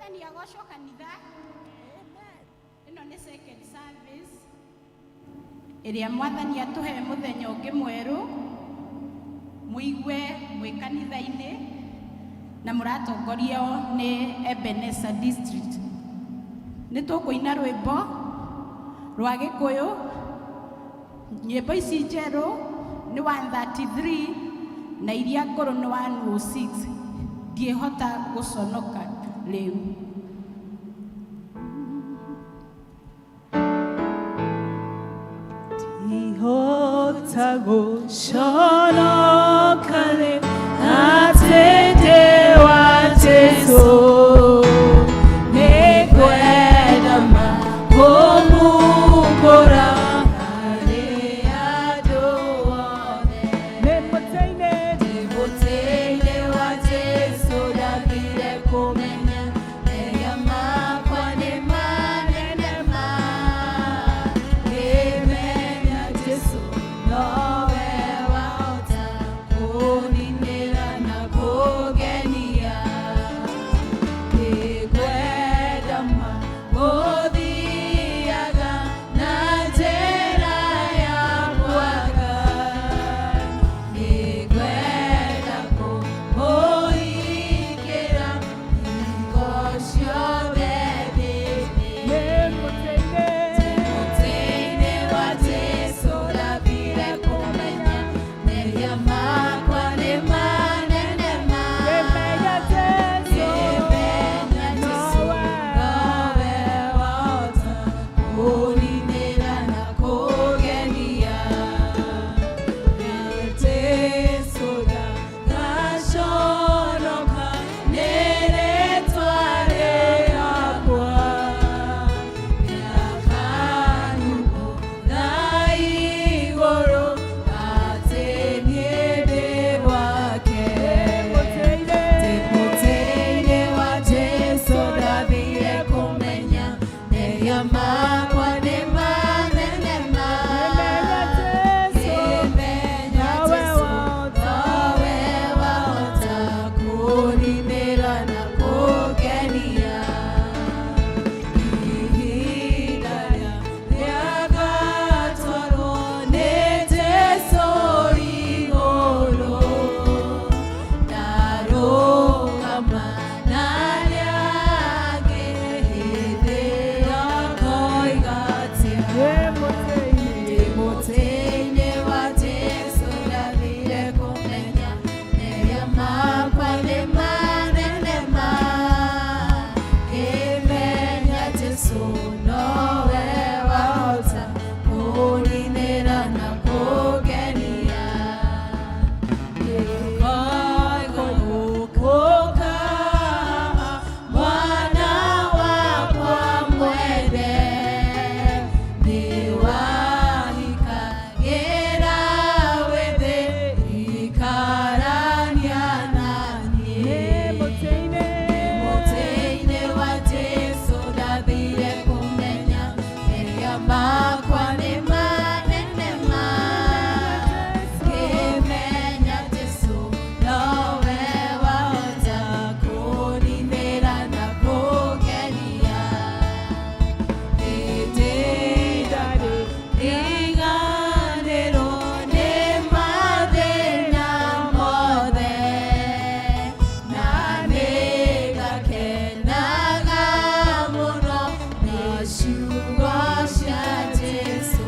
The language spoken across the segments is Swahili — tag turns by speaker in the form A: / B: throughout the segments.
A: Mwathani agocwo kanitha. Ino ni second service iria Mwathani atuhe muthenya ungi mweru muigwe mwi kanitha-ini na muratongorio ni Ebenezer District. Ni tukuina rwimbo rwa Gikuyu. Nyimbo ici njeru ni 133 na iria nguru ni 106. Ndiehota guconoka riu.
B: Ndihota guconoka riu atende wa Jesu nikwenda kumugura hari andu othe ndimutĩinĩ wa Jesu ndambire kumenya mehia makwa nĩ manene ma ngĩmenya Jesu nowe wahota kũninĩra na kũngenia ngĩkwenda ma gũthiaga na njĩra yakwa ngĩkwenda kũmũhingĩra hingo ciothe mũtĩ-inĩ wa Jesu ndambire kũmenya mehia makwa nĩ manene ma ngĩmenya Jesu nowe wahota kũninĩra na kũngenia Jesu ndagaconoka nĩ rĩĩtwa rĩakwa rĩakanyumbũra igũrũ atĩ niĩ ndĩ wake mũtĩ-inĩ wa Jesu ndathire kũmenya mehia makwa nĩ manene ma ngĩmenya Jesu nowe wahota kũninĩra na kũngenia ihinda rĩrĩa ngatwarwo nĩ Jesu igũrũ ndarũgama na arĩa angĩ hĩndĩ ĩyo ngoiga atĩa mũtĩ-inĩ wa Jesu ndathire kũmenya mehia makwa nĩ manene ma ngĩmenya Jesu nowe wahota kũninĩra na kũngenia ngoiga gũkũka mwana wakwa mwende nĩwahikagĩra wĩthĩ ikarania naniĩ mũtĩ-inĩ wa Jesu ndathire kũmenya mehia makwa nĩ manene ma ngĩmenya Jesu nowe wahota kũninĩra na kũngenia hĩndĩ ndarĩ riganĩrwo nĩ mathĩna mothe na nĩgakenaga mũno na ciugo cia Jesu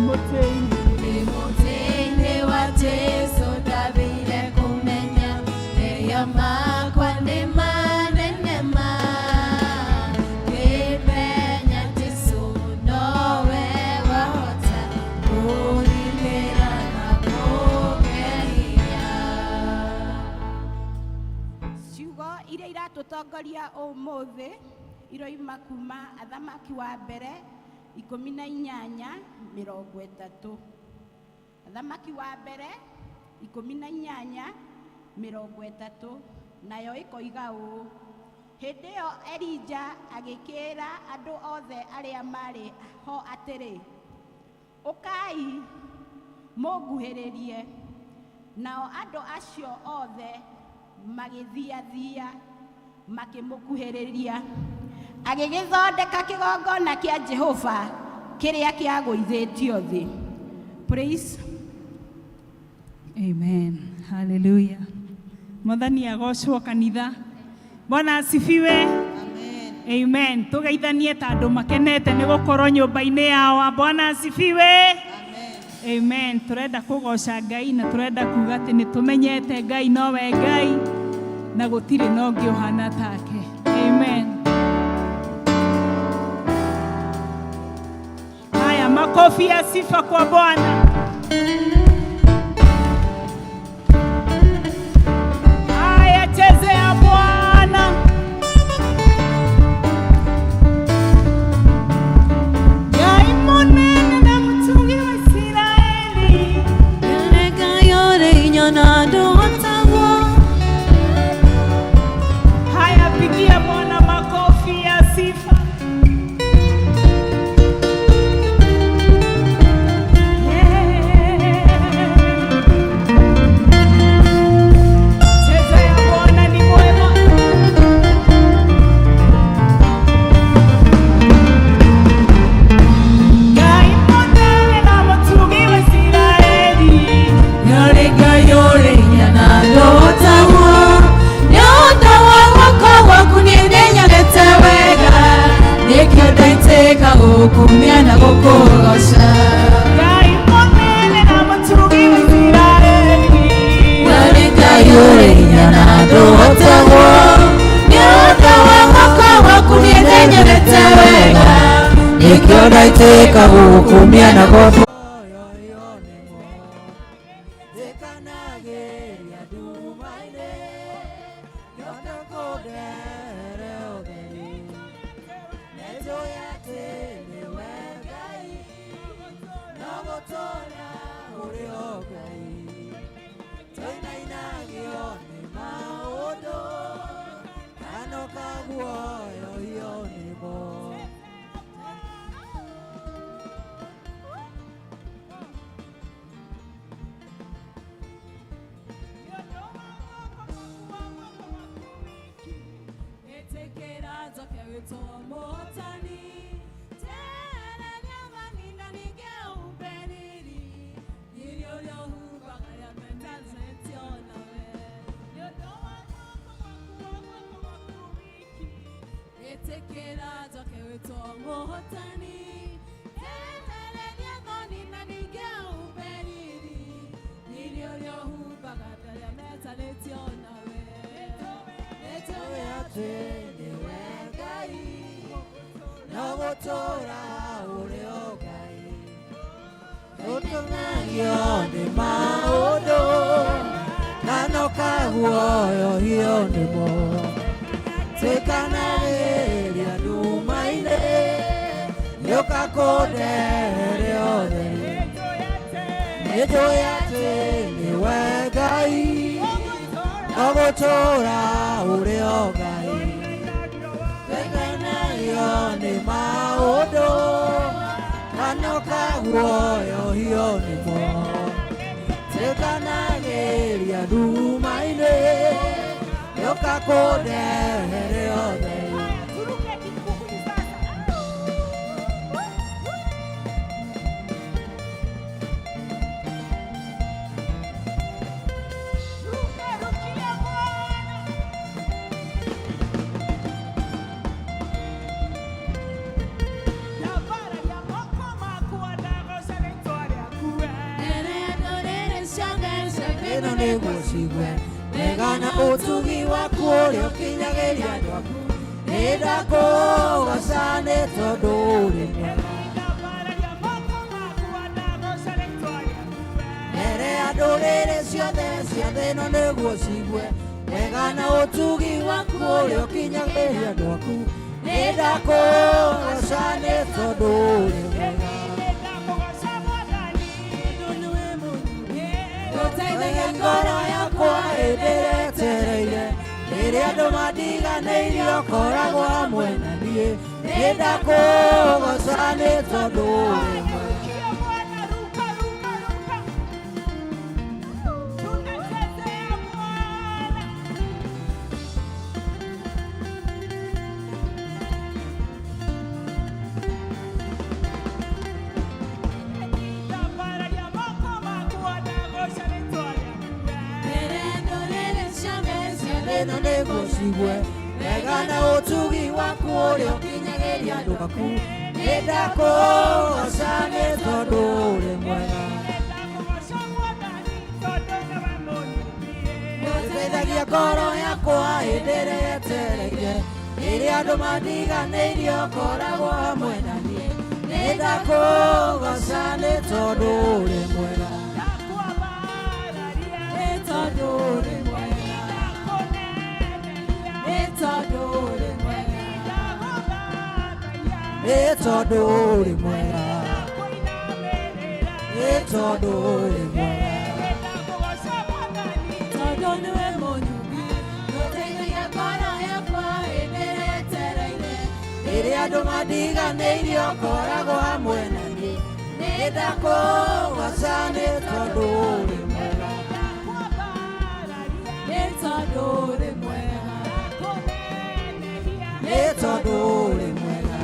B: mũtĩ-inĩ wa Jesu ndathire kũmenya mehia makwa nĩ manene ma ngĩmenya Jesu nowe wahota kũninĩra na kũngenia.
A: Ciugo iria iratutongoria ũmũthĩ iroima kuma Athamaki wa mbere 18:30. Athamaki wa mbere 18:30 nayo ĩkoiga ũũ: hĩndĩ ĩyo Elija agĩkĩĩra andũ othe arĩa marĩ ho atĩrĩ, ũkai mũnguhĩrĩrie. Nao andũ acio othe magĩthiathia makĩmũkuhĩrĩria agĩgĩthondeka kĩgongona kĩa Jehova kĩrĩa kĩagũithĩtio thĩ. Praise.
C: Amen. Hallelujah. Mwathani agocwo kanitha. Bwana asifiwe.
D: Amen.
C: Amen. Tugeithanie ta andũ makenete nĩ gũkorwo nyũmba-inĩ yao. Bwana asifiwe.
D: Amen.
C: Amen. Turenda kũgoca Ngai na turenda kuga atĩ nĩ tũmenyete Ngai nowe Ngai na gũtirĩ na ũngĩ ũhana take. Amen. Haya, makofi ya sifa kwa Bwana. Haya, chezea Bwana. Ngai munene na mtungi wa Israeli.
B: Ngai yore inyona andũ otagwo.
C: Haya, pigia Bwana makofi ya sifa. Chezea Bwana ni mwema. Ngai munene na mtungi wa Israeli.
B: Yore Ngai yore inyona andũ otagwo. Nĩ ũndũ wa guoko gwaku nĩ ndĩnyonete wega. Nĩkĩo ndaitĩka gũkumia na gũkũgoca.
C: Ngai munene na mtungi wa Israeli.
B: Yore Ngai yore inyona andũ otagwo. Nĩ ũndũ wa guoko gwaku nĩ ndĩnyonete wega. Nĩkĩo ndaitĩka gũkumia na gũkũgoca. ĩno nĩgũcigwe wega na ũtugi waku ũrĩa ũkinyagĩria andũ aku nĩndakũgoca nĩ tondũ ũrĩ mwega nĩũteithagia ngoro yakwa hĩndĩ ĩrĩa yetereire rĩrĩa andũ mandiganĩirie ũkoragwo hamwe na niĩ nĩndakũgoca nĩ tondũ ũrĩ mwega nĩ tondũ ũrĩ mwega nĩ tondũ ũrĩ mwega nĩ tondũ ũrĩ mwega nĩ tondũ ũrĩ mwega tondũ nĩwe mũnyugi nĩũteithagia ngoro yakwa hĩndĩ ĩrĩa yetereire rĩrĩa andũ mandiganĩirie ũkoragwo hamwe na niĩ nĩndakũgoca nĩ tondũ ũrĩ mwega nĩ tondũ ũrĩ mwega nĩ tondũ ũrĩ mwega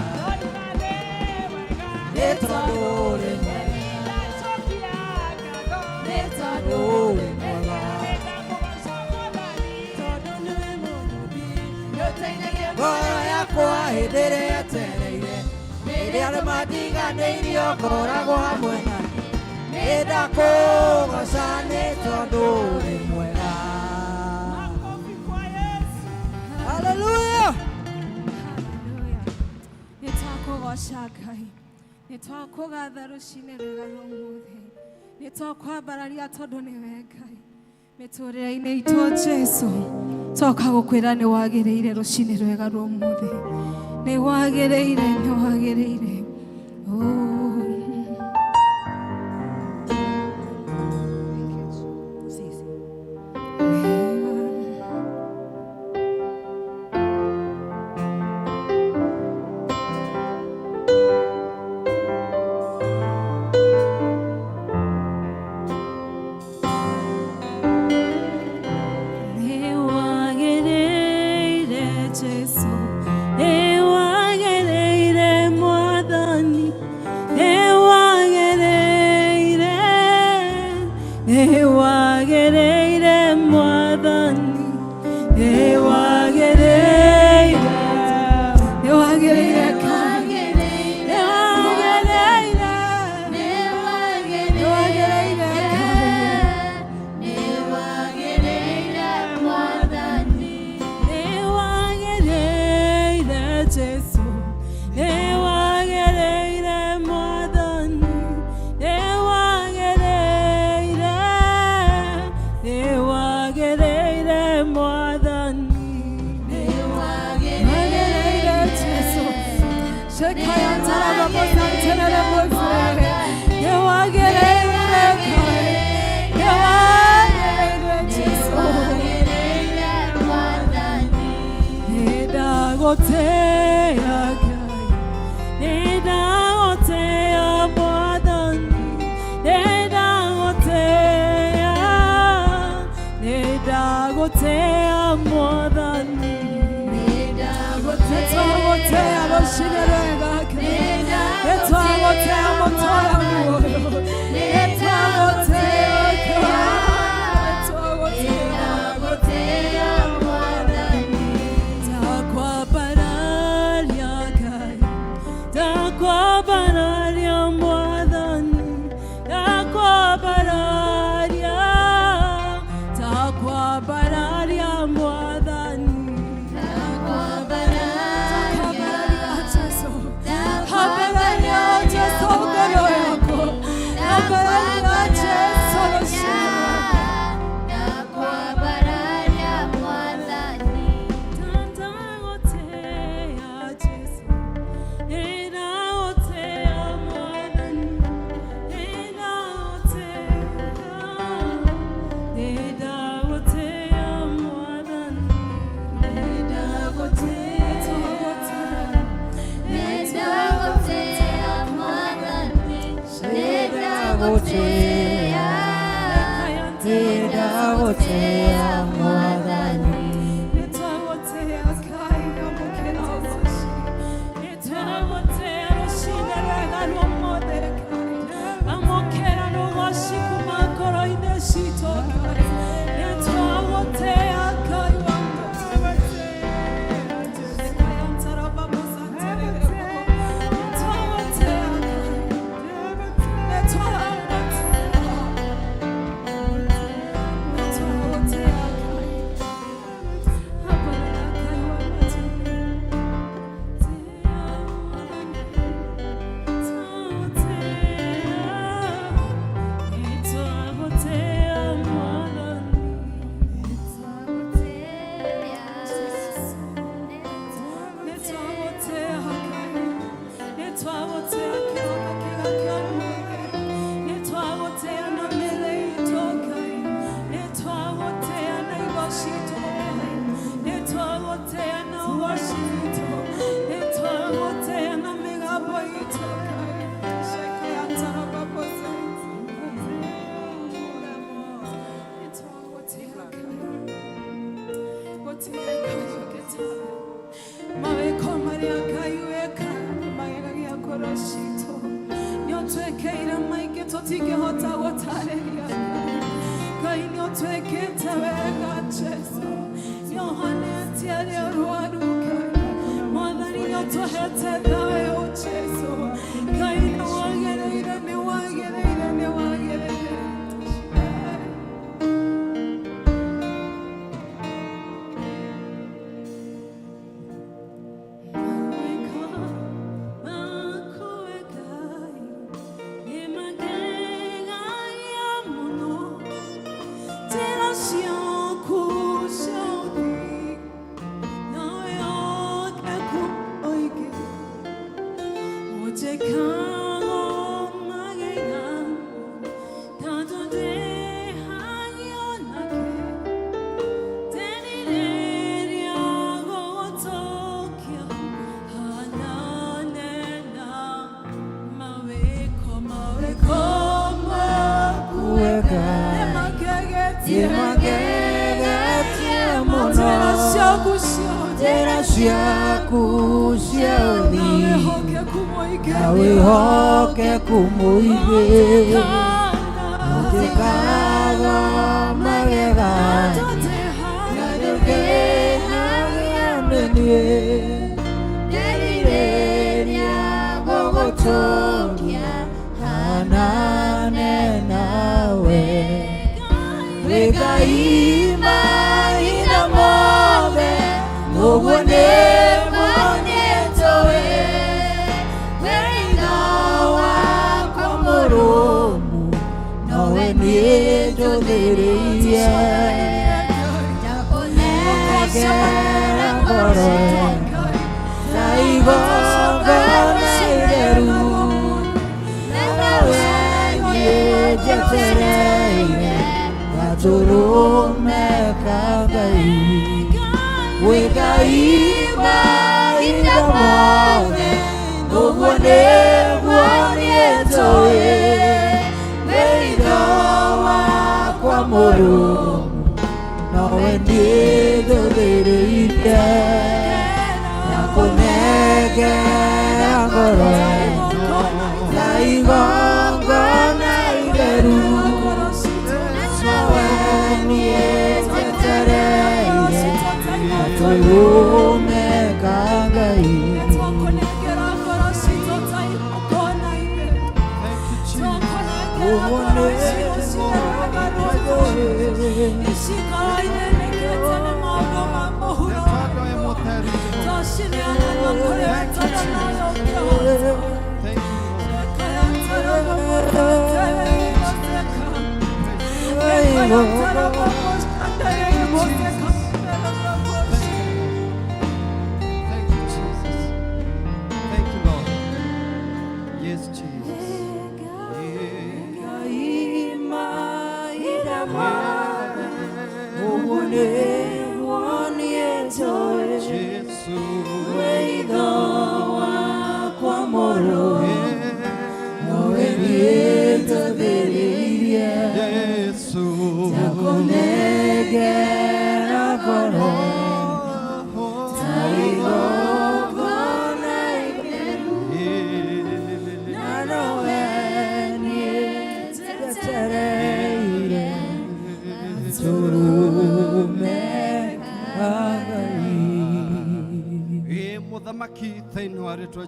B: nĩ tondũ ũrĩ mwega nĩ tondũ ũrĩ mwega tondũ nĩwe mũnyugi nĩũteithagia ngoro yakwa hĩndĩ ĩrĩa yetereire rĩrĩa andũ mandiganĩirie ũkoragwo hamwe na niĩ nĩndakũgoca nĩ tondũ ũrĩ mwega haleluya nĩtwakũgoca Ngai nĩtwakũgatha rũcinĩ rwega rũmũthĩ nĩtwakwambararia tondũ nĩwe Ngai mĩtũrĩre-inĩ itũ Jesũ twoka gũkwĩra nĩwagĩrĩire rũcinĩ rwega rũmũthĩ nĩwagĩrĩire nĩwagĩrĩire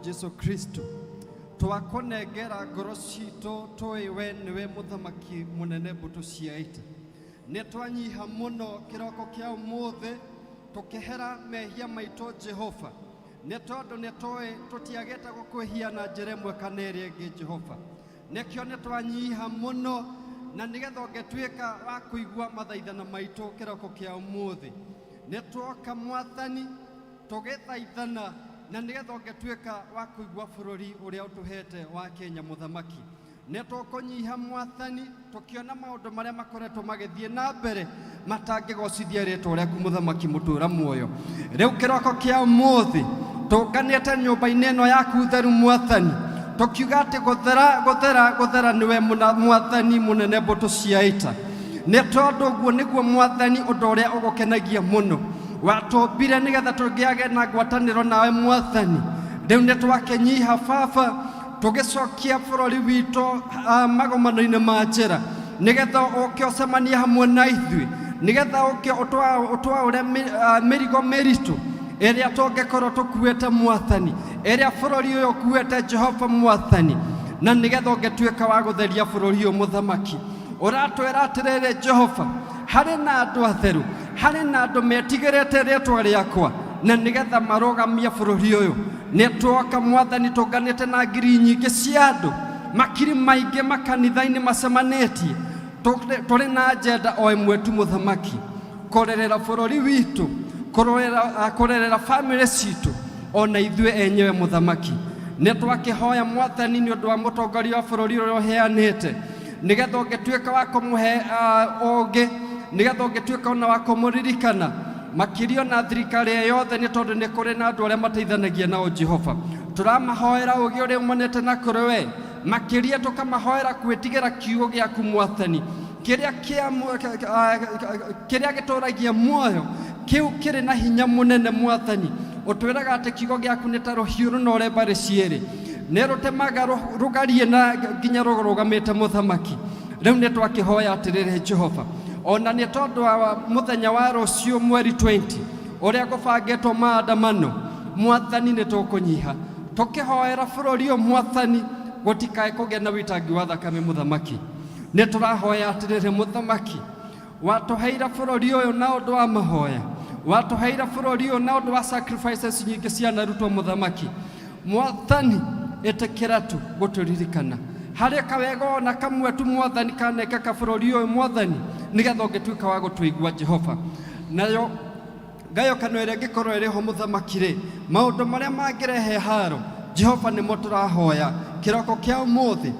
E: Jesu Kristo twakonegera ngoro citũ tũĩ we nĩwe mũthamaki mũnene mbũtũ cia ita. Nĩ twanyiha mũno kĩroko kĩa ũmũthĩ tũkĩhera mehia maitũ Jehova, nĩ tondũ nĩ tũĩ tũtiagĩte gũkwĩhia na njĩra ĩmwe kana ĩrĩa ĩngĩ Jehova. Nĩkĩo nĩ twanyiha mũno na nĩgetha ũngĩtuĩka wa kũigua mathaithana maitũ kĩroko kĩa ũmũthĩ. Nĩ twoka Mwathani tũgĩthaithana na nĩgetha ũngĩtuĩka wa kũigua bũrũri ũrĩa ũtũhete wa Kenya mũthamaki. Nĩ tũkũnyiha Mwathani tũkĩona maũndũ marĩa makoretwo magĩthiĩ na mbere matangĩgocithia rĩĩtwa rĩaku mũthamaki mũtũũra muoyo. Rĩu kĩroko kĩa ũmũthĩ tũnganĩte nyũmba-inĩ ĩno yaku theru Mwathani, tũkiuga atĩ gũthera nĩwe Mwathani mũnene mbũtũ cia ita. Nĩ tondũ ũguo nĩguo Mwathani ũndũ ũrĩa ũgũkenagia mũno. watombire nigetha tungiage na ngwataniro nawe Mwathani. Riu ni twakenyiha Baba tugicokia bururi witu magomano-ini ma njira nigetha uke ucemanie hamwe na ithui nigetha uke utwaure mirigo miritu iria tungikorwo tukuite Mwathani, iria bururi uyu ukuite Jehova Mwathani, na nigetha ungetuika wa gutheria bururi uyu Muthamaki. Uratwira atiriri Jehova, hari na andu atheru, hari na andu metigirite ritwa riakwa na nigetha marugamie bururi uyu. Nitwoka Mwathani tunganite na ngiri nyingi cia andu, makiri maingi makanitha-ini macemanĩtie, turi na agenda o imwe tu Muthamaki, kurerera bururi witu, kurerera family citu, ona ithuĩ enyewe Muthamaki. Nitwakihoya Mwathani ni undu wa mutongoria wa bururi uyu uheanite, nigetha ungetuika wa kumuhe ũũgĩ, nigetha ungetuika ona wa kumuririkana makirio na thirikari yothe, ni tondu ni kuri na andu aria mateithanagia nao Jehova. Turamahoera ũũgĩ uria umanite na kuri we, makiria tukamahoera kwitigira kiugo giaku Mwathani, kiria gituragia muoyo, kiu kiri na hinya munene Mwathani. Utwiraga ati kiugo giaku ni ta ruhiu runore mbari ciiri, ni rutemaga rugarie na nginya rugamite Muthamaki. Riu ni twakihoya atiriri Jehova, ona ni tondu wa muthenya wa rucio mweri 20 uria gubangitwo maandamano Mwathani, ni tukunyiha tukihoera bururi uyu Mwathani gutikae kugia na witangi wa thakame Muthamaki. Ni turahoya atiriri Muthamaki, watuheira bururi uyu na undu wa mahoya, watuheira bururi uyu na undu wa sacrifices nyingi cianarutwo Muthamaki. Mwathani etekera tu guturirikana hari kawega ona kamwe tu Mwathani kanekeka bururi uyu Mwathani, nigetha ungetuika wa gutuigua Jehova. Nayo gayo kanwere gikorwo iriho Muthamaki ri maundu maria mangirehe haro Jehova ni muturahoya kiroko kia umuthi.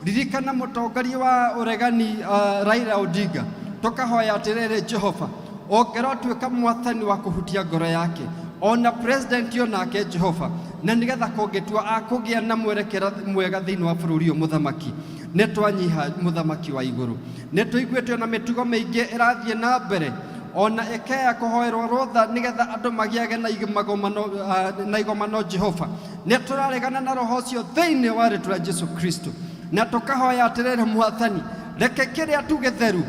E: Ririkana mutongoria wa uregani Raila Odinga, tukahoya atiriri Jehova ongerotuika Mwathani wa kuhutia ngoro yake, ona president yo nake Jehova, na nigetha kungitua akugia na mwerekera mwega thiini wa bururi uyu Muthamaki. Ni twanyiha Muthamaki wa iguru, ni tuiguite ona mitugo maingi irathie na mbere, ona ekeya kuhoerwo rotha nigetha andu magiage na igomano Jehova. Ni turaregana na roho ucio thiini wa ritwa Jesu Kristo, na tukahoya atiriri Mwathani, reke kiria tugetheru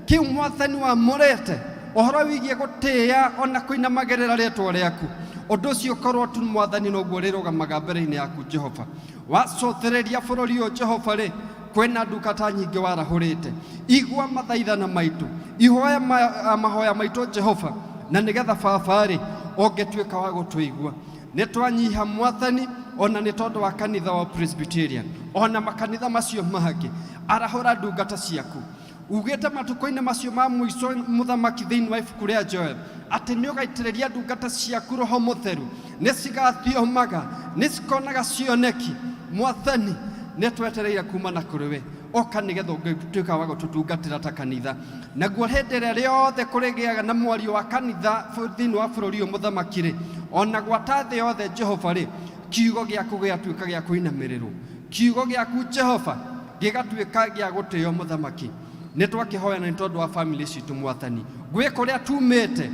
E: kiu Mwathani wa murete ohoro wigie gutia ona kuinamagerera ritwa riaku, undu ucio korwo tu Mwathani noguo rirugamaga mbere-ini yaku Jehova. Wacothereria bururi uyu Jehova ri kwena ndungata nyingi warahurite, igua mathaithana maitu, ihoya mahoya maitu Jehova, na nigetha Baba ri ungetuika wa gutuigua. Ni twanyiha Mwathani ona ni tondu wa kanitha wa Presbyterian, ona makanitha macio mangi arahura ndungata ciaku. Ugite matuko-ini macio ma mwico Muthamaki thiini wa ibuku ria Joel ati ni ugaitiriria ndungata ciaku Roho Mutheru, ni cigathiomaga, ni cikonaga cioneki. Mwathani ni twetereire kuma na kuri we, oka nigetha ungetuika wa gututungatira ta kanitha. Naguo hindi ria riothe kurigiaga na mwario wa kanitha thiini wa bururi uyu Muthamaki ri, ona gwata thi yothe Jehova ri, kiugo giaku giatuika gia kuinamirirwo, kiugo giaku Jehova gigatuika gia gutio Muthamaki. Ni twakihoya na tondu wa family citu Mwathani, gwe kuria tumite,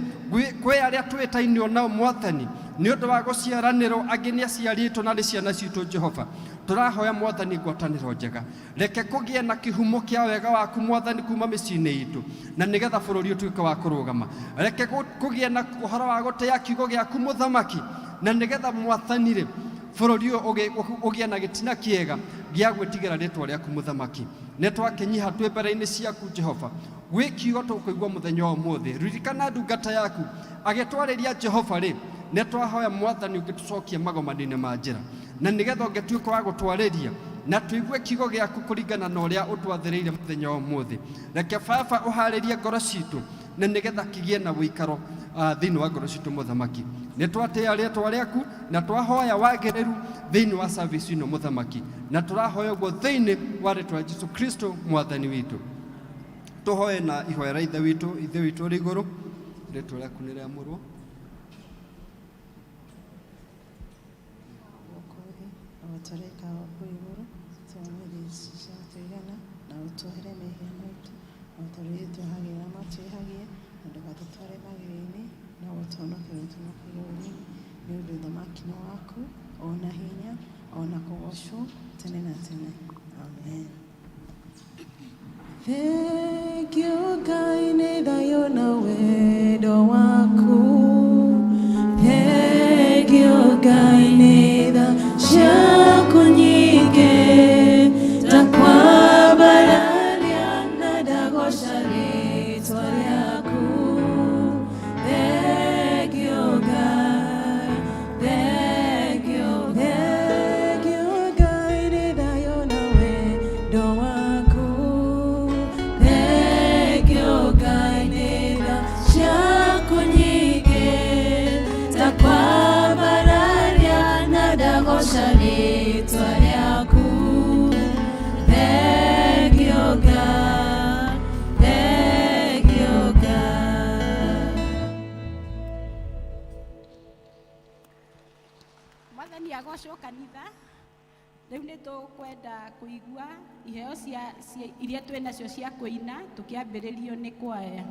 E: gwe aria twitainio nao Mwathani, ni undu wa guciaraniro angi ni aciaritwo na ciana citu Jehova. Turahoya Mwathani ngwataniro njega, reke kugie na kihumo kia wega waku Mwathani kuma micii-ini itu, na nigetha bururi utuike wa kurugama. Reke kugie na uhoro wa gutia kiugo giaku Muthamaki, na nigetha Mwathani ri bururi ugie na gitina kiega gia gwitigira ritwa riaku Muthamaki. Ni twakenyiha twi mbere-ini ciaku Jehova, gwi kiugo tukuigua muthenya wa umuthi. Ririkana ndungata yaku agitwariria Jehova ri, ni twahoya Mwathani ungitucokia magomano-ini ma njira, na nigetha ungetuika wa gutwariria na tuigue kiugo giaku kuringana na uria utwathiriire muthenya wa umuthi. Reke Baba uharirie ngoro citu, na nigetha kigie na wikaro thiini wa ngoro citu Muthamaki. Ni twatia ritwa riaku na twahoya wagiriru thiini wa service ino Muthamaki, na turahoya uguo thiini wa ritwa Jesu Kristo Mwathani witu. Tuhoye na ihoera ithe witu ri iguru, ritwa riaku ni riamurwo.
D: Watareka waku iguru tuamiricisha tuigana na utuhere mehia maitu, watarire tuhagira matwihagie, na ndugatutware magiri-ini na mũthaki-nĩ waku, ona hinya, ona kũgocwo, tene na tene. Amen. Thank you, Ngai, nĩ thayũ na wendo waku. Thank you, Ngai, nĩ tha ciaku nyingĩ. Ndakwambararia na ndagoca rĩĩtwa rĩaku. Thank you, Ngai. Thank you, thank you, Ngai, nĩ thayũ na wendo waku. Thank you, Ngai, nĩ tha ciaku nyingĩ. Ndakwambararia na ndagoca rĩĩtwa rĩaku. Thank you, God. Thank you, God.
A: Mwathani agocwo kanitha. Rĩu nĩ tũkwenda kũigua iheo iria twĩ nacio cia kũina tũkĩambĩrĩrio nĩ kwaya.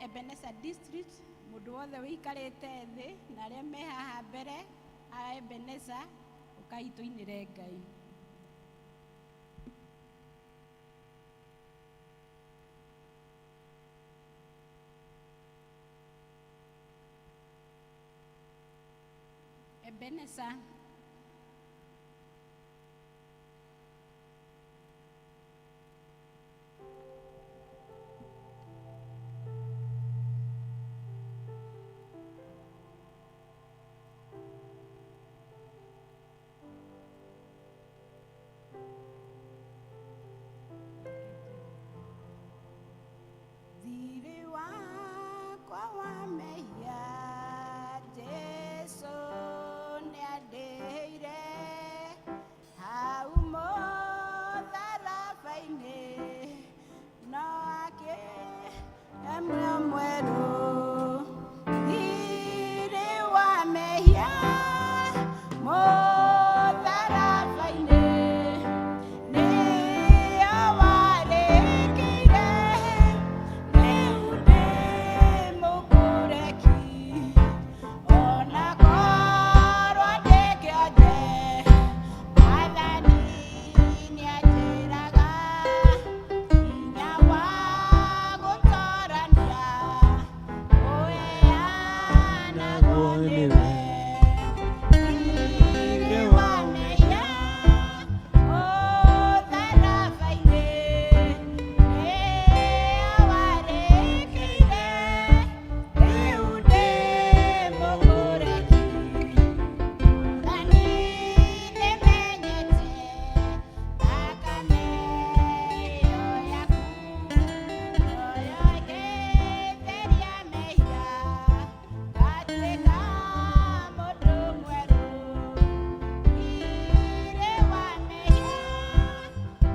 A: Ebenezer District, mũndũ wothe wĩikarĩte thĩ na arĩa me haha mbere a Ebenezer, ũkai tũinĩre Ngai. Ebenezer, thirĩ wakwa wa mehia Jesu nĩandĩhĩire hau mũtharaba-inĩ, no akĩhe muoyo mwerũ. Thirĩ wa mehia mũtharaba-inĩ nĩyo warĩkĩire, rĩu ndĩ mũkũreki, ona korwo ndĩkĩonje Mwathani nĩanjĩraga hinya wa gũtorania ũheanagwo nĩwe. Thirĩ wa mehia mũtharaba-inĩ nĩyo warĩkĩire, rĩu ndĩ mũkũreki, Mwathani nĩmenyete thakame ĩyo yaku, noyo ĩgĩtheria mehia, ngatuĩka mũndũ mwerũ. Thirĩ wa mehia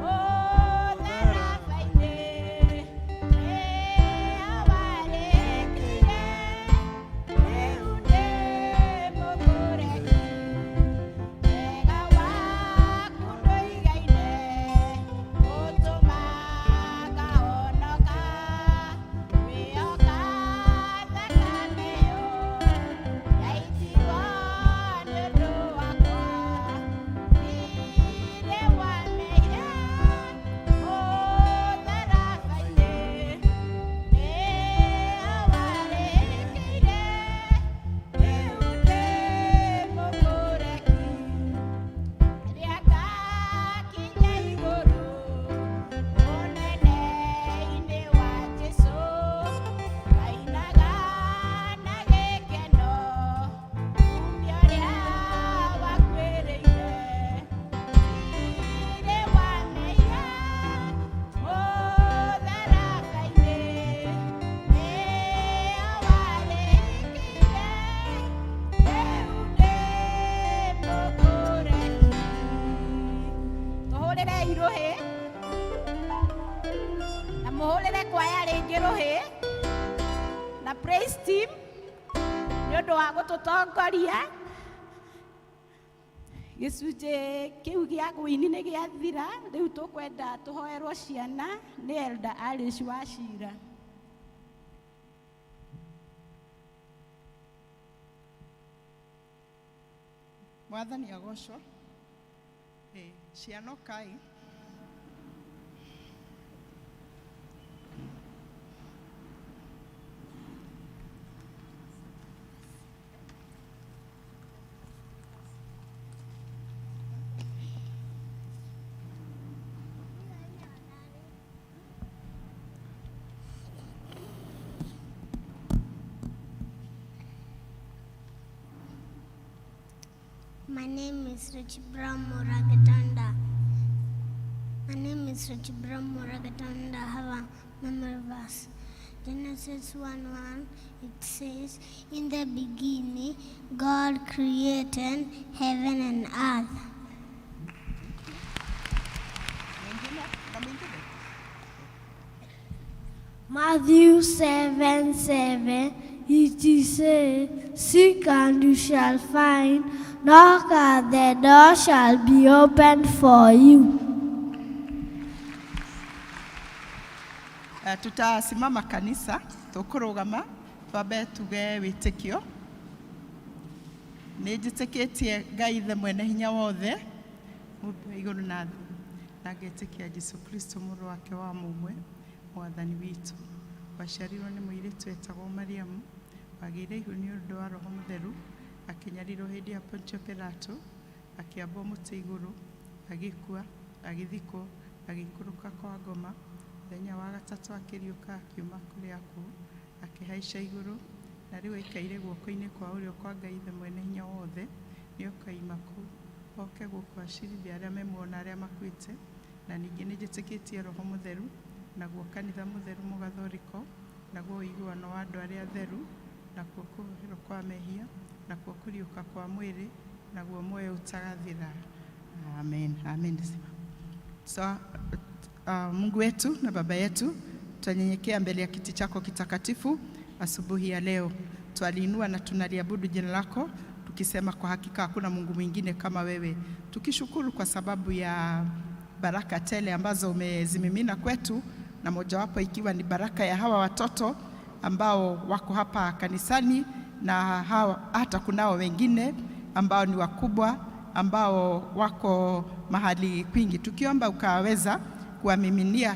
A: mũtharaba-inĩ nĩyo warĩkĩire, rĩu ndĩ mũkũreki, wega waku ndũigaine, ũtũmaga honoka, wĩhoka thakame ĩyo yaitirwo nĩ ũndũ wakwa. Thirĩ wa mehia mũtharaba-inĩ nĩyo warĩkĩire, rĩu ndĩ mũkũreki, rĩrĩa ngakinya igũrũ ũnene-inĩ wa Jesũ, ngainaga na gĩkeno kumia ũrĩa wakwĩrĩire. Thirĩ wa mehia mũtharaba-inĩ nĩyo warĩkĩire, rĩu ndĩ mũkũreki. Tũhũrĩrei rũhĩ na mũhũrĩre kwaya rĩngĩ rũhĩ na praise team nĩ ũndũ wa gũtũtongoria. Gĩcunjĩ kĩu gĩa kũini nĩ gĩathira, rĩu tũkwenda tũhoerwo ciana nĩ Elder Alice Wachira.
F: Mwathani agocwo. Ciana ũkai.
G: My name is Richibram Moragatanda. My name is Richibram Moragatanda. I have a memory verse. Genesis 1:1, it says, in the beginning, God created heaven and earth. Matthew 7:7, it says, seek and you shall find, knock and the door shall be opened for you.
F: Tutasimama kanisa, tukurugama, twambe tuge wĩtĩkio. Nĩ njĩtĩkĩtie Ngai Ithe mwene hinya wothe, Mũmbi wa igũrũ na thĩ, na ngetĩkia Jesũ Kristo mũrũ wake wa mũmwe, Mwathani witũ, waciarirwo nĩ mũirĩtu wetagwo Mariamu, wagĩire ihu nĩ ũndũ wa Roho Mũtheru, akĩnyarirwo hĩndĩ ya Pontio Pilato, akĩambwo mũtĩ igũrũ, agĩkua, agĩthikwo, agĩikũrũka kwa ngoma, mũthenya wa gatatũ akĩriũka akiuma kũrĩ akuũ, akĩhaica igũrũ, na rĩu aikaire guoko-inĩ kwa ũrĩo kwa Ngai Ithe mwene hinya wothe, nĩ okaima kũu, oke gũkũ acirithia arĩa memuona arĩa makuĩte, na ningĩ nĩ njĩtĩkĩtie Roho Mũtheru, naguo kanitha mũtheru mũgathoriko, naguo ũiguano wa andũ arĩa atheru, nakuo kũhũthĩrwo kwa mehia, nakuo kũriũka kwa mwĩrĩ, naguo muoyo utagathira. Amen. Amen. So, Mungu wetu na Baba yetu, tunanyenyekea mbele ya kiti chako kitakatifu asubuhi ya leo. Twaliinua na tunaliabudu jina lako, tukisema kwa hakika hakuna Mungu mwingine kama wewe. Tukishukuru kwa sababu ya baraka tele ambazo umezimimina kwetu, na mojawapo ikiwa ni baraka ya hawa watoto ambao wako hapa kanisani, na hata kunao wengine ambao ni wakubwa ambao wako mahali kwingi. Tukiomba ukaweza kuwamiminia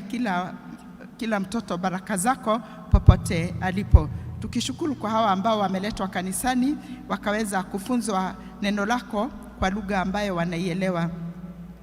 F: kila mtoto baraka zako popote alipo. Tukishukuru kwa hawa ambao wameletwa kanisani wakaweza kufunzwa neno lako kwa lugha ambayo wanaielewa.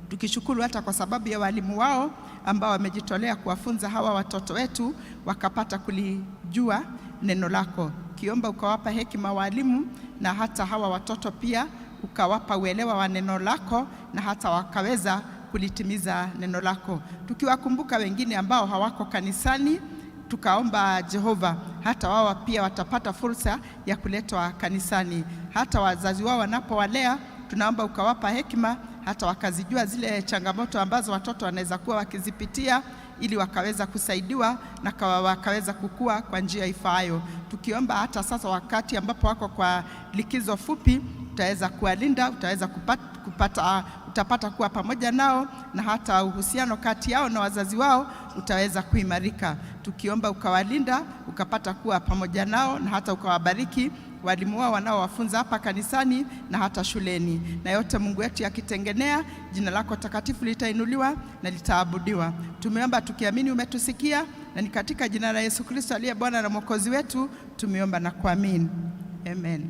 F: Tukishukuru hata kwa sababu ya walimu wao ambao wamejitolea kuwafunza hawa watoto wetu wakapata kulijua neno lako. Kiomba ukawapa hekima walimu, na hata hawa watoto pia ukawapa uelewa wa neno lako, na hata wakaweza kulitimiza neno lako. Tukiwakumbuka wengine ambao hawako kanisani, tukaomba Jehova hata wao pia watapata fursa ya kuletwa kanisani. Hata wazazi wao wanapowalea, tunaomba ukawapa hekima hata wakazijua zile changamoto ambazo watoto wanaweza kuwa wakizipitia, ili wakaweza kusaidiwa na wakaweza kukua kwa njia ifaayo. Tukiomba hata sasa wakati ambapo wako kwa likizo fupi, utaweza kuwalinda, utaweza utapata kuwa pamoja nao, na hata uhusiano kati yao na wazazi wao utaweza kuimarika. Tukiomba ukawalinda, ukapata kuwa pamoja nao, na hata ukawabariki walimu wao wanaowafunza hapa kanisani na hata shuleni. Na yote Mungu wetu yakitengenea, jina lako takatifu litainuliwa na litaabudiwa. Tumeomba tukiamini umetusikia, na ni katika jina la Yesu Kristo aliye Bwana na Mwokozi wetu tumeomba na kuamini. Amen.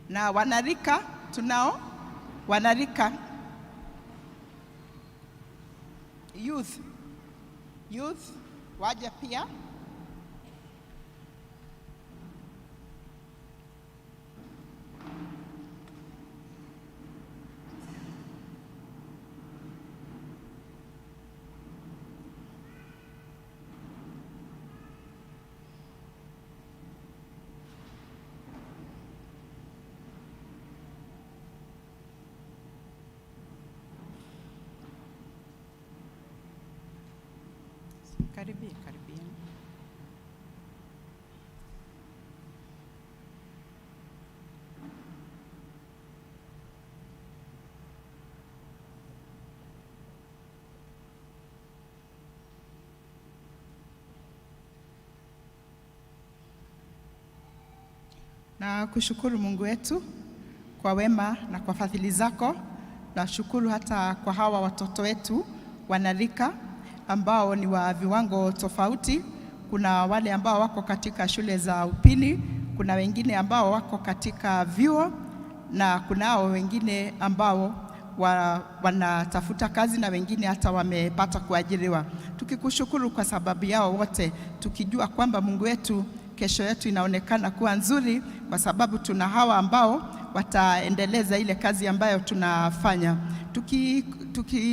F: Na wanarika, tunao wanarika, youth waje pia. Karibia. Na kushukuru Mungu wetu kwa wema na kwa fadhili zako. Na shukuru hata kwa hawa watoto wetu wanarika ambao ni wa viwango tofauti. Kuna wale ambao wako katika shule za upili, kuna wengine ambao wako katika vyuo, na kunao wengine ambao wanatafuta kazi, na wengine hata wamepata kuajiriwa. Tukikushukuru kwa sababu yao wote, tukijua kwamba Mungu wetu, kesho yetu inaonekana kuwa nzuri kwa sababu tuna hawa ambao wataendeleza ile kazi ambayo tunafanya.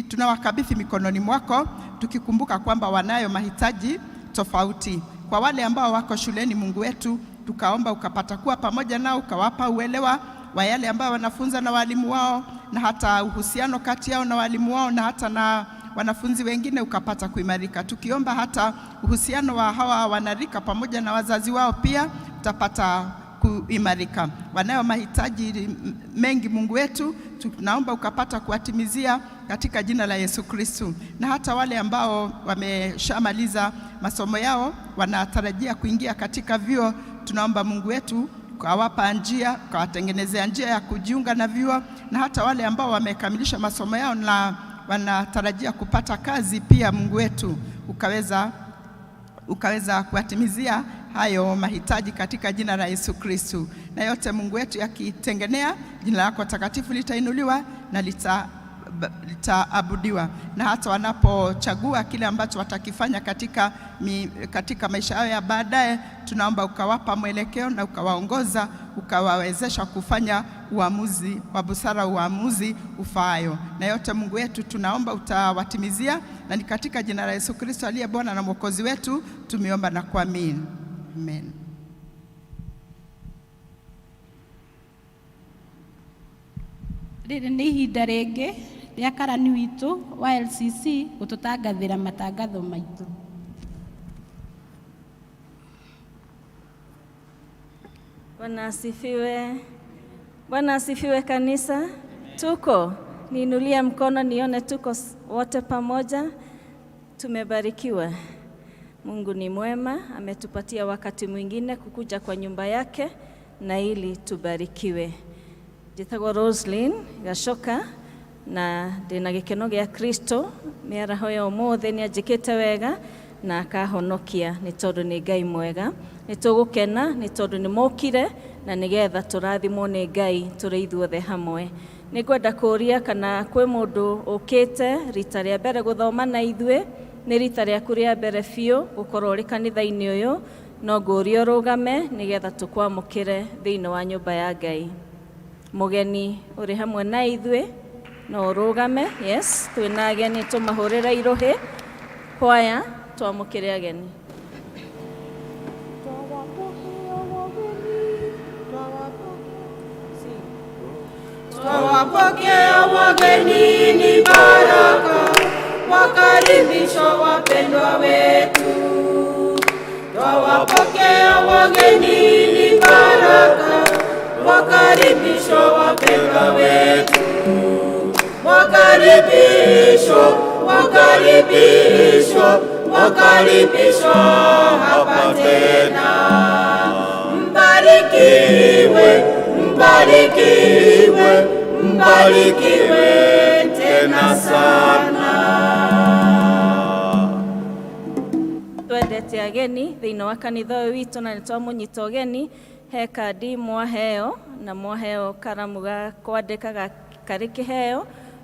F: Tunawakabidhi mikononi mwako, tukikumbuka kwamba wanayo mahitaji tofauti. Kwa wale ambao wako shuleni, Mungu wetu, tukaomba ukapata kuwa pamoja nao, ukawapa uelewa wa yale ambao wanafunza na walimu wao, na hata uhusiano kati yao na walimu wao, na hata na wanafunzi wengine ukapata kuimarika. Tukiomba hata uhusiano wa hawa wanarika pamoja na wazazi wao pia utapata kuimarika. Wanayo mahitaji mengi Mungu wetu, tunaomba ukapata kuwatimizia katika jina la Yesu Kristo. Na hata wale ambao wameshamaliza masomo yao wanatarajia kuingia katika vyuo, tunaomba Mungu wetu kawapa njia, kawatengenezea njia ya kujiunga na vyuo. Na hata wale ambao wamekamilisha masomo yao na wanatarajia kupata kazi pia, Mungu wetu ukaweza kuwatimizia hayo mahitaji katika jina la Yesu Kristo. Na yote Mungu wetu yakitengenea, jina lako takatifu litainuliwa na litaabudiwa. Na hata wanapochagua kile ambacho watakifanya katika maisha yao ya baadaye, tunaomba ukawapa mwelekeo na ukawaongoza, ukawawezesha kufanya uamuzi wa busara, uamuzi ufaayo. Na yote Mungu wetu tunaomba utawatimizia, na ni katika jina la Yesu Kristo aliye Bwana na Mwokozi wetu tumeomba na kuamini. Amen.
A: Rĩrĩ nĩ ihinda rĩngĩ rĩa karani witũ wa LCC gũtũtangathĩra matangatho maitũ.
H: Bwana asifiwe. Bwana asifiwe kanisa. Tuko, niinulia mkono nione tuko wote pamoja. Tumebarikiwa. Mungu ni mwema, ametupatia wakati mwingine kukuja kwa nyumba yake na ili tubarikiwe. Njĩtagwo Roslyn Gacoka na ndĩna gĩkeno gĩa Kristo. Mĩaraho ya ũmũthĩ nĩanjĩkĩte wega na akahonokia, nĩ tondũ nĩ Ngai mwega. Nĩtũgũkena nĩ tondũ nĩmokire na nĩgetha tũrathimwo nĩ Ngai tũrĩ ithuothe hamwe. Nĩngwenda kũria kana kwĩ mũndũ ũkĩte rita rĩa mbere gũthoma na ithuĩ, nĩ rita rĩaku rĩa mbere biũ gũkorwo ũrĩ kanitha-inĩ ũyũ, no ngũria ũrũgame nĩgetha tũkwamũkĩre thĩinĩ wa nyũmba ya Ngai. Mũgeni ũrĩ hamwe na ithuĩ no ũrũgame. Yes, twĩna ageni tũmahũrĩra irũhĩ. Kwaya twamũkĩre ageni.
B: Twawapokea wageni ni baraka, wakaribishwa wapendwa wetu. Twawapokea wageni ni baraka, wakaribishwa wapendwa wetu. Wakaribishwa, wakaribishwa, wakaribishwa hapa tena. Mbarikiwe, mbarikiwe, mbarikiwe tena sana.
H: Twendete ageni thĩinĩ wa kanitha ũyũ witũ na nĩtwamũnyita ũgeni. He kandi mwaheo na mwaheo karamu ga kwandĩka karĩ kĩheo.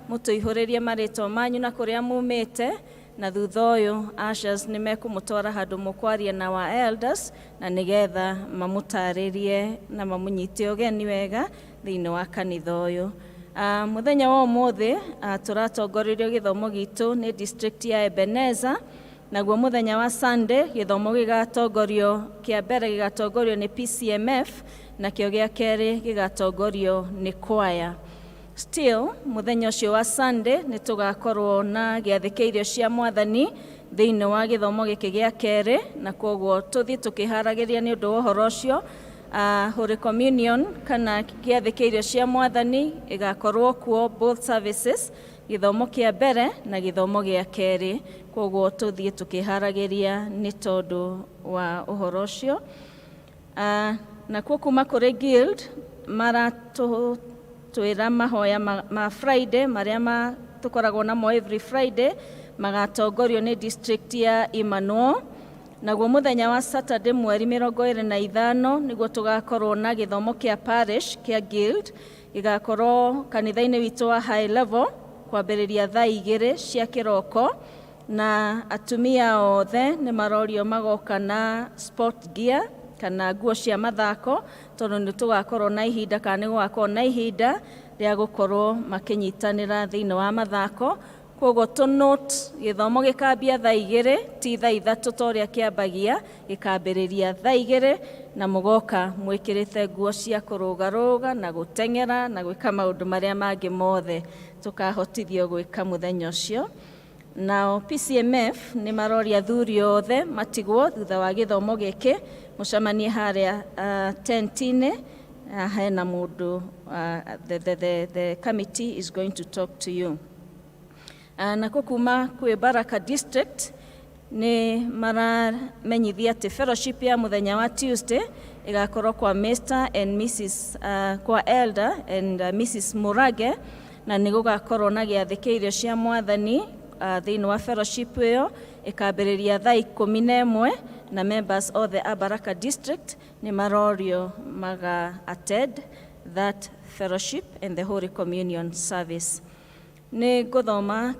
H: Mũtũihũrĩrie marĩtwa manyu na kũrĩa mumĩte, na thutha ũyũ ushers nĩmekũmũtwara handũ mũkwaria na wa elders na nĩgetha mamũtarĩrie na mamũnyite ũgeni wega thĩinĩ wa kanitha ũyũ. Mũthenya wa ũmũthĩ tũratongorerio gĩthomo gitũ nĩ district ya Ebenezer. Naguo mũthenya wa Sunday gĩthomo gĩgatongorio, kĩa mbere gĩgatongorio nĩ PCMF na kĩo gĩa kerĩ gĩgatongorio nĩ kwaya. Still, mũthenya ũcio wa Sunday nĩtũgakorwo na gĩathĩ kĩa irio cia Mwathani thĩinĩ wa gĩthomo gĩkĩ gĩa kerĩ, na koguo tũthiĩ tũkĩharagĩria nĩ ũndũ wa ũhoro ũcio. Holy Communion kana gĩathĩ kĩa irio cia Mwathani ĩgakorwo kuo both services, gĩthomo kĩa mbere na gĩthomo gĩa kerĩ, koguo tũthiĩ tũkĩharagĩria nĩ tondũ wa ũhoro ũcio. Na kuo kuma kũrĩ Guild maratwĩra mahoya ma Friday marĩa tũkoragwo namo every Friday magatongorio nĩ district ya Emmanuel. Naguo mũthenya wa Saturday mweri 25 nĩguo tũgakorwo na gĩthomo kĩa parish kĩa Guild, gĩgakorwo kanitha-inĩ witũ wa High Level kwambĩrĩria thaa 2 cia kĩroko, na atumia othe nĩ marorio magoka na sport gear kana nguo cia mathako, tondũ nĩ tũgakorwo na ihinda kana nĩ gũgakorwo na ihinda rĩa gũkorwo makĩnyitanĩra thĩinĩ wa mathako. Koguo tũnote gĩthomo gĩkambia thaa 2 ti thaa 3 ta ũrĩa kĩambagia, gĩkambĩrĩria thaa 2 na mũgoka mwĩkĩrĩte nguo cia kũrũgarũga na gũteng'era na gwĩka maũndũ marĩa mangĩ mothe tũkahotithio gwĩka mũthenya ũcio. Nao PCMF nĩ maroria athuri othe matigwo thutha wa gĩthomo gĩkĩ mũcemanie harĩa tent-inĩ. Hena mũndũ, the committee is going to talk to you. Nako kuma kwĩ Baraka District nĩ maramenyithia atĩ fellowship ya mũthenya wa Tuesday ĩgakorwo kwa Mr. and Mrs. kwa Elder and Mrs. Murage, na nĩ gũgakorwo na gĩathĩ kĩa irio cia Mwathani thĩinĩ wa fellowship ĩyo ĩkambĩrĩria thaa 11, na members othe a Baraka District nĩ marorio maga attend that fellowship and the Holy Communion service. Nĩ ngũthoma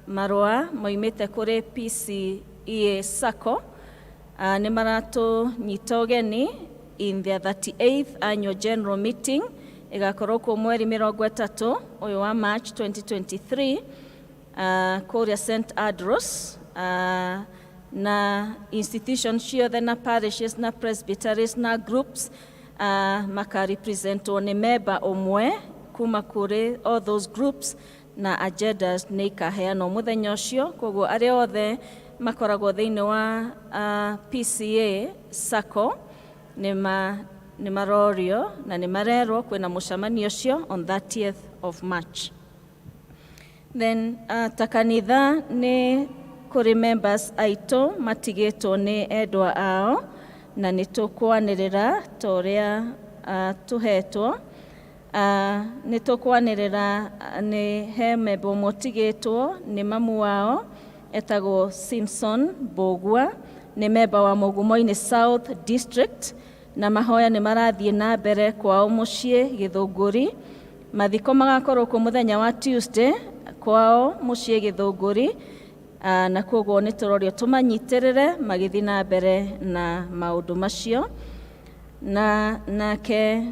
H: marũa moimĩte kũrĩ PCEA SACCO. Nĩ maratũnyita ũgeni in their 38th annual general meeting ĩgakorwo kuo mweri 30 ũyũ wa March 2023 kũrĩa St. Andrews, na institutions ciothe na parishes na presbyteries na groups makarepresentwo nĩ member ũmwe kuma kũrĩ all those groups, na agendas nĩ ikaheanwo mũthenya ũcio. Koguo arĩa othe makoragwo thĩinĩ wa PCA SACCO nĩ marorio na nĩ marerwo kwĩna mũcemanio ũcio on 30th of March. Then ta kanitha nĩ kũrĩ members aitũ matigĩtwo nĩ endwa ao, na nĩ tũkwanĩrĩra ta ũrĩa tũhetwo. Nĩ tũkwanĩrĩra nĩ he member ũmwe ũtigĩtwo nĩ mamu wao etagwo Simpson Bogua, nĩ member wa Mogumo-inĩ South District, na mahoya nĩ marathiĩ na mbere kwao mũciĩ Gĩthũngũri. Mathiko magakorwo kuo mũthenya wa Tuesday kwao mũciĩ Gĩthũngũri, na koguo nĩ tũrorio tũmanyitĩrĩre magĩthiĩ na mbere na maũndũ macio. Nake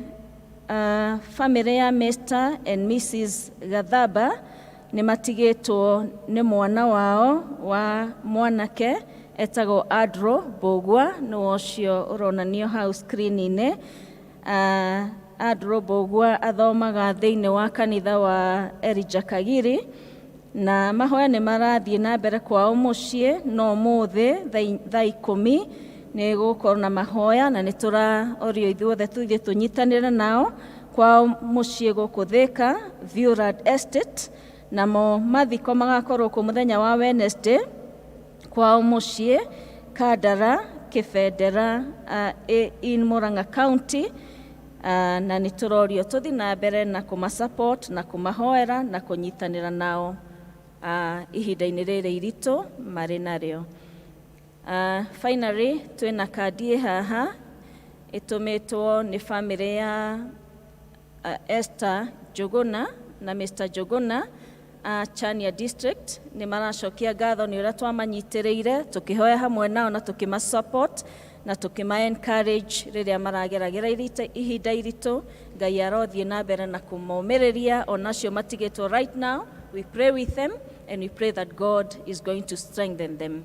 H: family ya Mr. and Mrs. Gathaba nĩ matigĩtwo nĩ mwana wao wa mwanake etagwo Adro Bogua, nĩwe ũcio ũronanio hau screen-inĩ. Adro Bogua athomaga thĩinĩ wa kanitha wa Elijah Kagiri, na mahoya nĩ marathiĩ na mbere kwao mũciĩ no mũthĩ thaa 10 nĩ gũkorwo na mahoya, na nĩ tũraorio ithuothe tũthiĩ tũnyitanĩre nao kwao mũciĩ gũkũ Thika Viurad Estate. Namo mathiko magakorwo kuo mũthenya wa Wednesday kwao mũciĩ Kandara Kĩbendera in Murang'a County, na nĩ tũrorio tũthiĩ na mbere na kũmasupport na kũmahoera na kũnyitanĩra nao ihinda-inĩ rĩrĩ iritũ marĩ narĩo. Finally, twĩna kandi haha ĩtũmĩtwo nĩ family ya Esther Jogona na Mr. Jogona Chania District. Nĩ maracokia ngatho nĩ ũrĩa twamanyitĩrĩire, tũkĩhoya hamwe nao na tũkĩmasupport na tũkĩma-encourage rĩrĩa marageragĩra ihinda iritũ. Ngai arothiĩ na mbere na kũmomĩrĩria onacio matigĩtwo right now. We pray with them and we pray that God is going to strengthen them.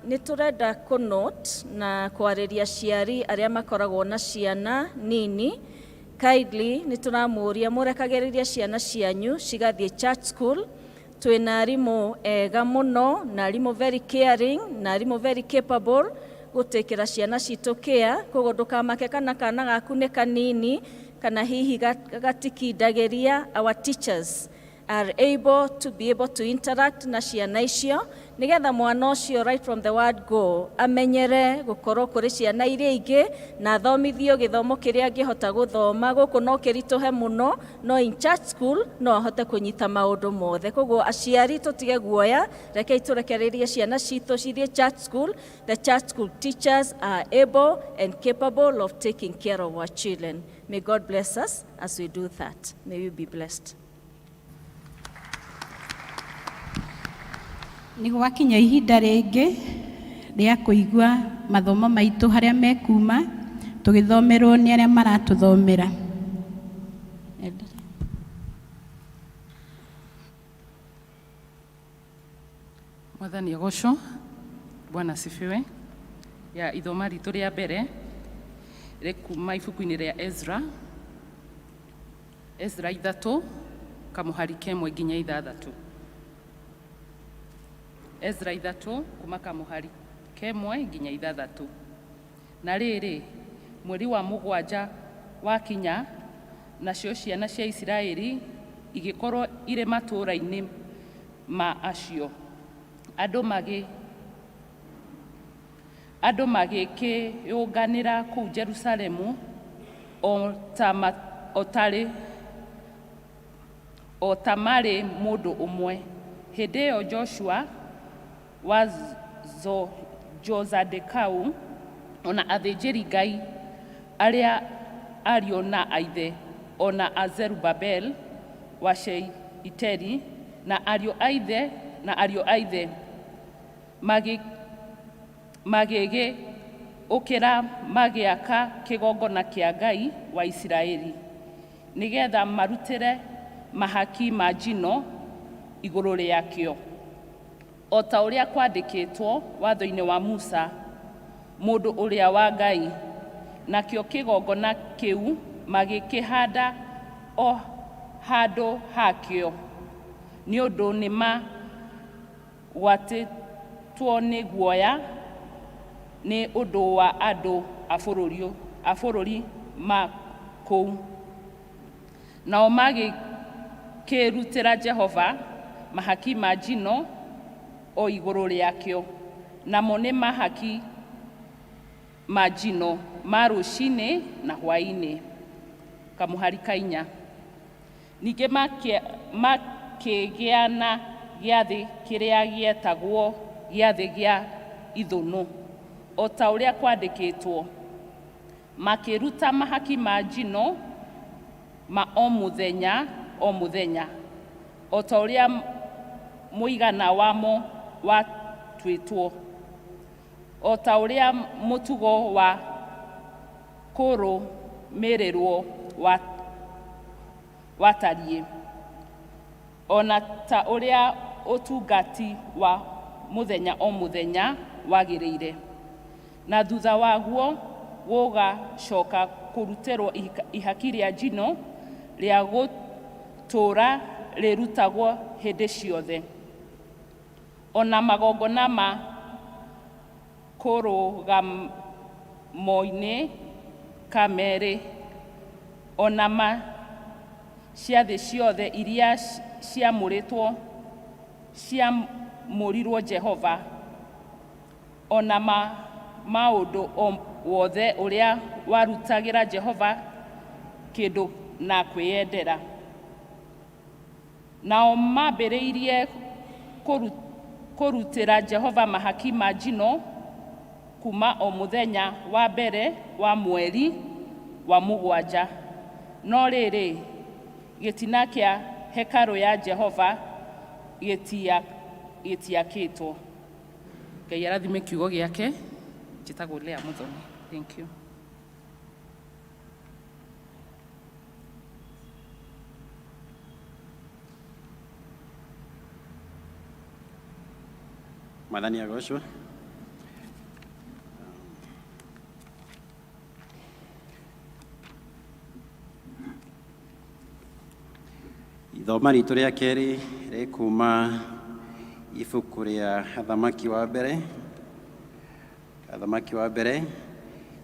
H: Nĩ tũrenda kũnote na kwarĩria aciari arĩa makoragwo na ciana nini. Kindly nĩ tũramũria mũrekagĩrĩria ciana cianyu cigathiĩ church school. Twĩna arimũ ega mũno na arimũ very caring na arimũ very capable gũtekera ciana citũ care. Koguo ndũkamake kana kana gaku nĩ kanini kana hihi gatikindagĩria. Our teachers are able to interact na ciana icio nigetha mwana ũcio right from the word go amenyere gũkorwo kũrĩ ciana iria ingĩ na athomithio gĩthomo kĩrĩa angĩhota gũthoma. Gũkũ no kĩritũhe mũno, no in church school no ahote kũnyita maũndũ mothe. Koguo aciari tũtige guoya, rekei tũrekererie ciana citũ cithiĩ church school. The church school teachers are able and capable of taking care of our children. May God bless us as we do that. May you be blessed.
A: Nĩ gwakinya ihinda rĩngĩ rĩa kũigua mathomo maitũ harĩa mekuma, tũgĩthomerwo nĩ arĩa maratũthomera.
I: Mwathani agocwo. Bwana asifiwe. Ya ithoma ritũ rĩa mbere rĩkuma ibuku-inĩ rĩa Ezra 3 kamũhari 1 nginya 6. Ezra 3 kuma kamuhari kemwe nginya 6. Na rĩrĩ, mweri wa 7 wakinya, nacio ciana cia Isiraeli igĩkorwo irĩ matũũra-inĩ ma acio. Andũ magĩkĩyũnganĩra kũu Jerusalemu o ta marĩ mũndũ ũmwe. Hĩndĩ ĩyo Joshua wa Jozadekau ona athĩnjĩri Ngai arĩa ariũ na aithe ona Azerubabel wa Sheiteri na ariũ a ithe magĩgĩũkĩra magĩaka kĩgongona kĩa Ngai wa Isiraeli nĩgetha marutĩre mahaki ma njino igũrũ rĩakĩo, o ta ũrĩa kwandĩkĩtwo watho-inĩ wa Musa mũndũ ũrĩa wa Ngai. Nakĩo kĩgongona kĩu magĩkĩhanda o handũ hakĩo, nĩ ũndũ nĩ magwatĩtwo nĩ guoya nĩ ũndũ wa andũ a bũrũri ma kũu. Nao magĩkĩrutĩra Jehova mahaki ma njino o igũrũ rĩakĩo, namo nĩ mahaki ma njino ma rũcinĩ na hwaĩ-inĩ. Kamuhari 4. Ningĩ makĩgĩa na gĩathĩ kĩrĩa gĩetagwo gĩathĩ gĩa ithũnũ, o ta ũrĩa kwandĩkĩtwo, makĩruta mahaki ma njino ma o mũthenya o mũthenya, o ta ũrĩa mũigana wamo watuĩtwo, o ta ũrĩa mũtugo wa kũrũmĩrĩrwo watariĩ, ona ta ũrĩa ũtungati wa mũthenya o mũthenya wagĩrĩire. Na thutha waguo gũgacoka kũrutĩrwo ihaki rĩa njino rĩa gũtũũra rĩrutagwo hĩndĩ ciothe. Ona magongona ma kũrũgamo-inĩ ka merĩ, ona ma ciathĩ ciothe iria ciamũrirwo Jehova, ona maũndũ wothe ũrĩa warutagĩra Jehova kĩndũ na kwĩyendera. Nao mambĩrĩirie kũrutĩra Jehova mahaki ma njino kuma o mũthenya wa mbere wa mweri wa 7. No rĩrĩ, gĩtina kĩa hekarũ ya Jehova gĩtiakĩtwo. Ngai arathime kiugo gĩake. Njĩtagwo Lea Muthoni. Thank you.
J: Mwathani agocwo. Ithoma ritũ rĩa kerĩ rĩkuma ibuku rĩa Athamaki wa mbere. Athamaki wa mbere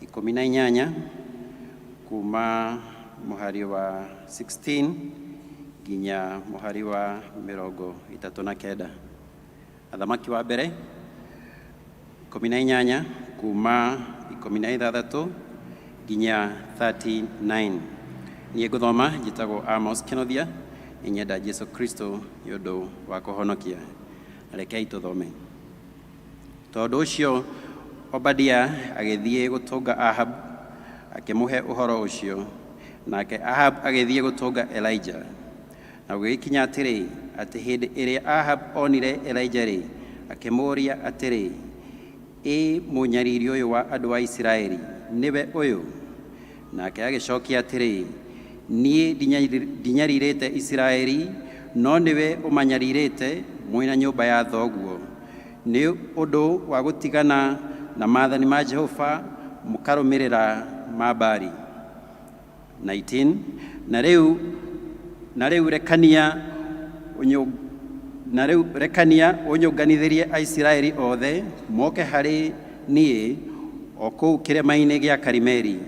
J: 18 kuma mũhari wa 16 nginya mũhari wa 39. Athamaki wa mbere 18 kuma 16 nginya 39. Niĩ ngũthoma, njĩtagwo Amos Kĩnothia, nyenda Jesu Kristo nĩ ũndũ wa kũhonokia. Rekei tũthome. Tondũ ũcio Obadia agĩthiĩ gũtũnga Ahab, akĩmũhe ũhoro ũcio, nake Ahab agĩthiĩ gũtũnga Elijah. Na gũgĩkinya atĩrĩ, atĩ hĩndĩ ĩrĩa Ahab onire Elijah-rĩ, akĩmũũria atĩrĩ, mũnyariri ũyũ wa andũ a Isiraeli nĩwe ũyũ? Nake agĩcokia atĩrĩ, niĩ ndinyariirĩte Isiraeli, no nĩwe ũmanyariirĩte mwĩna nyũmba ya thoguo. Nĩ ũndũ wa gũtigana na maathani ma Jehova mũkarũmĩrĩra ma Baali. 19. Na rĩu rekania na rĩu rekania ũnyũnganithĩrie Aisiraeli othe moke harĩ niĩ o kũu kĩrĩma-inĩ gĩa Karimeli,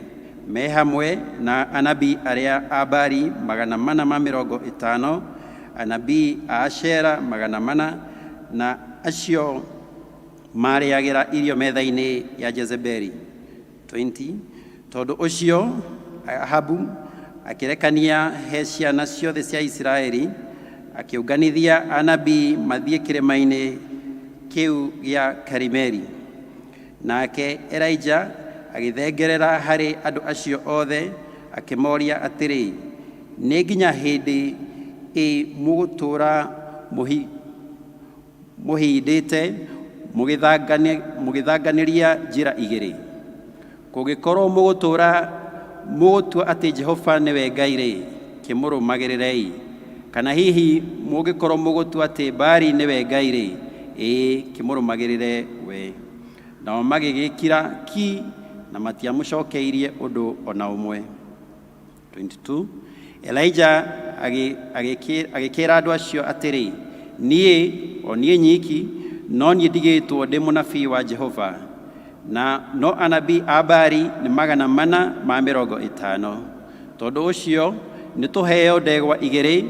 J: me hamwe na anabii arĩa a Baali 450, anabii a Ashera 400, na acio marĩagĩra irio metha-inĩ ya Jezebeli. 20. Tondũ ũcio Ahabu akĩrekania he ciana ciothe cia Isiraeli, akĩũnganithia anabii mathiĩ kĩrĩma-inĩ kĩu gĩa Karimeli. Nake Elijah agĩthengerera harĩ andũ acio othe akĩmoria atĩrĩ, nĩ nginya hĩndĩ mũgũtũũra mũhindĩte mũgĩthanganĩria njĩra igĩrĩ? Kũngĩkorwo mũgũtua atĩ Jehova nĩwe Ngai-rĩ, kĩmũrũmagĩrĩrei. Kana hihi mũngĩkorwo mũgũtua atĩ Baali nĩwe Ngai-rĩ, kĩmũrũmagĩrĩre we. Nao magĩgĩkira ki na matiamũcokeirie ũndũ ona ũmwe. 22. Elijah agĩkĩra andũ acio atĩrĩ, niĩ nyiki no niĩ ndigĩtwo ndĩ mũnabii wa Jehova, na no anabii a Baali nĩ 450. Tondũ ũcio nĩ tũheo ndegwa igĩrĩ,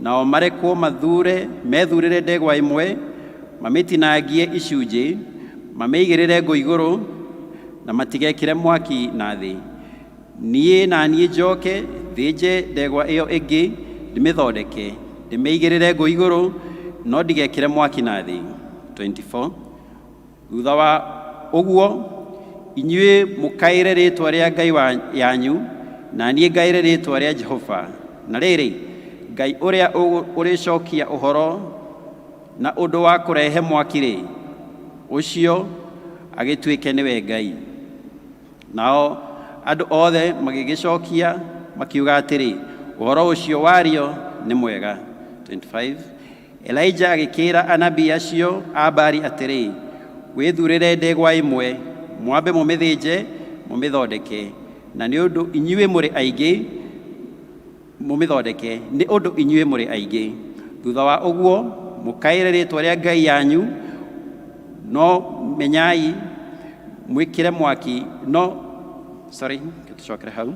J: nao marekwo methurĩre ndegwa ĩmwe, mamĩtinangie icunjĩ, mamĩigĩrĩre ngũ igũrũ, na matigekĩre mwaki na thĩ. Niĩ njoke thĩnje ndegwa ĩyo ĩngĩ, ndĩmĩthondeke, ndĩmĩigĩrĩre ngũ igũrũ, no ndigekĩre mwaki na thĩ. 24. Thutha wa ũguo, inyuĩ mũkaĩre rĩĩtwa rĩa Ngai yanyu, na niĩ ngaĩre rĩĩtwa rĩa Jehova. Na rĩrĩ, Ngai ũrĩa ũrĩcokia ũhoro na ũndũ wa kũrehe mwaki-rĩ, ũcio agĩtuĩke nĩwe Ngai. Nao andũ othe magĩgĩcokia makiuga atĩrĩ, ũhoro ũcio wario nĩ mwega. 25. Elijah agĩkĩra anabii acio a Baali atĩrĩ, wĩthurĩre ndegwa ĩmwe, mwambe mũmĩthĩnje mũmĩthondeke, na nĩ ũndũ inyuĩ mũrĩ aingĩ mũmĩthondeke, nĩ ũndũ inyuĩ mũrĩ aingĩ. Thutha wa ũguo mũkaĩre rĩĩtwa rĩa Ngai yanyu, no menyai mwĩkĩre mwaki tũcokere hau.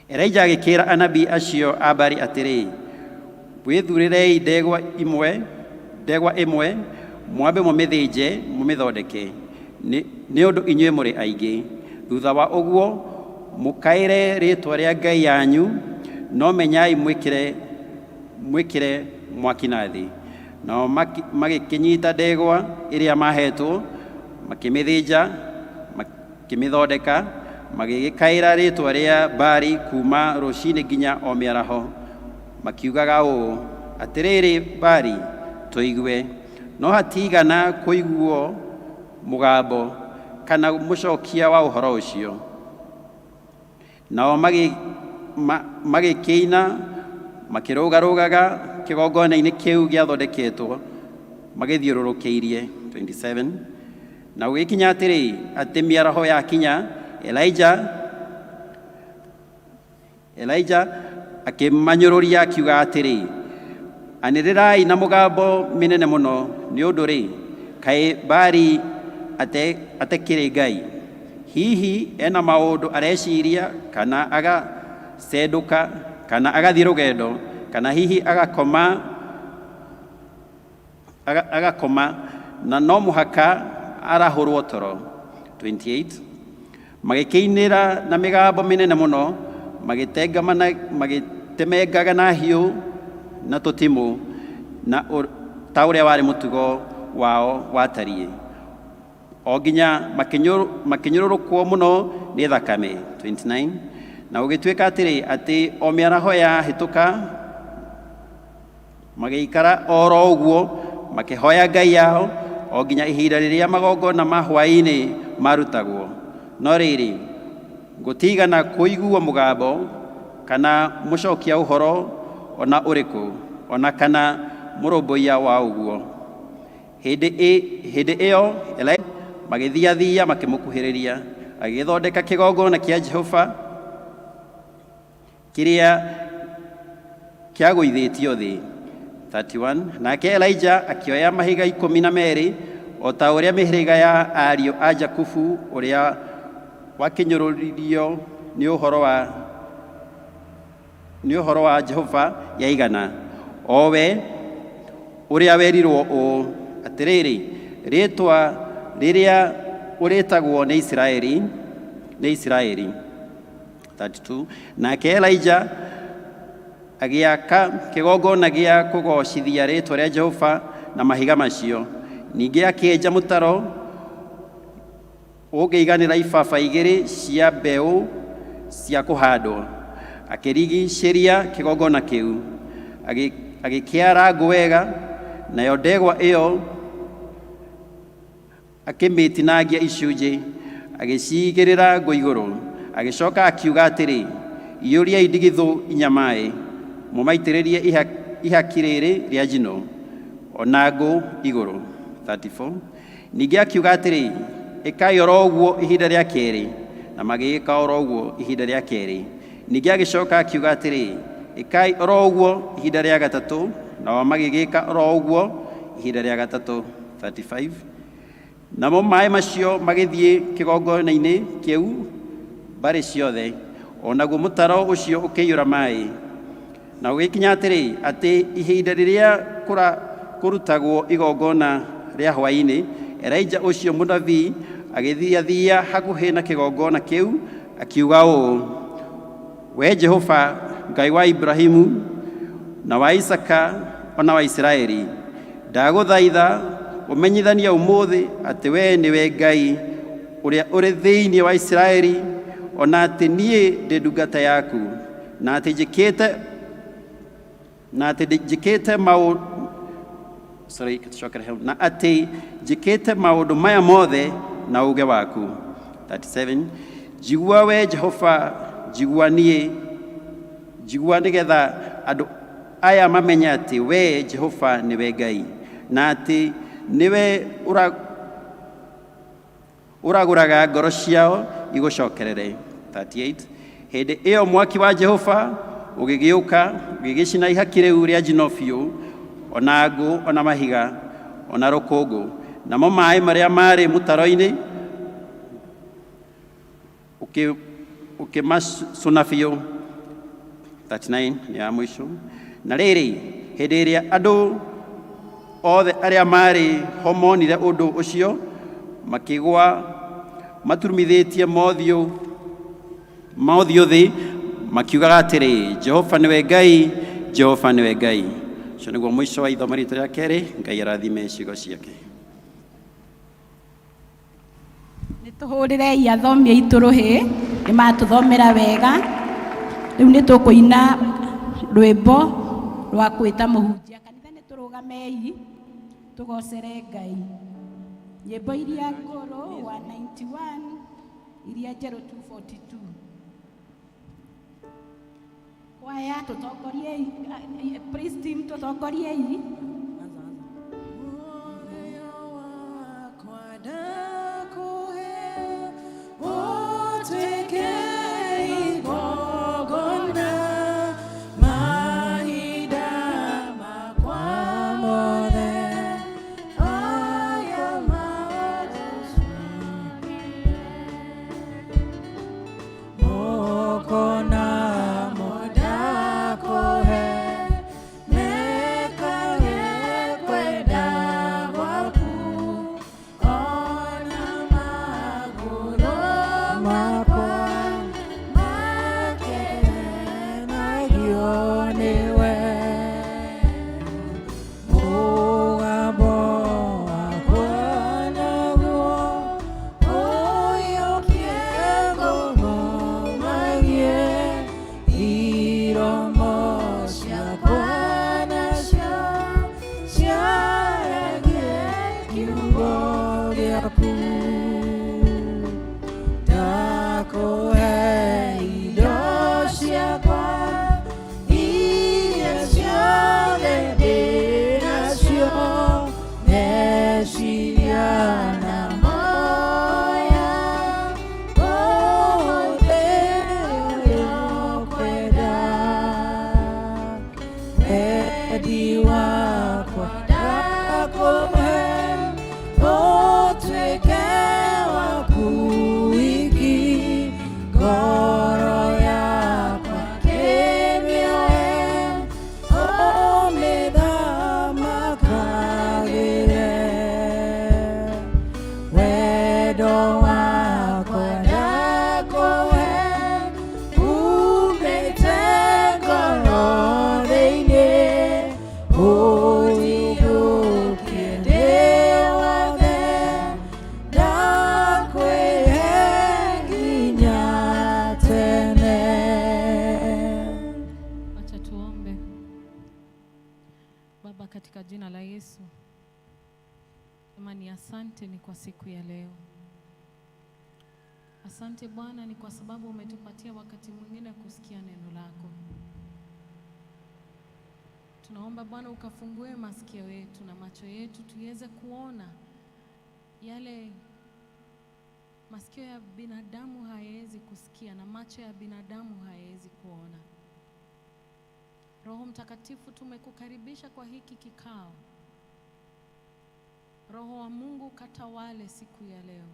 J: Elijah agĩkĩra anabii acio a Baali atĩrĩ, wĩthurĩrei ndegwa ĩmwe, mwambe mũmĩthĩnje mũmĩthondeke, nĩ ũndũ inyuĩ mũrĩ aingĩ. Thutha wa ũguo mũkaĩre rĩĩtwa rĩa Ngai yanyu, no menyai mwĩkĩre mwaki na thĩ. Nao magĩkĩnyita ndegwa ĩrĩa mahetwo, makĩmĩthĩnja, makĩmĩthondeka, magĩgĩkaĩra rĩĩtwa rĩa Baali kuma rũciinĩ nginya o mĩaraho, makiugaga ũũ, atĩrĩrĩ Baali, tũigue. No hatigana kũiguo mũgambo kana mũcokia wa ũhoro ũcio. Nao magĩkĩina makĩrũgarũgaga kĩgongona-inĩ kĩu gĩathondeketwo magĩthiũrũrũkĩirie. 27. Na gũgĩkinya atĩrĩ, atĩ mĩaraho yakinya, Elijah akĩmanyũrũria akiuga atĩrĩ, anĩrĩrai na mũgambo mĩnene mũno, nĩ ũndũ-rĩ, kaĩ Baali atekĩrĩ Ngai? Hihi ena maũndũ areciria, kana agacendũka, kana agathiĩ rũgendo, kana hihi agakoma, na no mũhaka arahũrwo toro. 28. Magĩkĩinĩra na mĩgambo mĩnene mũno, magĩtemengaga na hiũ na tũtimũ, na ta ũrĩa warĩ mũtugo wao watariĩ, o nginya makĩnyũrũrũkwo mũno nĩ thakame. 29. Na gũgĩtuĩka atĩ o mĩaraho yahĩtũka, magĩikara oro ũguo makĩhoya Ngai yao o nginya ihinda rĩrĩa magongona ma hwaĩ-inĩ marutagwo. No rĩrĩ, gũtigana kũiguo mũgambo kana mũcokia ũhoro ona ũrĩkũ, ona kana mũrũmbũiya wa ũguo. Hĩndĩ ĩyo magĩthiathia makĩmũkuhĩrĩria, agĩthondeka kĩgongona kĩa Jehova kĩrĩa kĩagũithĩtio thĩ, 31. Nake Elijah akioya mahiga 12 o ta ũrĩa mĩhĩrĩga ya ariũ a Jakubu ũrĩa wakinyũrũririo nĩ ũhoro wa Jehova yaigana, o we ũrĩa werirwo ũũ atĩrĩrĩ, rĩĩtwa rĩrĩa ũrĩtagwo nĩ Isiraeli. 32. Nake Elijah agĩaka kĩgongona gĩa kũgocithia rĩĩtwa rĩa Jehova na mahiga macio. Ningĩ akĩenja mũtaro ũngĩiganĩra ibaba 2 cia mbeũ cia kũhandwo, akĩrigicĩria kĩgongona kĩu, agĩkĩara ngũ wega, nayo ndegwa ĩyo akĩmĩtinangia icunjĩ, agĩciigĩrĩra ngũ igũrũ. Agĩcoka akiuga atĩrĩ, iyũriai ndigithũ 4 maaĩ, mũmaitĩrĩrie ihaki rĩrĩ rĩa njino, ona ngũ igũrũ. 34. Ningĩ akiuga atĩrĩ, ĩkai oro ũguo ihinda rĩa kerĩ, na magĩĩka oro ũguo ihinda rĩa kerĩ. Ningĩ agĩcoka akiuga atĩrĩ, ĩkai oro ũguo ihinda rĩa gatatũ, nao magĩgĩka oro ũguo ihinda rĩa gatatũ. 35. Namo maaĩ macio magĩthiĩ kĩgongona-inĩ kĩu mbarĩ ciothe, o naguo mũtaro ũcio ũkĩiyũra maaĩ. Na ũgĩkinya atĩ ihinda rĩrĩa kũrutagwo igongona rĩa hwaĩ-inĩ, Elijah ũcio mũnabii agĩthiathia hakuhĩ na kĩgongona kĩu, akiuga ũũ, we Jehova, Ngai wa Ibrahimu na wa Isaka ona wa Isiraeli, ndagũthaitha ũmenyithanie ũmũthĩ atĩ we nĩwe Ngai ũrĩa ũrĩ thĩinĩ wa Isiraeli, ona atĩ niĩ ndĩ ndungata yaku, na atĩ njĩkĩte maũndũ maya mothe na ũũgĩ waku. 37. Njigua we Jehova, njigua nĩgetha andũ aya mamenye atĩ we Jehova nĩwe Ngai, na atĩ nĩwe ũragũraga ngoro ciao igũcokerere. 38. Hĩndĩ ĩyo mwaki wa Jehova ũgĩgĩũka ũgĩgĩcina ihaki rĩu rĩa njino biũ, ona ngũ, ona mahiga, ona rũkũngũ, namo maaĩ marĩa marĩ mũtaro-inĩ ũkĩmacũna biũ. 39 nĩ ya mũico. Na rĩrĩ, hĩndĩ ĩrĩa andũ othe arĩa marĩ ho monire ũndũ ũcio, makĩgwa maturumithĩtie mothiũ thĩ, makiugaga atĩrĩ, Jehova nĩwe Ngai, Jehova nĩwe Ngai. Ũcio nĩguo mũico wa ithomo ritũ rĩa kerĩ. Ngai arathime ciugo ciake.
A: Nĩtũhũrĩre athomi aitũ rũhĩ, nĩmatũthomera wega. Rĩu nĩtũkũina rwĩmbo rwa kwĩta mũhunjia. Kanitha nĩtũrũgamei tũgocere Ngai. Nyĩmbo iria ngũrũ 191, iria njerũ 242. Kwaya tũtongoriei, praise team tũtongoriei.
B: Meka wiki ngoro yakwa kĩmĩoe ũmĩthamakagĩre wendo wakwa ndakũhe umĩte ngoro thĩinĩ ũthiũkie ndĩ wothe ndakwĩhe nginya tene.
K: Acha tuombe. Baba, katika jina la Yesu, ni asante ni kwa siku ya leo. Asante Bwana ni kwa sababu umetupatia wakati mwingine kusikia neno lako. Tunaomba Bwana ukafungue masikio yetu na macho yetu tuweze kuona yale masikio ya binadamu hayawezi kusikia na macho ya binadamu hayawezi kuona. Roho Mtakatifu, tumekukaribisha kwa hiki kikao. Roho wa Mungu katawale siku ya leo.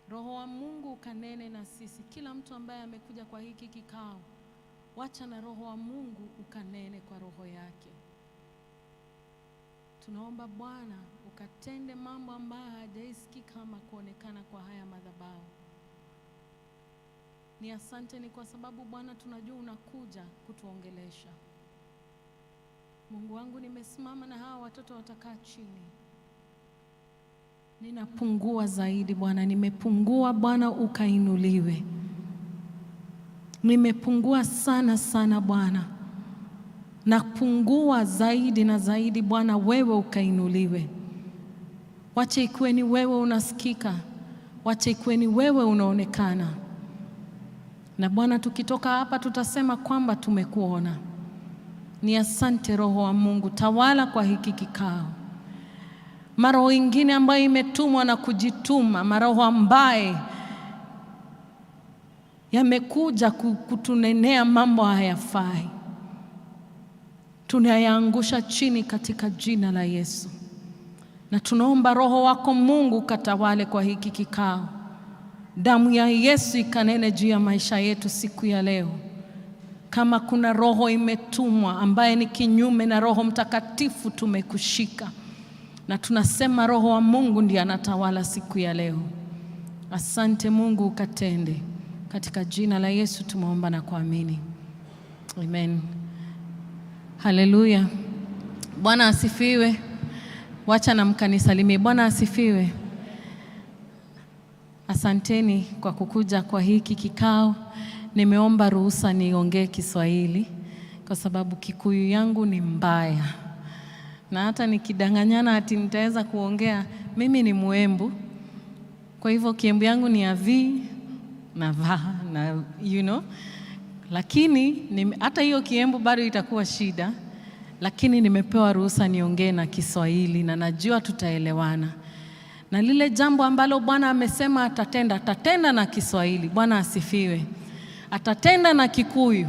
K: Roho wa Mungu kanene na sisi. Kila mtu ambaye amekuja kwa hiki kikao, wacha na Roho wa Mungu ukanene kwa roho yake. Tunaomba Bwana ukatende mambo ambayo hajaisikika kama kuonekana kwa haya madhabahu. Ni asante ni kwa sababu Bwana tunajua unakuja kutuongelesha. Mungu wangu, nimesimama na hawa watoto watakaa chini. Ninapungua zaidi Bwana, nimepungua Bwana, ukainuliwe. Nimepungua sana sana Bwana, napungua zaidi na zaidi Bwana, wewe ukainuliwe. Wacha ikuwe ni wewe unasikika, wacha ikuwe ni wewe unaonekana. Na Bwana, tukitoka hapa tutasema kwamba tumekuona. Ni asante Roho wa Mungu, tawala kwa hiki kikao. Maroho ingine ambayo imetumwa na kujituma, maroho ambaye yamekuja kutunenea mambo hayafai, tunayaangusha chini katika jina la Yesu. Na tunaomba Roho wako Mungu katawale kwa hiki kikao. Damu ya Yesu ikanene juu ya maisha yetu siku ya leo. Kama kuna roho imetumwa ambaye ni kinyume na Roho Mtakatifu, tumekushika. Na tunasema Roho wa Mungu ndiye anatawala siku ya leo. Asante Mungu, ukatende. Katika jina la Yesu tumeomba na kuamini. Amen. Haleluya. Bwana asifiwe. Wacha na mkanisalimie. Bwana asifiwe. Asanteni kwa kukuja kwa hiki kikao. Nimeomba ruhusa niongee Kiswahili kwa sababu Kikuyu yangu ni mbaya. Na hata nikidanganyana ati nitaweza kuongea, mimi ni Muembu. Kwa hivyo Kiembu yangu ni ya V na va na lakini hata hiyo Kiembu bado itakuwa shida, lakini nimepewa ruhusa niongee na Kiswahili na najua tutaelewana. Na lile jambo ambalo Bwana amesema atatenda na Kiswahili. Bwana asifiwe. Atatenda na Kikuyu,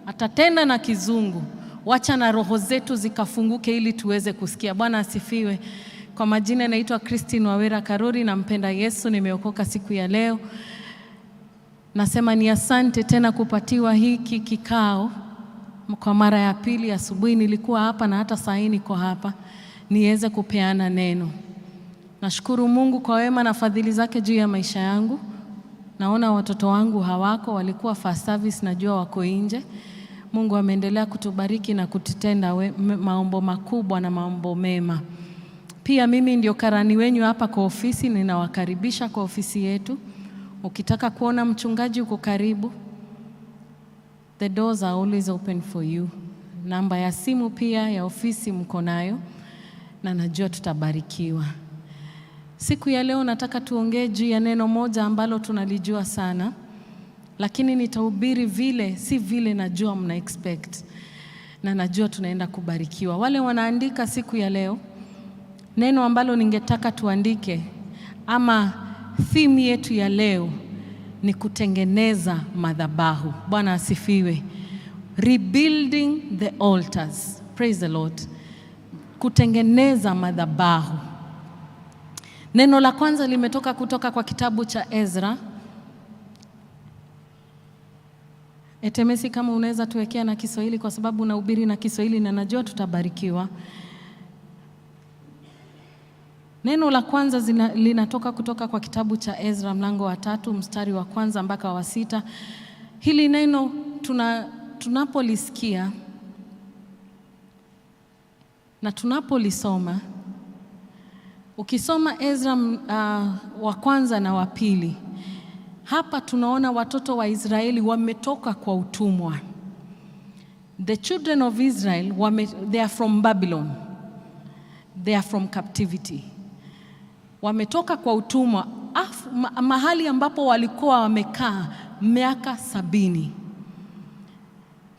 K: atatenda na Kizungu. Wacha na roho zetu zikafunguke ili tuweze kusikia. Bwana asifiwe. Kwa majina naitwa Christine Wawera Karori, nampenda Yesu, nimeokoka siku ya leo. Nasema ni asante tena kupatiwa hiki kikao. Kwa mara ya pili, asubuhi nilikuwa hapa na hata saa hii niko hapa niweze kupeana neno. Nashukuru Mungu kwa wema na fadhili zake juu ya maisha yangu. Naona watoto wangu hawako, walikuwa first service, najua wako nje. Mungu ameendelea kutubariki na kututenda maombo makubwa na maombo mema. Pia mimi ndio karani wenyu hapa kwa ofisi, ninawakaribisha kwa ofisi yetu. Ukitaka kuona mchungaji uko karibu. The doors are always open for you. Namba ya simu pia ya ofisi mko nayo na najua tutabarikiwa. Siku ya leo nataka tuongee juu ya neno moja ambalo tunalijua sana, lakini nitahubiri si vile najua mna expect, na najua tunaenda kubarikiwa. Wale wanaandika siku ya leo, neno ambalo ningetaka tuandike ama theme yetu ya leo ni kutengeneza madhabahu. Bwana asifiwe. Rebuilding the altars. Praise the Lord. Kutengeneza madhabahu. Neno la kwanza limetoka kutoka kwa kitabu cha Ezra. Etemesi, kama unaweza tuwekea na Kiswahili, kwa sababu nahubiri na Kiswahili na najua tutabarikiwa. Neno la kwanza linatoka kutoka kwa kitabu cha Ezra mlango wa 3 mstari wa 1 mpaka wa 6. Hili neno tunapolisikia na tunapolisoma, ukisoma Ezra wa kwanza na wa pili, hapa tunaona watoto wa Israeli wametoka kwa utumwa. The children of Israel, they are from Babylon. They are from captivity. Wametoka kwa utumwa, mahali ambapo walikuwa wamekaa miaka 70.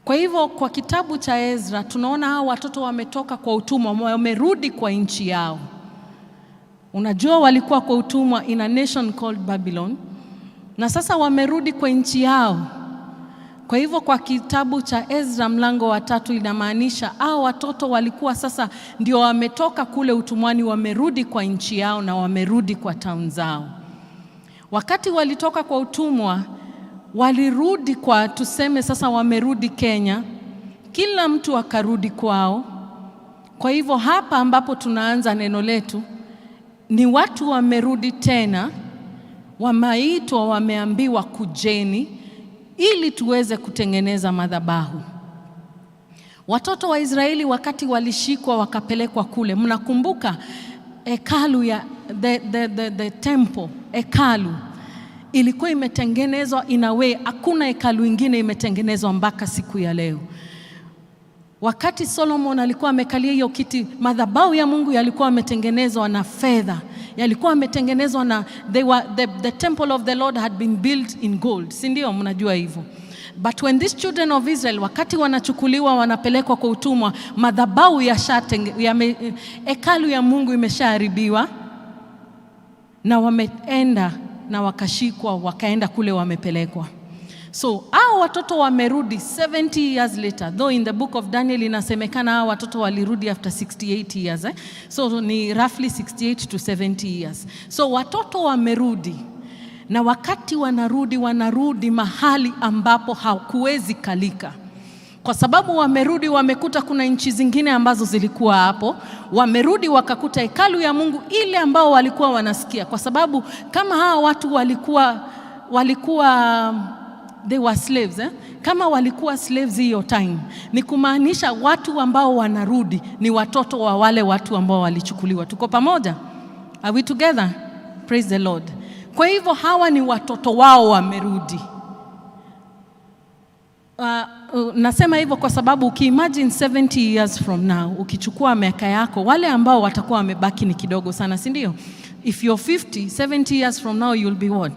K: Kwa hivyo kwa kitabu cha Ezra tunaona hao watoto wametoka kwa utumwa, wamerudi kwa nchi yao. Unajua walikuwa kwa utumwa in a nation called Babylon, na sasa wamerudi kwa nchi yao. Kwa hivyo kwa kitabu cha Ezra mlango wa 3 inamaanisha hao watoto walikuwa sasa ndio wametoka kule utumwani, wamerudi kwa nchi yao na wamerudi kwa town zao. Wakati walitoka kwa utumwa, walirudi kwa, tuseme sasa wamerudi Kenya, kila mtu akarudi kwao. Kwa hivyo hapa ambapo tunaanza neno letu ni watu wamerudi tena, wameitwa, wameambiwa kujeni ili tuweze kutengeneza madhabahu. Watoto wa Israeli walishikwa wakapelekwa kule, mnakumbuka hekalu ya the temple, hekalu ilikuwa imetengenezwa in a way, hakuna hekalu ingine imetengenezwa mpaka siku ya leo. Wakati Solomon alikuwa amekalia hiyo kiti, madhabahu ya Mungu yalikuwa yametengenezwa na fedha, yalikuwa yametengenezwa na the temple of the Lord had been built in gold, si ndio? Mnajua hivyo. But when these children of Israel, wakati wanachukuliwa wanapelekwa kwa utumwa, madhabahu hekalu ya Mungu imeshaharibiwa, na wameenda na wakashikwa, wakaenda kule wamepelekwa. So hao watoto wamerudi 70 years later, though in the book of Daniel inasemekana hao watoto walirudi after 68 years. So ni roughly 68 to 70 years. So watoto wamerudi, na wakati wanarudi mahali ambapo hakuwezi kalika, kwa sababu wamerudi wamekuta kuna nchi zingine ambazo zilikuwa hapo. Wamerudi wakakuta hekalu ya Mungu ile ambao walikuwa wanasikia, kwa sababu kama hawa watu walikuwa they were slaves, kama walikuwa slaves hiyo time, ni kumaanisha watu ambao wanarudi ni watoto wa wale watu ambao walichukuliwa. Tuko pamoja? Are we together? Praise the Lord. Kwa hivyo hawa ni watoto wao wamerudi. Nasema hivyo kwa sababu ukiimagine 70 years from now, ukichukua miaka yako, wale ambao watakuwa wamebaki ni kidogo sana, si ndio? If you're 50, 70 years from now you'll be what?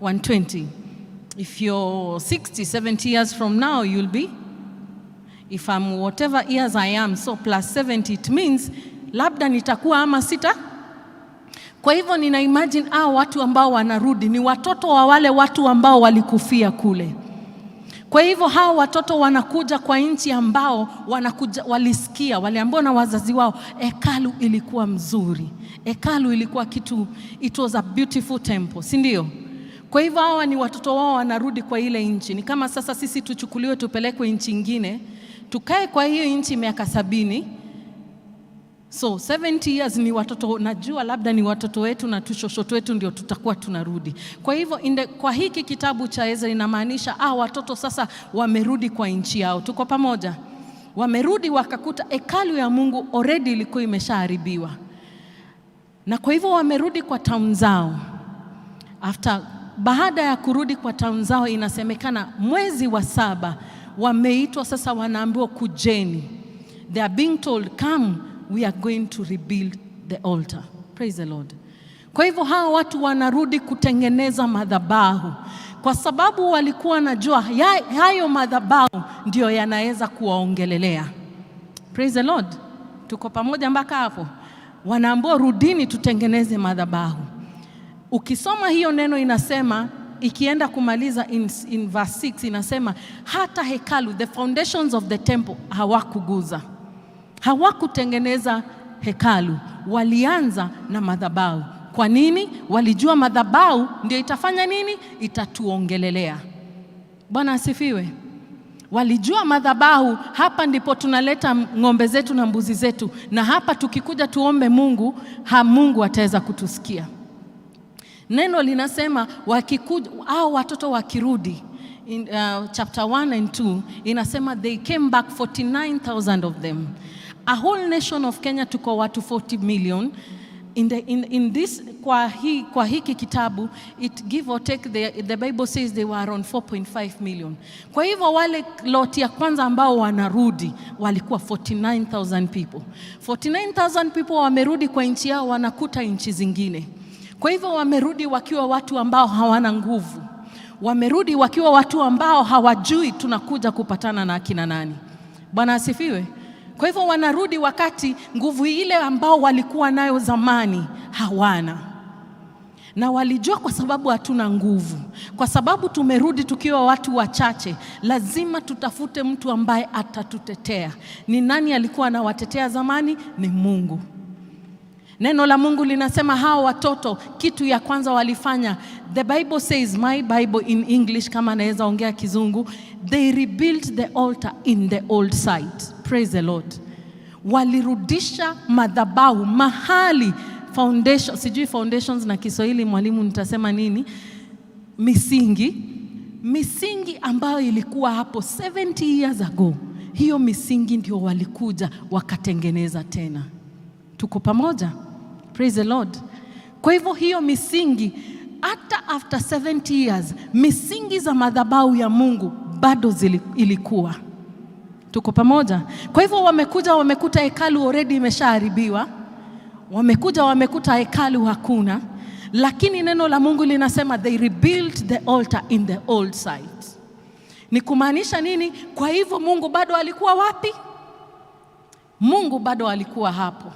K: 120. If you're 60, 70 years from now you'll be, if I'm whatever years I am, so plus 70, it means labda nitakuwa ama 6. Kwa hivyo nina imagine watu ambao wanarudi ni watoto wa wale watu ambao walikufia kule. Kwa hivyo hao watoto wanakuja kwa nchi ambao walisikia, waliambiwa na wazazi wao, hekalu ilikuwa mzuri, hekalu ilikuwa kitu, it was a beautiful temple, si ndio? Kwa hivyo hawa ni watoto wao wanarudi kwa ile nchi. Ni kama sasa sisi tuchukuliwe tupelekwe nchi nyingine, tukae kwa hiyo nchi miaka 70. So 70 years ni watoto, najua labda ni watoto wetu na tushoshoto wetu ndio tutakuwa tunarudi. Kwa hivyo kwa hiki kitabu cha Ezra inamaanisha watoto sasa wamerudi kwa nchi yao. Tuko pamoja? Wamerudi wakakuta hekalu ya Mungu already ilikuwa imeshaharibiwa, na kwa hivyo wamerudi kwa town zao. Baada ya kurudi kwa town zao, inasemekana mwezi wa 7 wameitwa sasa, wanaambiwa kujeni. They are being told, come, we are going to rebuild the altar. Praise the Lord. Kwa hivyo hawa watu wanarudi kutengeneza madhabahu, kwa sababu walikuwa najua hayo madhabahu ndio yanaweza kuwaongelelea. Praise the Lord. Tuko pamoja mpaka hapo? Wanaambiwa rudini tutengeneze madhabahu. Ukisoma hiyo neno inasema, ikienda kumaliza in verse 6 inasema hata hekalu, the foundations of the temple hawakuguza, hawakutengeneza hekalu, walianza na madhabahu. Kwa nini? Walijua madhabahu ndio itafanya nini? Itatuongelelea. Bwana asifiwe. Walijua madhabahu, hapa ndipo tunaleta ng'ombe zetu na mbuzi zetu, na hapa tukikuja tuombe Mungu, Mungu ataweza kutusikia. Neno linasema wakikuja au watoto wakirudi, in chapter 1 and 2 inasema they came back 49,000 of them. A whole nation of Kenya tuko watu 40 million. In this kwa hiki kitabu, it give or take, the Bible says they were around 4.5 million. Kwa hivyo wale loti ya kwanza ambao wanarudi walikuwa 49,000 people. 49,000 people wamerudi kwa nchi yao, wanakuta nchi zingine. Kwa hivyo wamerudi wakiwa watu ambao hawana nguvu. Wamerudi wakiwa watu ambao hawajui tunakuja kupatana na akina nani. Bwana asifiwe. Kwa hivyo wanarudi wakati nguvu ile ambao walikuwa nayo zamani hawana. Na walijua kwa sababu hatuna nguvu, kwa sababu tumerudi tukiwa watu wachache, lazima tutafute mtu ambaye atatutetea. Ni nani alikuwa anawatetea zamani? Ni Mungu. Neno la Mungu linasema hao watoto kitu ya kwanza walifanya, the Bible says, my Bible in English kama naweza ongea Kizungu, they rebuilt the altar in the old site. Praise the Lord. Walirudisha madhabahu mahali foundation, sijui foundations na Kiswahili mwalimu nitasema nini, misingi ambayo ilikuwa hapo 70 years ago. Hiyo misingi ndio walikuja wakatengeneza tena. Tuko pamoja? Praise the Lord. Kwa hivyo hiyo misingi, hata after 70 years, misingi za madhabahu ya Mungu bado ilikuwa. Tuko pamoja? Kwa hivyo wamekuta hekalu already imeshaharibiwa. Wamekuta hekalu hakuna. Lakini neno la Mungu linasema they rebuilt the altar in the old site. Ni kumaanisha nini? Kwa hivyo Mungu bado alikuwa wapi? Mungu bado alikuwa hapo.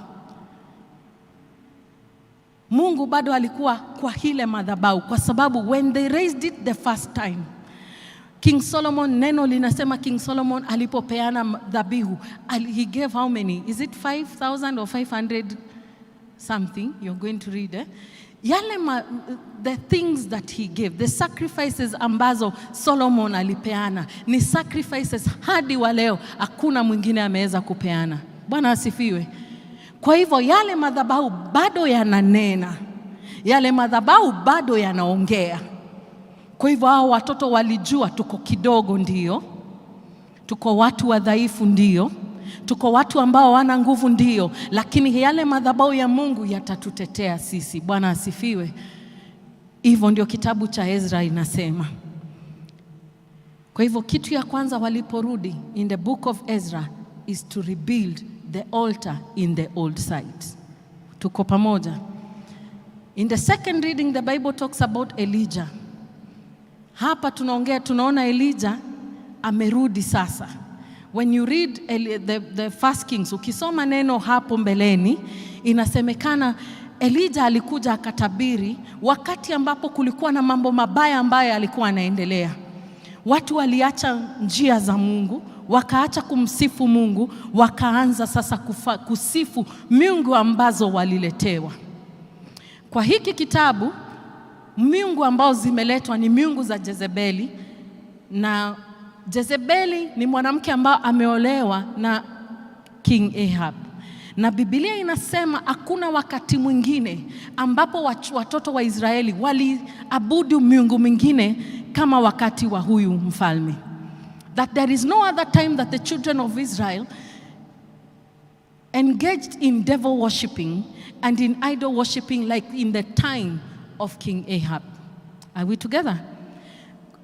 K: Mungu bado alikuwa kwa ile madhabahu, kwa sababu when they raised it the first time, King Solomon, neno linasema King Solomon alipopeana dhabihu, he gave how many? Is it 5,000 or 500 something? You're going to read the things that he gave, the sacrifices ambazo Solomon alipeana, ni sacrifices hadi wa leo hakuna mwingine ameweza kupeana. Bwana asifiwe. Kwa hivyo yale madhabahu bado yananena, yale madhabahu bado yanaongea. Kwa hivyo hao watoto walijua tuko kidogo ndio, tuko watu wadhaifu ndio, tuko watu ambao wana nguvu ndio, lakini yale madhabahu ya Mungu yatatutetea sisi. Bwana asifiwe. Hivyo ndio kitabu cha Ezra inasema. Kwa hivyo kitu ya kwanza waliporudi in the book of Ezra is to rebuild the altar in the old site. Tuko pamoja? In the second reading the Bible talks about Elijah. Hapa tunaona Elijah amerudi sasa. When you read the first Kings, ukisoma neno hapo mbeleni, inasemekana Elijah alikuja akatabiri wakati ambapo kulikuwa na mambo mabaya ambayo alikuwa anaendelea. Watu waliacha njia za Mungu, wakaacha kumsifu Mungu, wakaanza sasa kusifu miungu ambazo waliletewa. Kwa hiki kitabu, miungu ambao zimeletwa ni miungu za Jezebeli, na Jezebeli ni mwanamke ambao ameolewa na King Ahab. Na Biblia inasema hakuna wakati mwingine ambapo watoto wa Israeli waliabudu miungu mingine kama wakati wa huyu mfalme. That there is no other time that the children of Israel engaged in devil worshipping and in idol worshipping like in the time of King Ahab. Are we together?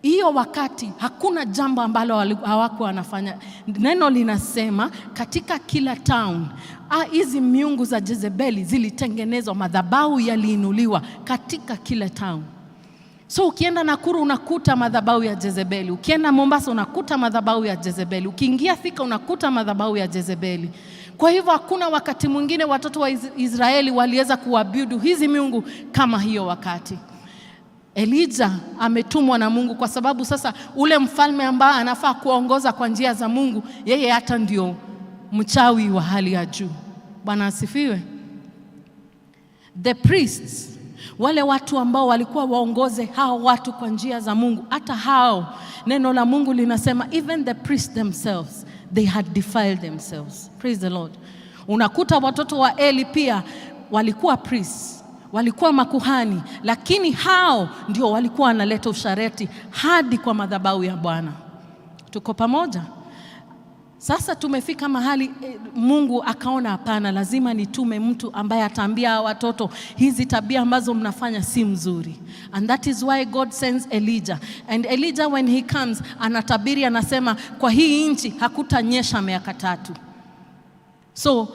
K: Hiyo wakati hakuna jambo ambalo hawakuwa wanafanya. Neno linasema katika kila town hizi miungu za Jezebeli zilitengenezwa, madhabahu yaliinuliwa katika kila town. So ukienda Nakuru unakuta madhabahu ya Jezebeli, ukienda Mombasa unakuta madhabahu ya Jezebeli, ukiingia Thika unakuta madhabahu ya Jezebeli. Kwa hivyo hakuna wakati mwingine watoto wa Israeli waliweza kuabudu hizi miungu kama hiyo wakati. Elijah ametumwa na Mungu kwa sababu sasa ule mfalme ambaye anafaa kuongoza kwa njia za Mungu, yeye hata ndio mchawi wa hali ya juu. Bwana asifiwe. The priests wale watu ambao walikuwa waongoze hao watu kwa njia za Mungu. Hata hao neno la Mungu linasema even the priests themselves they had defiled themselves. Praise the Lord. Unakuta watoto wa Eli pia walikuwa priests, walikuwa makuhani, lakini hao ndio walikuwa wanaleta ushareti hadi kwa madhabahu ya Bwana. Tuko pamoja? Sasa tumefika mahali Mungu akaona hapana, lazima nitume mtu ambaye ataambia watoto hizi tabia ambazo mnafanya si mzuri. And that is why God sends Elijah. And Elijah when he comes anatabiri, anasema kwa hii nchi hakutanyesha miaka 3. So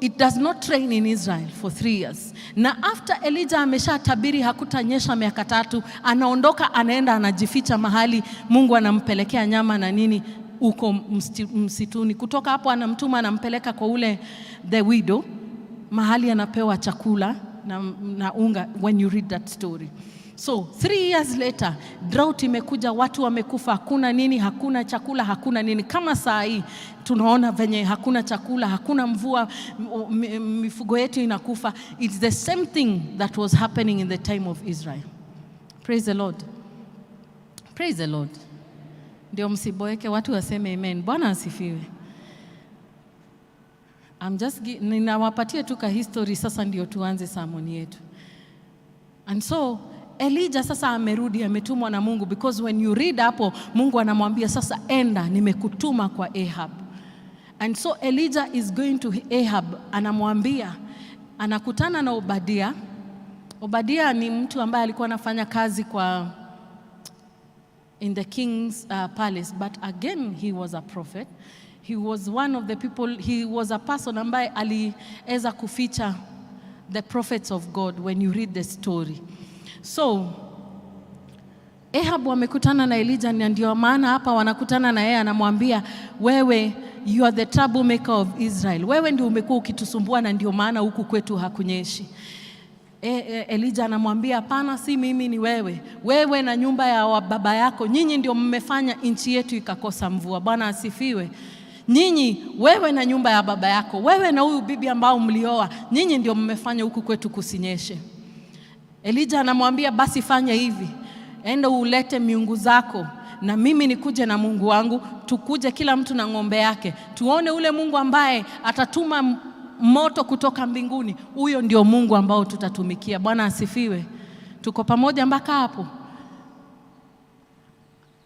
K: it does not rain in Israel for 3 years. Na after Elijah ameshatabiri hakutanyesha miaka 3, anaondoka anaenda anajificha mahali Mungu anampelekea nyama na nini uko msituni. Kutoka hapo anamtuma anampeleka kwa ule the widow, mahali anapewa chakula na unga, when you read that story. So 3 years later drought imekuja, watu wamekufa, hakuna nini, hakuna chakula, hakuna nini. Kama saa hii tunaona venye hakuna chakula, hakuna mvua, mifugo yetu inakufa. It's the same thing that was happening in the time of Israel. Praise the Lord. Praise the Lord. Ndio msiboeke, watu waseme amen. Bwana asifiwe. Ninawapatia tu ka history sasa ndio tuanze sermon yetu. And so Elijah sasa amerudi, ametumwa na Mungu, because when you read hapo Mungu anamwambia sasa enda, nimekutuma kwa Ahab. And so Elijah is going to Ahab, anamwambia, anakutana na Obadia. Obadia ni mtu ambaye alikuwa anafanya kazi kwa in the king's palace, but again he was a prophet. He was one of the people, he was a person ambaye aliweza kuficha the prophets of God when you read the story. So Ahab wamekutana na Elijah, na ndio maana hapa wanakutana na yeye, anamwambia wewe, you are the troublemaker of Israel. Wewe ndio umekuwa ukitusumbua na ndio maana huku kwetu hakunyeshi. Elijah anamwambia hapana, si mimi, ni wewe. Wewe na nyumba ya baba yako, nyinyi ndio mmefanya nchi yetu ikakosa mvua. Bwana asifiwe. Nyinyi, wewe na nyumba ya baba yako, wewe na huyu bibi ambao mlioa, nyinyi ndio mmefanya huku kwetu kusinyeshe. Elijah anamwambia basi fanya hivi, enda ulete miungu zako na mimi nikuje na Mungu wangu, tukuje kila mtu na ng'ombe yake, tuone ule Mungu ambaye atatuma moto kutoka mbinguni, huyo ndio Mungu ambao tutatumikia. Bwana asifiwe. Tuko pamoja mpaka hapo?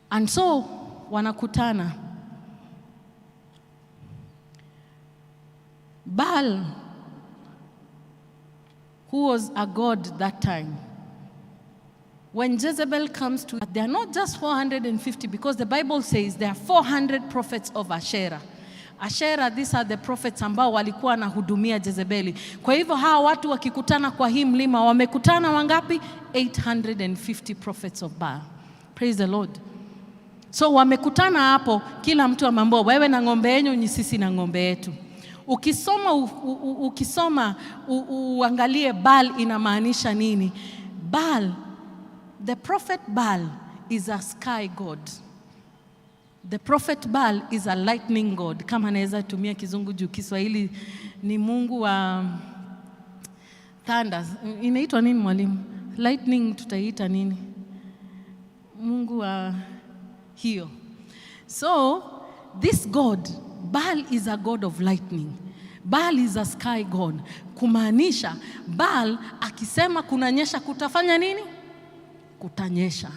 K: And so wanakutana. Baal, who was a god that time, when Jezebel comes to, they are not just 450, because the Bible says there are 400 prophets of Asherah. Asherah, these are the prophets ambao walikuwa na hudumia Jezebeli. Kwa hivyo hawa watu wakikutana kwa hii mlima, wamekutana wangapi? 850 prophets of Baal. Praise the Lord. So wamekutana hapo, kila mtu amambo, wewe na ng'ombe yenu, ni sisi na ng'ombe yetu. Ukisoma uangalie Baal inamaanisha nini. Baal, the prophet Baal is a sky god. The prophet Baal is a lightning god. Kama naweza tumia kizungu juu Kiswahili ni mungu wa thunder. Inaitwa nini mwalimu? Lightning tutaita nini? Mungu wa hiyo. So this god, Baal is a god of lightning. Baal is a sky god. Kumaanisha Baal akisema kunanyesha, kutafanya nini? Kutanyesha.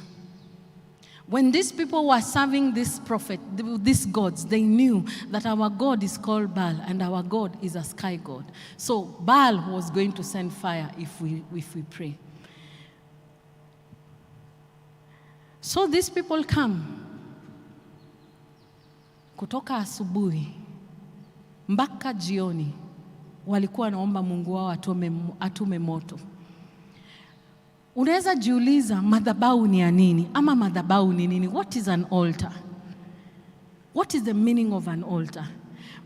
K: When these people were serving this prophet, these gods, they knew that our God is called Baal and our God is a sky god. So Baal was going to send fire if we pray. So these people come. Kutoka asubuhi mpaka jioni walikuwa naomba Mungu wao atume moto. Unaweza jiuliza madhabahu ni ya nini? Ama madhabahu ni nini? What is an altar? What is the meaning of an altar?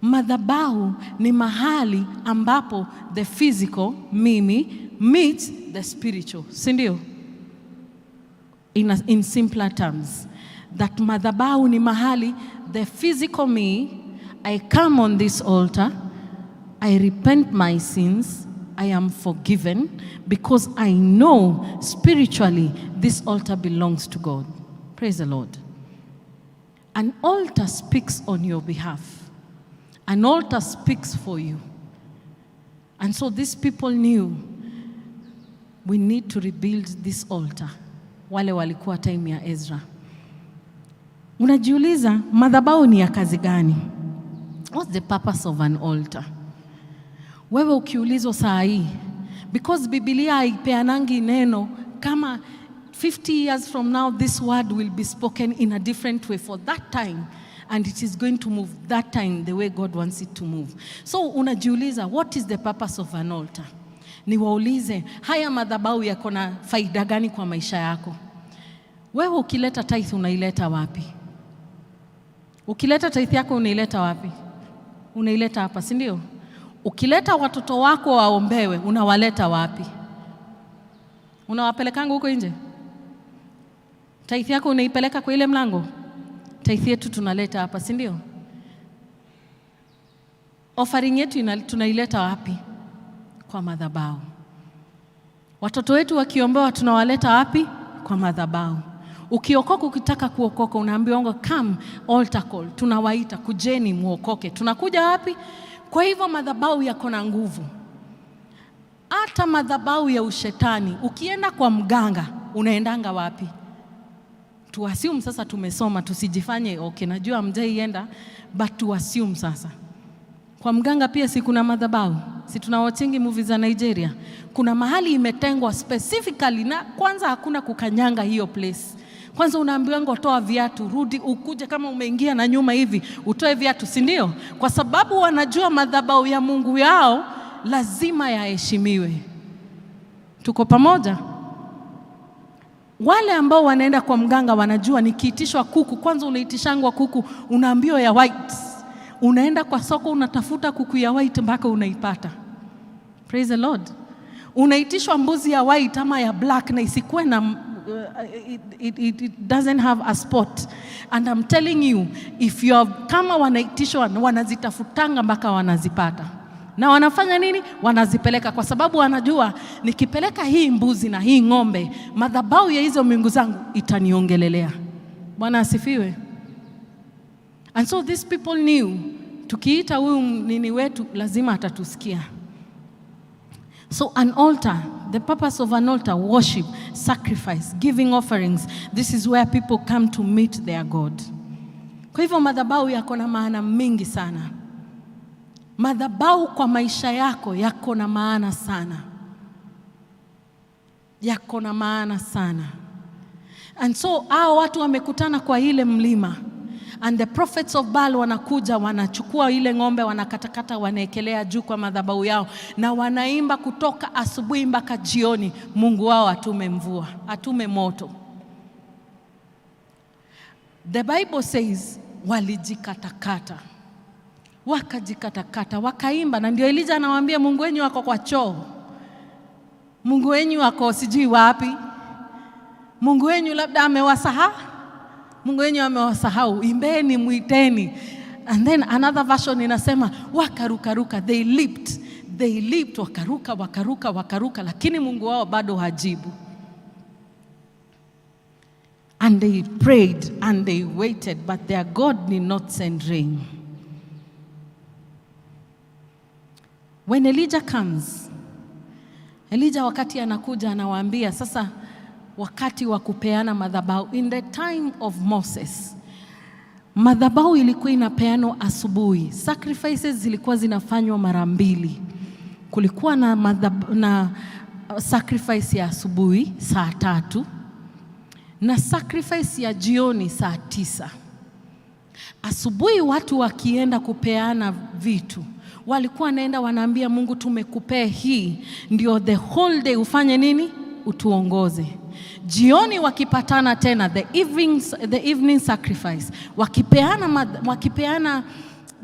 K: Madhabahu ni mahali ambapo the physical, mimi, meets the spiritual. Si ndio? In simpler terms, that madhabahu ni mahali the physical me, I come on this altar, I repent my sins, I am forgiven because I know spiritually this altar belongs to God. Praise the Lord. An altar speaks on your behalf. An altar speaks for you. And so these people knew we need to rebuild this altar. Wale walikuwa time ya Ezra. Unajiuliza, madhabahu ni ya kazi gani? What's the purpose of an altar? Wewe ukiulizwa saa hii, because Biblia haipeanangi neno kama 50 years from now this word will be spoken in a different way for that time, and it is going to move that time the way God wants it to move. So unajiuliza, what is the purpose of an altar? Niwaulize, haya madhabahu yako na faida gani kwa maisha yako? Wewe ukileta tithe unaileta wapi? Ukileta tithe yako unaileta wapi? Unaileta hapa, si ndio? Ukileta watoto wako waombewe unawaleta wapi? Unawapelekanga huko nje? Tithe yako unaipeleka kwa ile mlango? Tithe yetu tunaleta hapa, si ndio? Offering yetu tunaileta wapi? Kwa madhabahu. Watoto wetu wakiombewa tunawaleta wapi? Kwa madhabahu. Ukiokoka, ukitaka kuokoka unaambiwa come altar call, tunawaita kujeni muokoke. Tunakuja wapi? Kwa hivyo madhabahu yako na nguvu. Hata madhabahu ya ushetani, ukienda kwa mganga unaendanga wapi? Tu assume sasa tumesoma, tusijifanye okay najua mjaienda, but tu assume sasa. Kwa mganga pia si kuna madhabahu? Si tunawatchingi movies za Nigeria? Kuna mahali imetengwa specifically, na kwanza hakuna kukanyanga hiyo place. Kwanza unaambiwa ngotoa viatu, rudi ukuje kama umeingia na nyuma hivi, utoe viatu, si ndio? Kwa sababu wanajua madhabahu ya Mungu yao lazima yaheshimiwe. Tuko pamoja? Wale ambao wanaenda kwa mganga wanajua nikiitishwa kuku, kwanza unaitishangwa kuku, unaambiwa ya white. Unaenda kwa soko unatafuta kuku ya white mpaka unaipata. Praise the Lord. Unaitishwa mbuzi ya white ama ya black na isikuwe na it doesn't have a spot. And I'm telling you, if you have, kama wanaitishwa wanazitafutanga mpaka wanazipata. Na wanafanya nini? Wanazipeleka kwa sababu wanajua nikipeleka hii mbuzi na hii ng'ombe, madhabahu ya hizo miungu zangu itaniongelelea. Bwana asifiwe. And so these people knew, tukiita huyu nini wetu lazima atatusikia. So an altar, the purpose of an altar, worship, sacrifice, giving offerings. This is where people come to meet their God. Kwa hivyo madhabahu yako na maana mingi sana. Madhabahu kwa maisha yako yako na maana sana. Yako na maana sana. And so hao watu wamekutana kwa ile mlima. And the prophets of Baal wanakuja, wanachukua ile ng'ombe, wanakatakata, wanaekelea juu kwa madhabahu yao, na wanaimba kutoka asubuhi mpaka jioni, Mungu wao atume mvua, atume moto. The Bible says walijikatakata, wakajikatakata, wakaimba. Na ndio Elijah anawaambia Mungu wenyu wako kwa choo, Mungu wenyu wako sijui wapi, Mungu wenyu labda amewasahau, Mungu wenyu amewasahau, imbeni, muiteni. And then another version inasema wakarukaruka, they leaped, wakaruka, lakini Mungu wao bado hajibu. And they prayed and they waited, but their God did not send rain. When Elijah comes, Elijah wakati anakuja anawaambia sasa wakati wa kupeana madhabahu. In the time of Moses, madhabahu ilikuwa inapeanwa asubuhi. Sacrifices zilikuwa zinafanywa mara mbili. Kulikuwa na sacrifice ya asubuhi saa 3 na sacrifice ya jioni saa 9. Asubuhi watu wakienda kupeana vitu, walikuwa naenda wanaambia Mungu tumekupea hii, ndio the whole day ufanye nini? Utuongoze. Jioni wakipatana tena, the evening sacrifice, wakipeana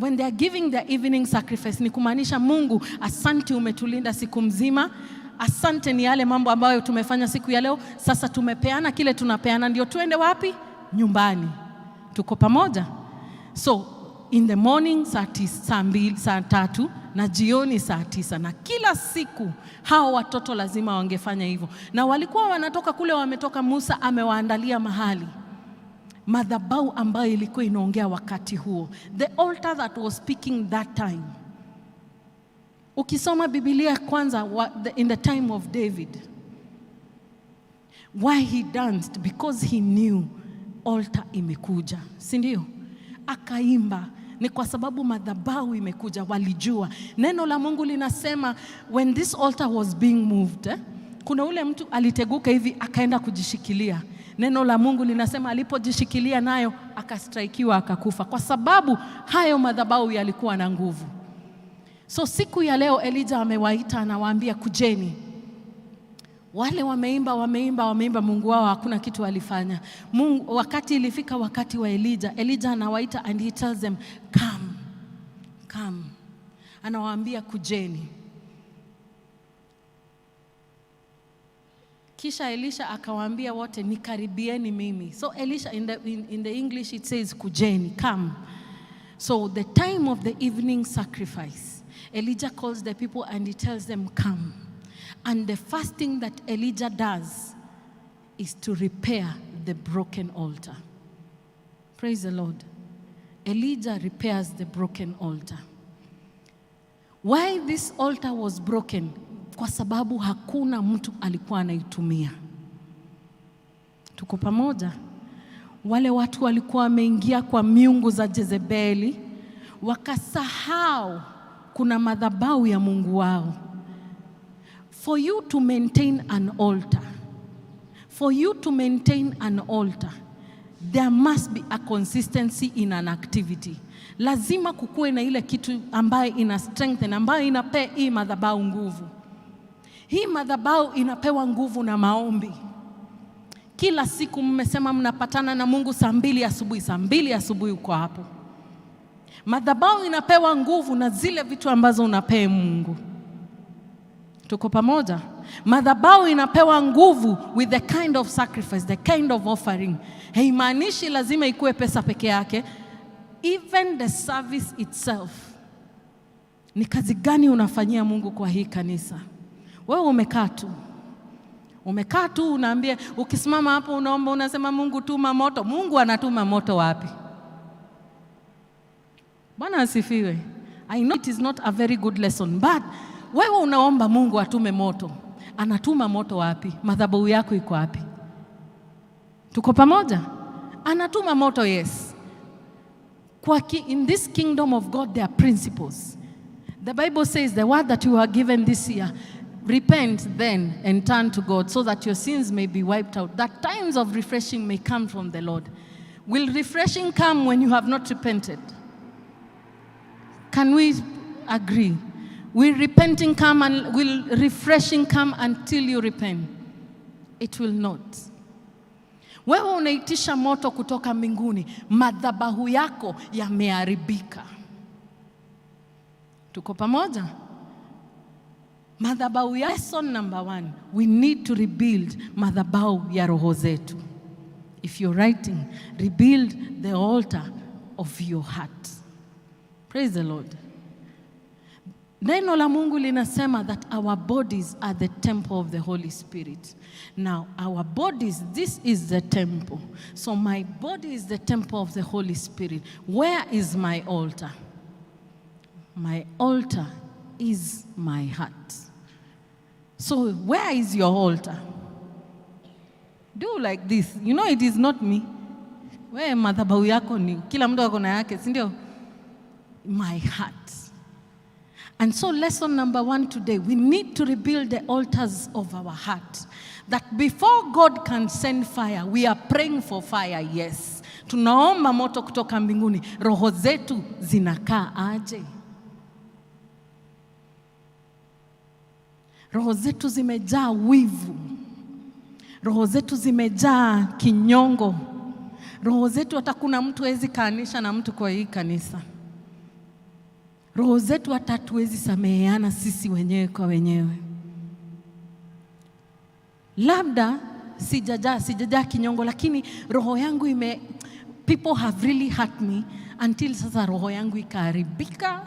K: when they are giving the evening sacrifice, ni kumaanisha Mungu asante umetulinda siku mzima, asante ni yale mambo ambayo tumefanya siku ya leo, sasa tumepeana kile tunapeana, ndio tuende wapi? Nyumbani. Tuko pamoja? So in the morning saa 3 na jioni saa 9, na kila siku hao watoto lazima wangefanya hivyo, na walikuwa wanatoka kule, wametoka, Musa amewaandalia mahali, madhabahu ambayo ilikuwa inaongea wakati huo, the altar that was speaking that time. Ukisoma Biblia kwanza, in the time of David, why he danced, because he knew altar imekuja, si ndio? Akaimba ni kwa sababu madhabahu imekuja. Walijua neno la Mungu linasema when this altar was being moved, kuna ule mtu aliteguka hivi akaenda kujishikilia. Neno la Mungu linasema alipojishikilia nayo akastraikiwa akakufa, kwa sababu hayo madhabahu yalikuwa na nguvu. So siku ya leo Elijah amewaita, anawaambia kujeni. Wale wameimba Mungu wao hakuna kitu alifanya. Mungu, wakati ilifika wakati wa Elijah anawaita and he tells them come. Anawaambia kujeni. Kisha Elisha akawaambia wote nikaribieni mimi. So Elisha, in the English it says kujeni, come. So the time of the evening sacrifice, Elijah calls the people and he tells them come. And the first thing that Elijah does is to repair the broken altar. Praise the Lord. Elijah repairs the broken altar. Why this altar was broken? Kwa sababu hakuna mtu alikuwa anaitumia. Tuko pamoja? Wale watu walikuwa wameingia kwa miungu za Jezebeli, wakasahau kuna madhabahu ya Mungu wao. For you to maintain an altar, there must be a consistency in an activity. Lazima kukuwe na ile kitu ambayo ina strengthen, ambayo inapea hii madhabahu nguvu. Hii madhabahu inapewa nguvu na maombi. Kila siku mmesema mnapatana na Mungu saa 2 asubuhi uko hapo. Madhabahu inapewa nguvu na zile vitu ambazo unapea Mungu. Tuko pamoja? Madhabahu inapewa nguvu with the kind of sacrifice, the kind of offering. Haimaanishi lazima ikuwe pesa peke yake. Even the service itself. Ni kazi gani unafanyia Mungu kwa hii kanisa? Wewe umekaa tu unaambia, ukisimama hapo unaomba unasema Mungu tuma moto. Mungu anatuma moto wapi? Bwana asifiwe. I know it is not a very good lesson, but wewe unaomba Mungu atume moto. Anatuma moto wapi? Madhabahu yako iko wapi? Tuko pamoja? Anatuma moto, yes. In this kingdom of God there are principles. The Bible says the word that you are given this year, repent then and turn to God so that your sins may be wiped out, that times of refreshing may come from the Lord. Will refreshing come when you have not repented? Can we agree? Will repenting come and will refreshing come until you repent? It will not. Wewe unaitisha moto kutoka mbinguni, madhabahu yako yameharibika. Tuko pamoja? Madhabahu ya lesson number 1, we need to rebuild madhabahu ya roho zetu. If you're writing, rebuild the altar of your heart. Praise the Lord. Neno la Mungu linasema that our bodies are the temple of the Holy Spirit. Now, our bodies, this is the temple. So my body is the temple of the Holy Spirit. Where is my altar? My altar is my heart. So where is your altar? Do like this. You know it is not me. Where madhabahu yako ni kila mtu ako na yake, si ndio? My heart. And so lesson number 1 today, we need to rebuild the altars of our heart. That before God can send fire, we are praying for fire, yes. Tunaomba moto kutoka mbinguni. Roho zetu zinakaa aje? Roho zetu zimejaa wivu. Roho zetu zimejaa kinyongo. Roho zetu hata kuna mtu hawezi kaanisha na mtu kwa hii kanisa. Roho zetu hata hatuwezi sameheana sisi wenyewe kwa wenyewe. Labda sijajaa kinyongo, lakini roho yangu people have really hurt me until sasa roho yangu ikaharibika.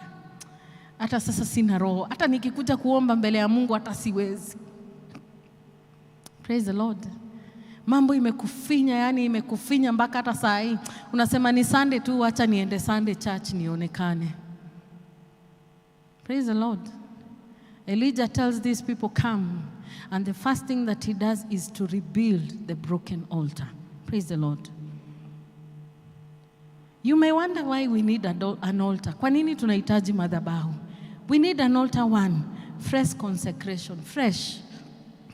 K: Hata sasa sina roho. Hata nikikuja kuomba mbele ya Mungu hata siwezi. Praise the Lord. Mambo imekufinya, yani imekufinya mpaka hata saa hii unasema ni Sunday tu, acha niende Sunday church nionekane. Praise the Lord. Elijah tells these people come, and the first thing that he does is to rebuild the broken altar. Praise the Lord. You may wonder why we need an altar. Kwa nini tunahitaji madhabahu? We need an altar, one, fresh consecration, fresh.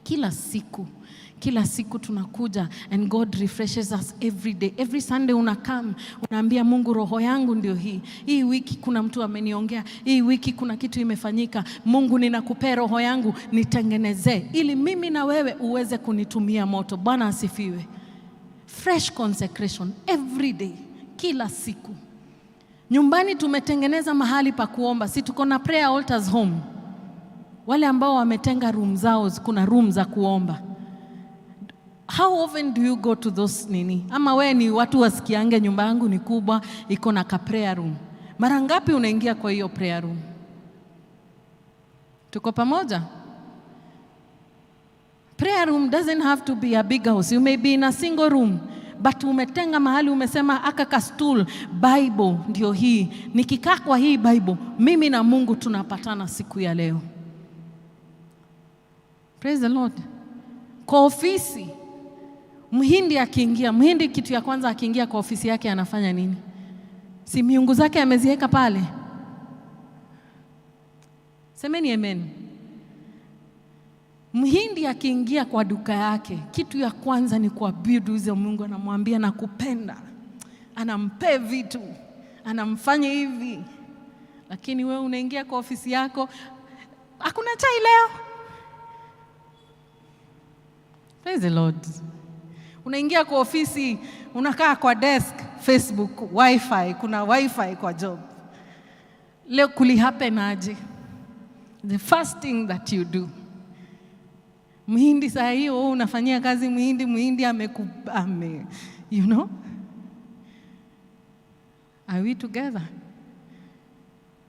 K: Kila siku tunakuja, and God refreshes us every day. Every Sunday unakam, unaambia Mungu, roho yangu ndio hii. Hii wiki kuna mtu ameniongea, hii wiki kuna kitu imefanyika. Mungu, ninakupea roho yangu, nitengenezee ili mimi na wewe uweze kunitumia moto. Bwana asifiwe. Fresh consecration every day, kila siku. Nyumbani tumetengeneza mahali pa kuomba. Si tuko na prayer altars home. Wale ambao wametenga room zao, kuna room za kuomba. How often do you go to those nini? Ama we ni watu wasikiange nyumba yangu ni kubwa, iko na ka prayer room. Mara ngapi unaingia kwa hiyo prayer room? Tuko pamoja? Prayer room doesn't have to be a big house. You may be in a single room, but umetenga mahali, umesema aka ka stool, Bible ndio hii. Nikikaa kwa hii Bible, mimi na Mungu tunapatana siku ya leo. Praise the Lord. Kwa ofisi, Mhindi akiingia, Mhindi kitu ya kwanza akiingia kwa ofisi yake anafanya nini? Si miungu zake ameziweka pale? Semeni amen. Mhindi akiingia kwa duka yake, kitu ya kwanza ni kuabudu hizo Mungu, anamwambia nakupenda. Anampe vitu, anamfanya hivi. Lakini wewe unaingia kwa ofisi yako, hakuna chai leo. Praise the Lord. Unaingia kwa ofisi, unakaa kwa desk, Facebook, wifi, kuna wifi kwa job. Leo kuli happen aje? The first thing that you do. Mhindi saa hiyo unafanyia kazi Mhindi amekubame. You know? Are we together?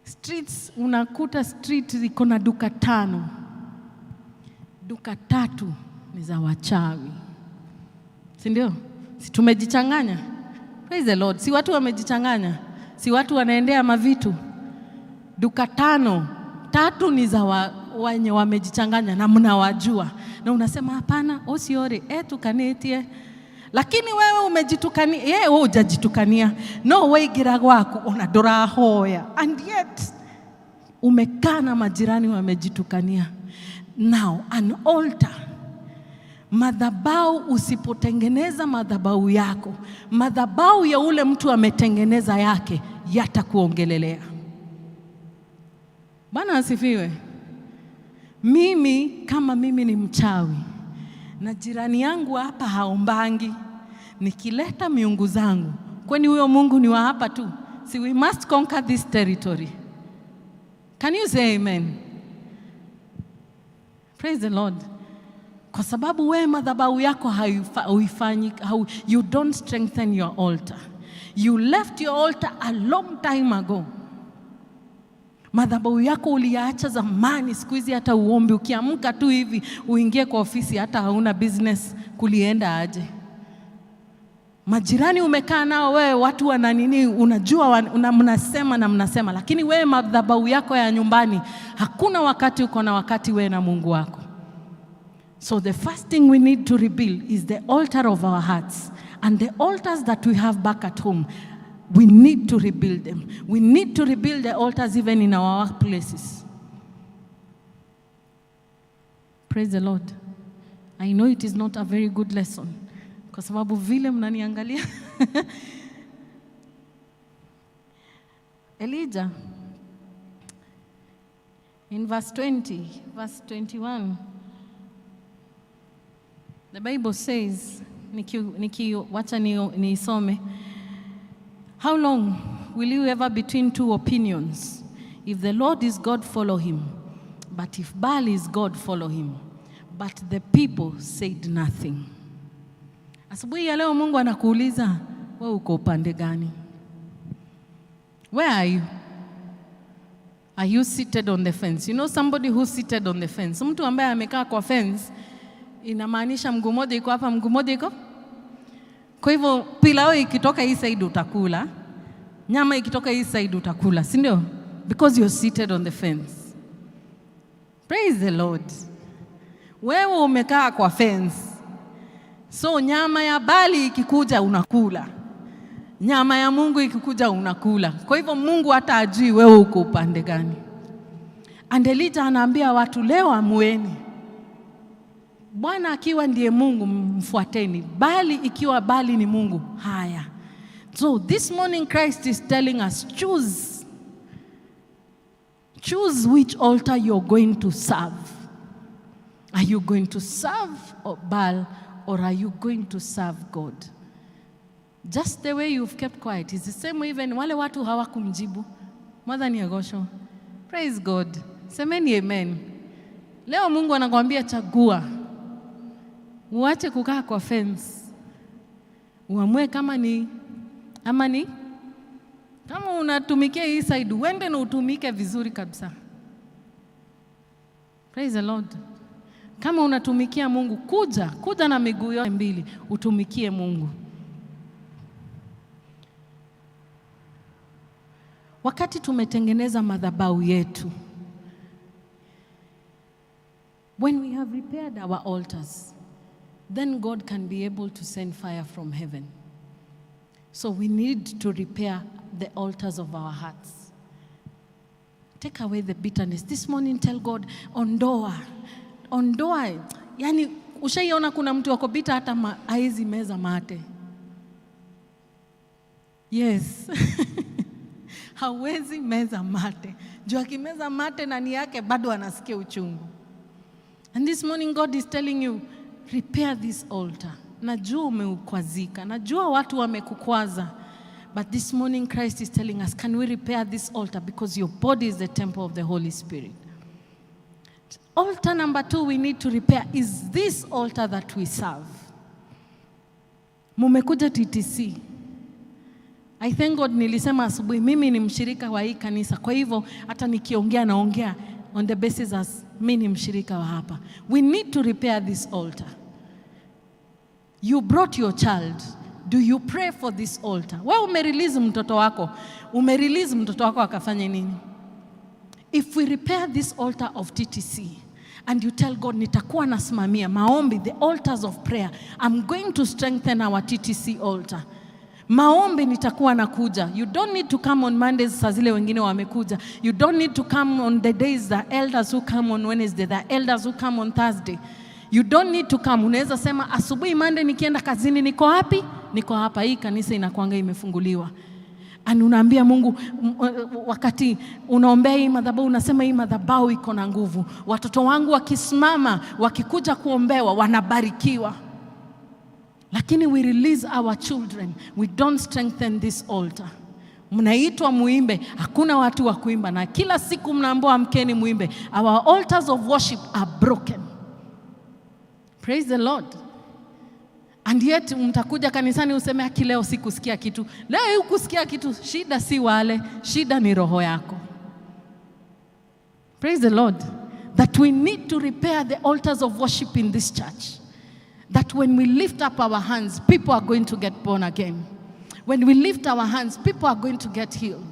K: Streets, unakuta street iko na duka 5. Duka 3 ni za wachawi. Si ndio? Si tumejichanganya? Praise the Lord. Si watu wamejichanganya? Si watu wanaendea mavitu? Duka 5, 3 ni za wenye wamejichanganya na mnawajua. Na unasema hapana, osiore, tukanetie. Lakini wewe umejitukania, wewe hujajitukania. No way gira gwako unadora hoya. And yet umekaa na majirani wamejitukania. Now an altar. Madhabahu, usipotengeneza madhabahu yako, madhabahu ya ule mtu ametengeneza yake yatakuongelelea. Bwana asifiwe. Mimi kama mimi ni mchawi na jirani yangu hapa haombangi, nikileta miungu zangu, kwani huyo Mungu ni wa hapa tu? See, we must conquer this territory. Can you say amen? Praise the Lord. Kwa sababu wewe madhabahu yako haifanyi, you don't strengthen your altar. You left your altar a long time ago. Madhabahu yako uliacha zamani, siku hizi hata uombi, ukiamka tu hivi uingie kwa ofisi hata hauna business, kulienda aje? Majirani umekaa nao wewe, watu wana nini, unajua mnasema, lakini wewe madhabahu yako ya nyumbani hakuna wakati uko na wakati wewe na Mungu wako. So the first thing we need to rebuild is the altar of our hearts, and the altars that we have back at home. We need to rebuild them. We need to rebuild the altars even in our workplaces. Praise the Lord. I know it is not a very good lesson, kwa sababu vile mnaniangalia. Elijah, in verse 20, verse 21, the Bible says, wacha niisome. How long will you ever between two opinions? If the Lord is God, follow him. But if Baal is God, follow him. But the people said nothing. Asubuhi ya leo Mungu anakuuliza, wewe uko upande gani? Where are you? Are you seated on the fence? You know somebody who's seated on the fence. Mtu ambaye amekaa kwa fence inamaanisha mguu mmoja iko hapa, mguu mmoja iko. Kwa hivyo pilau ikitoka hii side utakula, nyama ikitoka hii side utakula, si ndio? Because you're seated on the fence. Praise the Lord. Wewe umekaa kwa fence. So nyama ya bali ikikuja unakula. Nyama ya Mungu ikikuja unakula. Kwa hivyo Mungu hata ajui wewe uko upande gani. And Elijah anaambia watu leo amueni. Bwana akiwa ndiye Mungu mfuateni. Bali ikiwa bali ni Mungu, haya. So this morning Christ is telling us, choose. Choose which altar you're going to serve. Are you going to serve Baal or are you going to serve God? Just the way you've kept quiet is the same way even wale watu hawakumjibu. Mother Nyagosho. Praise God. Semeni amen. Leo Mungu anakuambia chagua. Uache kukaa kwa fence. Uamue kama ni ama ni kama unatumikia hii side, uende na utumike vizuri kabisa. Praise the Lord. Kama unatumikia Mungu, kuja na miguu yote mbili, utumikie Mungu. Wakati tumetengeneza madhabahu yetu, when we have repaired our altars, then God can be able to send fire from heaven. So we need to repair the altars of our hearts. Take away the bitterness. This morning tell God, ondoa. Yani ushaiona kuna mtu wako bita hata haizi meza mate. Yes. Hawezi meza mate. Juu akimeza mate nani yake bado anasikia uchungu. And this morning God is telling you, repair this altar. Najua umeukwazika. Najua watu wamekukwaza. But this morning Christ is telling us, can we repair this altar? Because your body is the temple of the Holy Spirit. Altar number 2 we need to repair is this altar that we serve. Mumekuja TTC. I thank God nilisema asubuhi mimi ni mshirika wa hii kanisa. Kwa hivyo hata nikiongea naongea on the basis as mimi ni mshirika wa hapa. We need to repair this altar. You brought your child. Do you pray for this altar? Wewe umerelease mtoto wako. Umerelease mtoto wako akafanya nini? If we repair this altar of TTC and you tell God, nitakuwa nasimamia maombi, the altars of prayer, I'm going to strengthen our TTC altar. Maombi nitakuwa nakuja. You don't need to come on Mondays saa zile wengine wamekuja. You don't need to come on the days the elders who come on Wednesday, the elders who come on Thursday. You don't need to come. Unaweza sema asubuhi Monday nikienda kazini niko wapi? Niko hapa. Hii kanisa inakuanga imefunguliwa. And unaambia Mungu, wakati unaombea hii madhabahu unasema hii madhabahu iko na nguvu. Watoto wangu wakisimama, wakikuja kuombewa wanabarikiwa. Lakini we release our children. We don't strengthen this altar. Mnaitwa muimbe, hakuna watu wa kuimba na kila siku mnaambiwa amkeni muimbe. Our altars of worship are broken. Praise the Lord. And yet mtakuja kanisani useme haki leo sikusikia kitu. Leo hukusikia kitu, shida si wale, shida ni roho yako. Praise the Lord. That we need to repair the altars of worship in this church. That when we lift up our hands, people are going to get born again. When we lift our hands, people are going to get healed.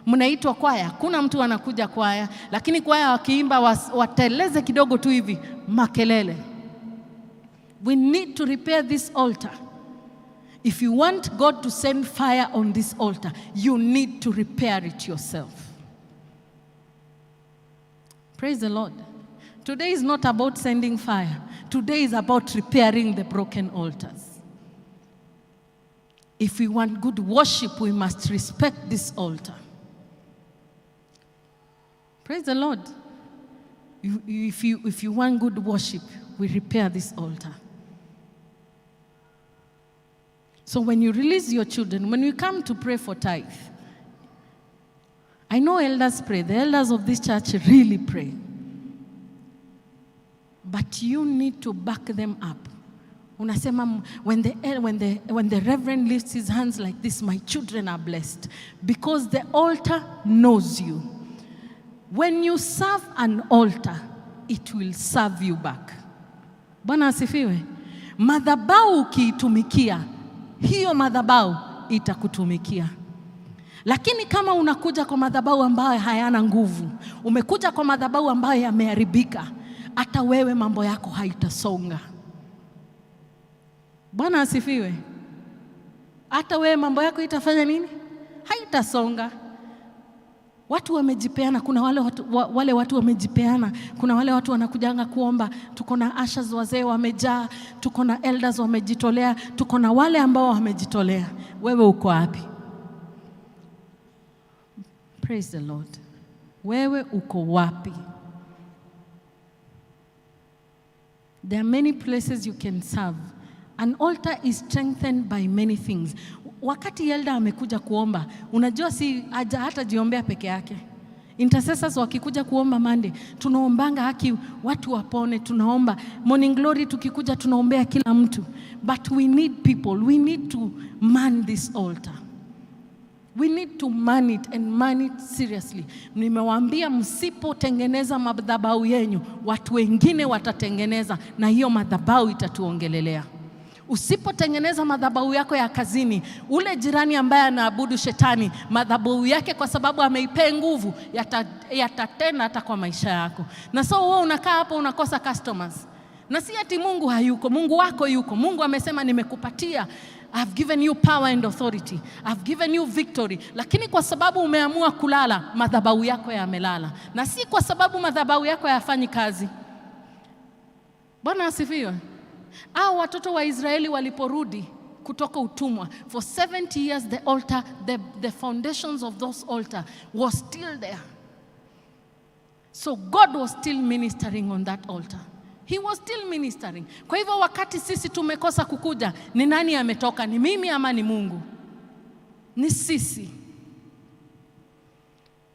K: Mnaitwa kwaya, kuna mtu anakuja kwaya, lakini kwaya wakiimba wateleze kidogo tu hivi, makelele. We need to repair this altar. If you want God to send fire on this altar, you need to repair it yourself. Praise the Lord. Today is not about sending fire. Today is about repairing the broken altars. If we want good worship, we must respect this altar. Praise the Lord. If you want good worship, we repair this altar. So when you release your children, when you come to pray for tithe, I know elders pray. The elders of this church really pray. But you need to back them up Unasema when the reverend lifts his hands like this, my children are blessed, because the altar knows you. When you serve an altar, it will serve you back. Bwana asifiwe. Madhabahu ukiitumikia, hiyo madhabahu itakutumikia. Lakini kama unakuja kwa madhabahu ambayo hayana nguvu, umekuja kwa madhabahu ambayo yameharibika, hata wewe mambo yako haitasonga. Bwana asifiwe. Hata wewe mambo yako itafanya nini? Haitasonga. Watu wamejipeana, kuna wale watu wamejipeana, kuna wale watu wanakujanga kuomba, tuko na ushers wazee wamejaa, tuko na elders wamejitolea, tuko na wale ambao wamejitolea. Wewe uko wapi? Praise the Lord. Wewe uko wapi? There are many places you can serve. An altar is strengthened by many things. Wakati elder amekuja kuomba, unajua si hata jiombea peke yake. Intercessors wakikuja kuomba Monday, tunaombanga haki watu wapone, tunaomba morning glory, tukikuja tunaombea kila mtu. But we need people, we need to man this altar. We need to man it and man it seriously. Nimewaambia msipotengeneza madhabahu yenu, watu wengine watatengeneza na hiyo madhabahu itatuongelelea. Usipotengeneza madhabahu yako ya kazini, ule jirani ambaye anaabudu shetani, madhabahu yake kwa sababu ameipea nguvu, yatatenda hata kwa maisha yako. Na so wewe unakaa hapo unakosa customers. Na si ati Mungu hayuko, Mungu wako yuko. Mungu amesema nimekupatia, I've given you power and authority, I've given you victory. Lakini kwa sababu umeamua kulala, madhabahu yako yamelala. Na si kwa sababu madhabahu yako hayafanyi kazi. Bwana asifiwe. Hao watoto wa Israeli waliporudi kutoka utumwa, for 70 years the altar, the foundations of those altar was still there. So God was still ministering on that altar. He was still ministering. Kwa hivyo wakati sisi tumekosa kukuja, ni nani ametoka? Ni mimi ama ni Mungu? Ni sisi.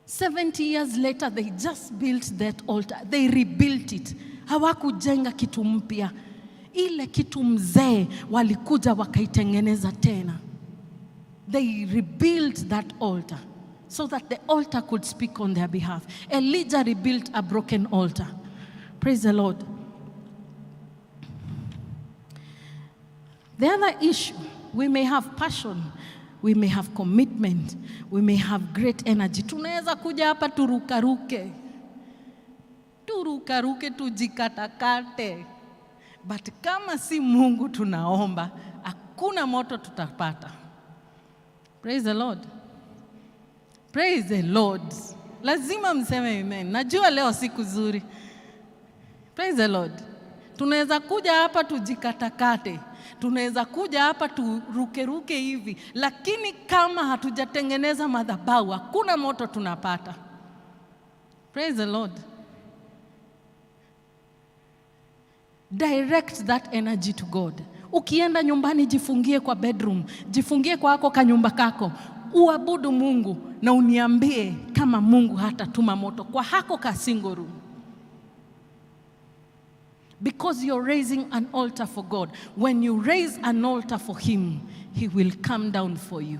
K: 70 years later they just built that altar. They rebuilt it. Hawakujenga kitu mpya. Ile kitu mzee walikuja wakaitengeneza tena. They rebuilt that altar so that the altar could speak on their behalf. Elijah rebuilt a broken altar. Praise the Lord. The other issue, we may have passion, we may have commitment, we may have great energy. Tunaweza kuja hapa turukaruke, tujikatakate. But kama si Mungu tunaomba, hakuna moto tutapata. Praise the Lord. Praise the Lord. Lazima mseme amen. Najua leo siku nzuri. Praise the Lord. Tunaweza kuja hapa tujikatakate. Tunaweza kuja hapa turukeruke hivi, lakini kama hatujatengeneza madhabahu, hakuna moto tunapata. Praise the Lord. Direct that energy to God. Ukienda nyumbani, jifungie kwa bedroom, jifungie kwa hako kanyumba kako, uabudu Mungu na uniambie kama Mungu hatatuma moto kwa hako ka single room. Because you're raising an altar for God. When you raise an altar for Him, He will come down for you.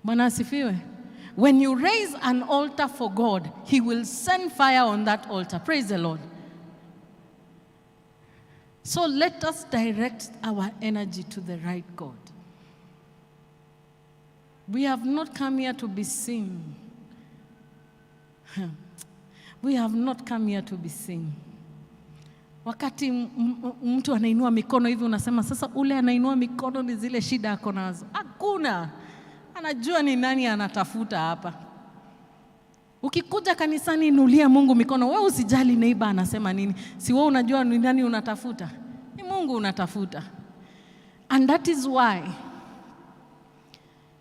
K: Bwana asifiwe. When you raise an altar for God, He will send fire on that altar. Praise the Lord. So let us direct our energy to the right God. We have not come here to be seen. We have not come here to be seen. Wakati mtu anainua mikono hivi unasema sasa ule anainua mikono ni zile shida ako nazo. Hakuna. Anajua ni nani anatafuta hapa. Ukikuja kanisani inulia Mungu mikono, wewe usijali neighbor anasema nini. Si wewe unajua ni nani unatafuta? Ni Mungu unatafuta. And that is why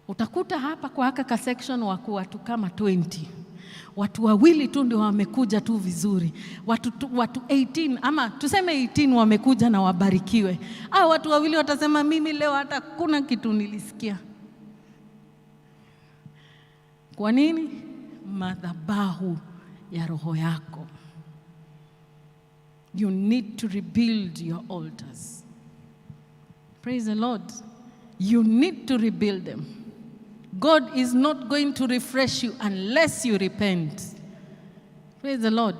K: utakuta hapa kwa haka section watu kama 20. Watu wawili tu ndio wamekuja tu vizuri. Watu 18 ama tuseme 18 wamekuja na wabarikiwe. Watu wawili watasema mimi leo hata kuna kitu nilisikia. Kwa nini? Madhabahu ya roho yako. You need to rebuild your altars. Praise the Lord. You need to rebuild them. God is not going to refresh you unless you repent. Praise the Lord.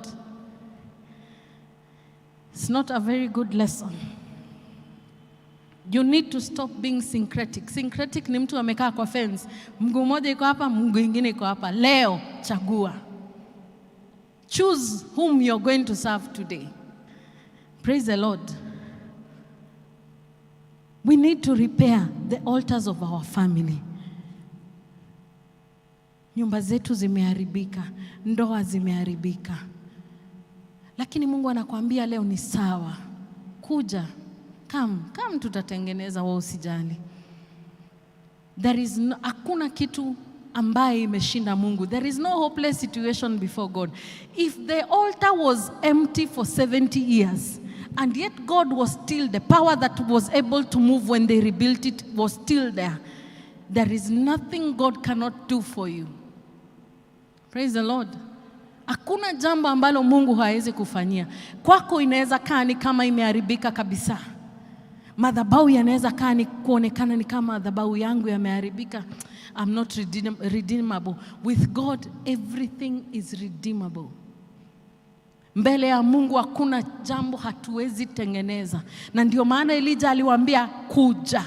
K: It's not a very good lesson. You need to stop being syncretic. Syncretic ni mtu amekaa kwa fence. Mguu mmoja iko hapa, mguu mwingine iko hapa. Leo chagua. Choose whom you're going to serve today. Praise the Lord. We need to repair the altars of our family. Nyumba zetu zimeharibika, ndoa zimeharibika. Lakini Mungu anakuambia leo ni sawa. Kuja, come tutatengeneza, wewe usijali. There is no, hakuna kitu ambaye imeshinda Mungu. There is no hopeless situation before God. If the altar was empty for 70 years, and yet God was still, the power that was able to move when they rebuilt it was still there. There is nothing God cannot do for you. Praise the Lord. Hakuna jambo ambalo Mungu hawezi kufanyia. Kwako inaweza kaa ni kama imeharibika kabisa. Madhabahu yanaweza kaa ni kuonekana ni kama madhabahu yangu yameharibika. I'm not redeemable. With God, everything is redeemable. Mbele ya Mungu hakuna jambo hatuwezi tengeneza. Na ndio maana Elijah aliwaambia kuja.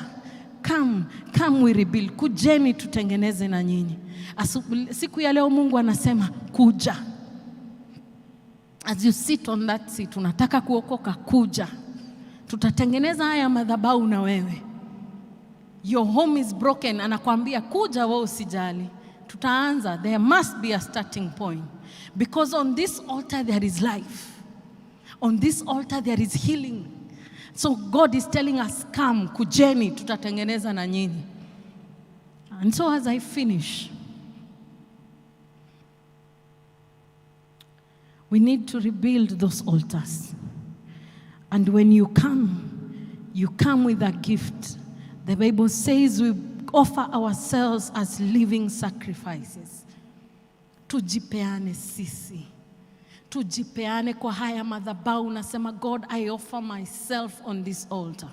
K: Come we rebuild. Kujeni tutengeneze na nyinyi. Siku ya leo Mungu anasema kuja. As you sit on that seat, unataka kuokoka, kuja. Tutatengeneza haya madhabahu na wewe. Your home is broken, anakuambia kuja, wewe usijali. Tutaanza. There must be a starting point. Because on this altar there is life. On this altar there is healing. So God is telling us, come, kujeni, tutatengeneza na nyinyi. And so as I finish, we need to rebuild those altars. And when you come with a gift. The Bible says we offer ourselves as living sacrifices. Tujipeane sisi. Tujipeane kwa haya madhabahu. Nasema, God, I offer myself on this altar.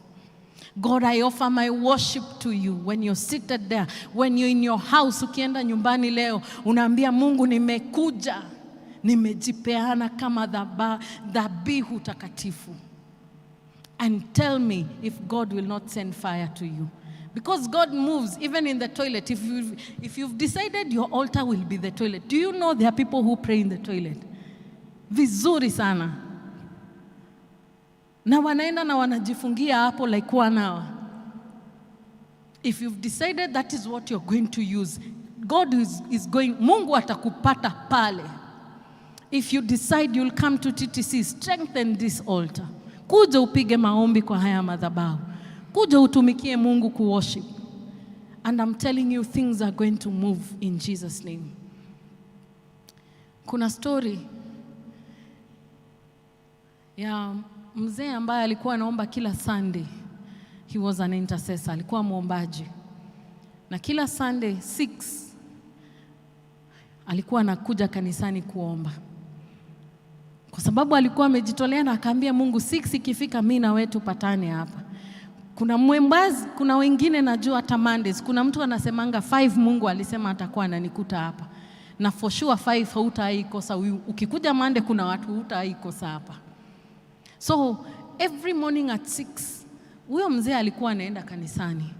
K: God, I offer my worship to you. When you're seated there, when you're in your house, ukienda nyumbani leo, unaambia Mungu, nimekuja, nimejipeana kama dhabihu takatifu. And tell me if God will not send fire to you. Because God moves even in the toilet. If you've decided your altar will be the toilet. Do you know there are people who pray in the toilet? Vizuri sana. Na wanaenda na wanajifungia hapo like 1 hour. If you've decided that is what you're going to use, God is going, Mungu atakupata pale. If you decide you'll come to TTC, strengthen this altar. Kuja upige maombi kwa haya madhabahu. Kuja utumikie Mungu kuworship. And I'm telling you, things are going to move in Jesus' name. Kuna story ya mzee ambaye alikuwa anaomba kila Sunday. He was an intercessor, alikuwa muombaji. Na kila Sunday 6 alikuwa anakuja kanisani kuomba. Kwa sababu alikuwa amejitolea na akaambia Mungu, 6 ikifika mimi na wewe tupatane hapa. Kuna mwembazi, kuna wengine najua hata Mondays. Kuna mtu anasemanga 5 Mungu alisema atakuwa ananikuta hapa. Na for sure 5 hautaikosa. Ukikuja Monday kuna watu hutaikosa hapa. So every morning at 6, huyo mzee alikuwa anaenda kanisani.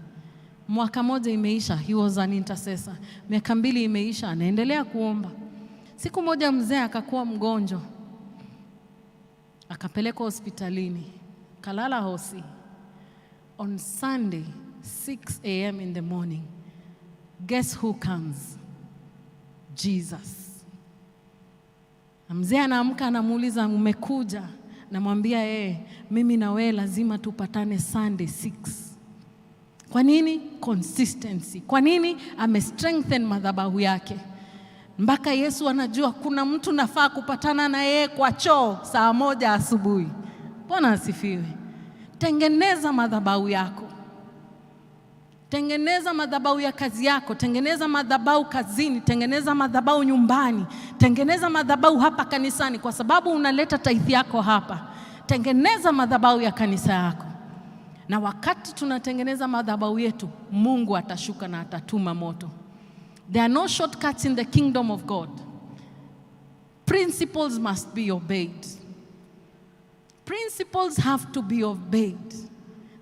K: Mwaka moja imeisha, he was an intercessor. Miaka 2 imeisha, anaendelea kuomba. Siku moja mzee akakuwa mgonjwa. Akapelekwa hospitalini. Kalala hosi. On Sunday, 6 a.m. in the morning, guess who comes? Jesus. Mzee anaamka anamuuliza, umekuja? Namwambia mimi na wewe lazima tupatane Sunday 6. Kwa nini? Consistency. Kwa nini? Ame-strengthen madhabahu yake. Mpaka Yesu anajua kuna mtu nafaa kupatana na yeye kwa choo saa 1 asubuhi. Bwana asifiwe. Tengeneza madhabahu yako. Tengeneza madhabahu ya kazi yako, tengeneza madhabahu kazini, tengeneza madhabahu nyumbani, tengeneza madhabahu hapa kanisani, kwa sababu unaleta tithe yako hapa. tengeneza madhabahu ya kanisa yako. Na wakati tunatengeneza madhabahu yetu, Mungu atashuka na atatuma moto. There are no shortcuts in the kingdom of God. Principles must be obeyed. Principles have to be obeyed.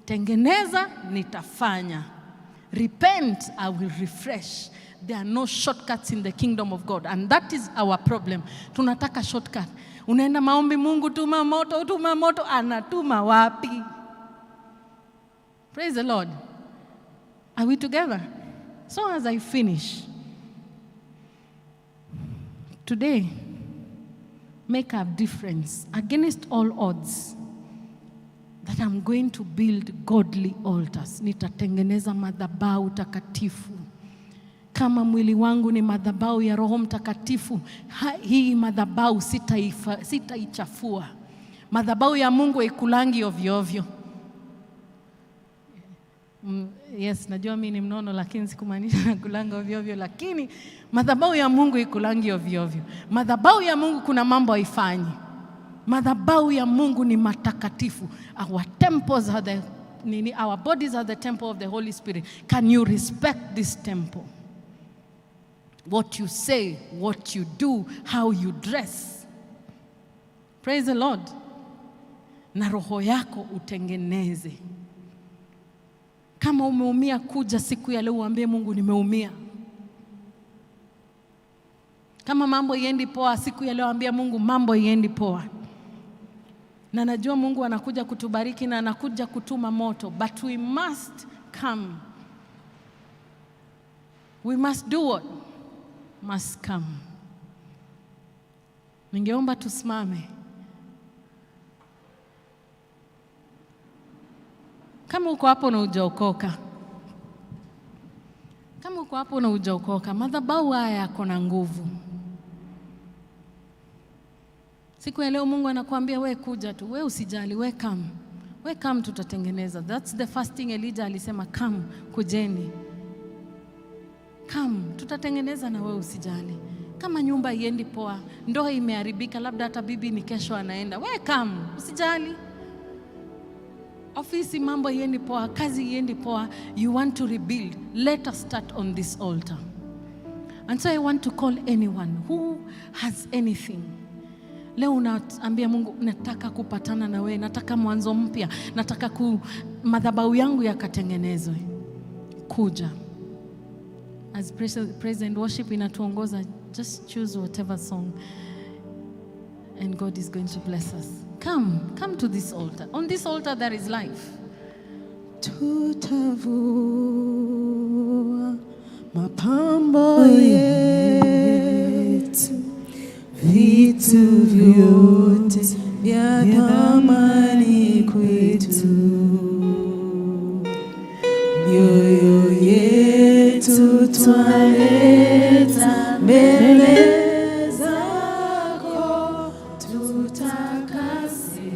K: Tengeneza, nitafanya. Repent, I will refresh. There are no shortcuts in the kingdom of God, and that is our problem. Tunataka shortcut. Unaenda maombi, Mungu tuma moto, anatuma wapi? Praise the Lord. Are we together? So as I finish, today, make a difference against all odds that I'm going to build godly altars. Nitatengeneza madhabahu takatifu. Kama mwili wangu ni madhabahu ya Roho Mtakatifu, hii madhabahu sitaichafua. Madhabahu ya Mungu ikulangi ovyo ovyo. Yes, najua mimi ni mnono, lakini sikumaanisha kulanga ovyo ovyo, lakini madhabahu ya Mungu ikulangi ovyo ovyo. Madhabahu ya Mungu kuna mambo haifanyi. Madhabahu ya Mungu ni matakatifu. Our temples are our bodies are the temple of the Holy Spirit. Can you respect this temple? What you say, what you do, how you dress. Praise the Lord. Na roho yako utengeneze. Kama umeumia, kuja siku ya leo uambie Mungu nimeumia. Kama mambo iendi poa, siku ya leo ambia Mungu mambo iendi poa. Na najua Mungu anakuja kutubariki na anakuja kutuma moto, but we must come. We must do what? Must come. Ningeomba tusimame. Kama uko hapo na hujaokoka, kama uko hapo na hujaokoka, madhabahu haya yako na nguvu. Siku ya leo Mungu anakuambia we kuja tu, we usijali, we come tutatengeneza. That's the first thing Elijah alisema, come, kujeni. Come, tutatengeneza na we usijali. Kama nyumba iendi poa, ndoa imeharibika, labda hata bibi ni kesho anaenda, we come, usijali. Ofisi mambo iendi poa, kazi iendi poa, you want to rebuild, let us start on this altar. And so I want to call anyone who has anything. Leo unaambia Mungu, nataka kupatana na wewe, nataka mwanzo mpya, nataka madhabahu yangu yakatengenezwe. Kuja. As praise and worship inatuongoza, just choose whatever song and God is going to bless us. Come to this altar. On this altar there is life.
B: Tutavua mapambo yetu, vitu vyote vya thamani kwetu, mioyo yetu twaleta mbele zako, tutakase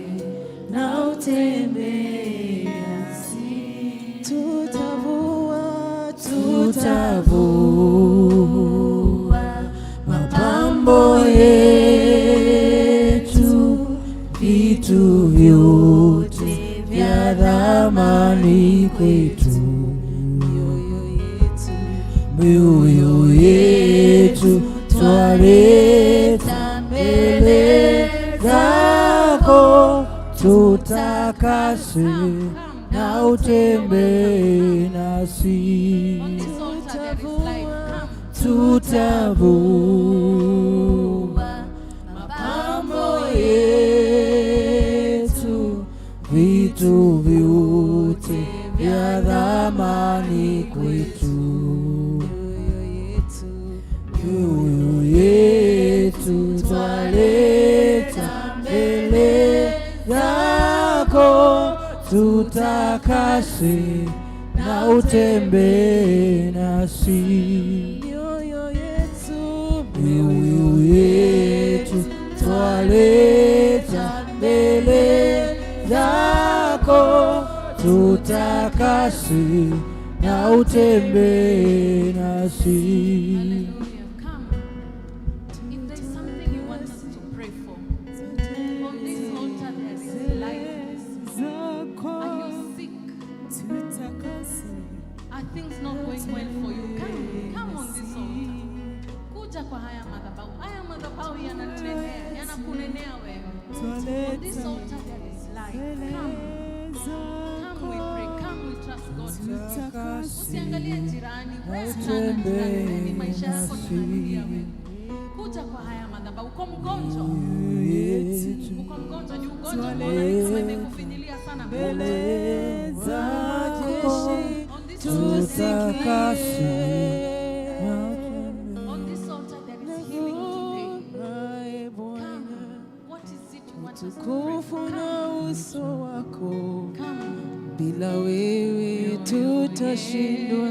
B: na utembee nasi. Tutavua mapambo yetu, vitu vyote vya thamani kwetu, mioyo yetu twaleta mbele zako, tutakase na utembee nasi. Tutavua mapambo yetu, vitu vyote vya thamani kwetu, mioyo yetu twaleta mbele zako, tutakase na utembee nasi. Mioyo yetu twaleta mbele zako, tutakase na utembee nasi.
K: If there's something you want us to pray for, on this altar there is life. Are things not going well for you? Come on this altar. Kuja kwa haya madhabahu. Haya madhabahu yanatendea, yanakunenea wewe. On this altar there is life. Come we pray. Come we trust God. Usiangalie jirani. Wewe jirani ni maisha yako tunakulia wewe. Kuja kwa haya madhabahu. Uko mgonjwa. Uko mgonjwa, ni ugonjwa mbona ni kama imekufinyilia sana. On this altar there is healing today. Come. What is it you want us to pray?
B: Na uso wako
K: Come.
B: bila wewe tutashindwa,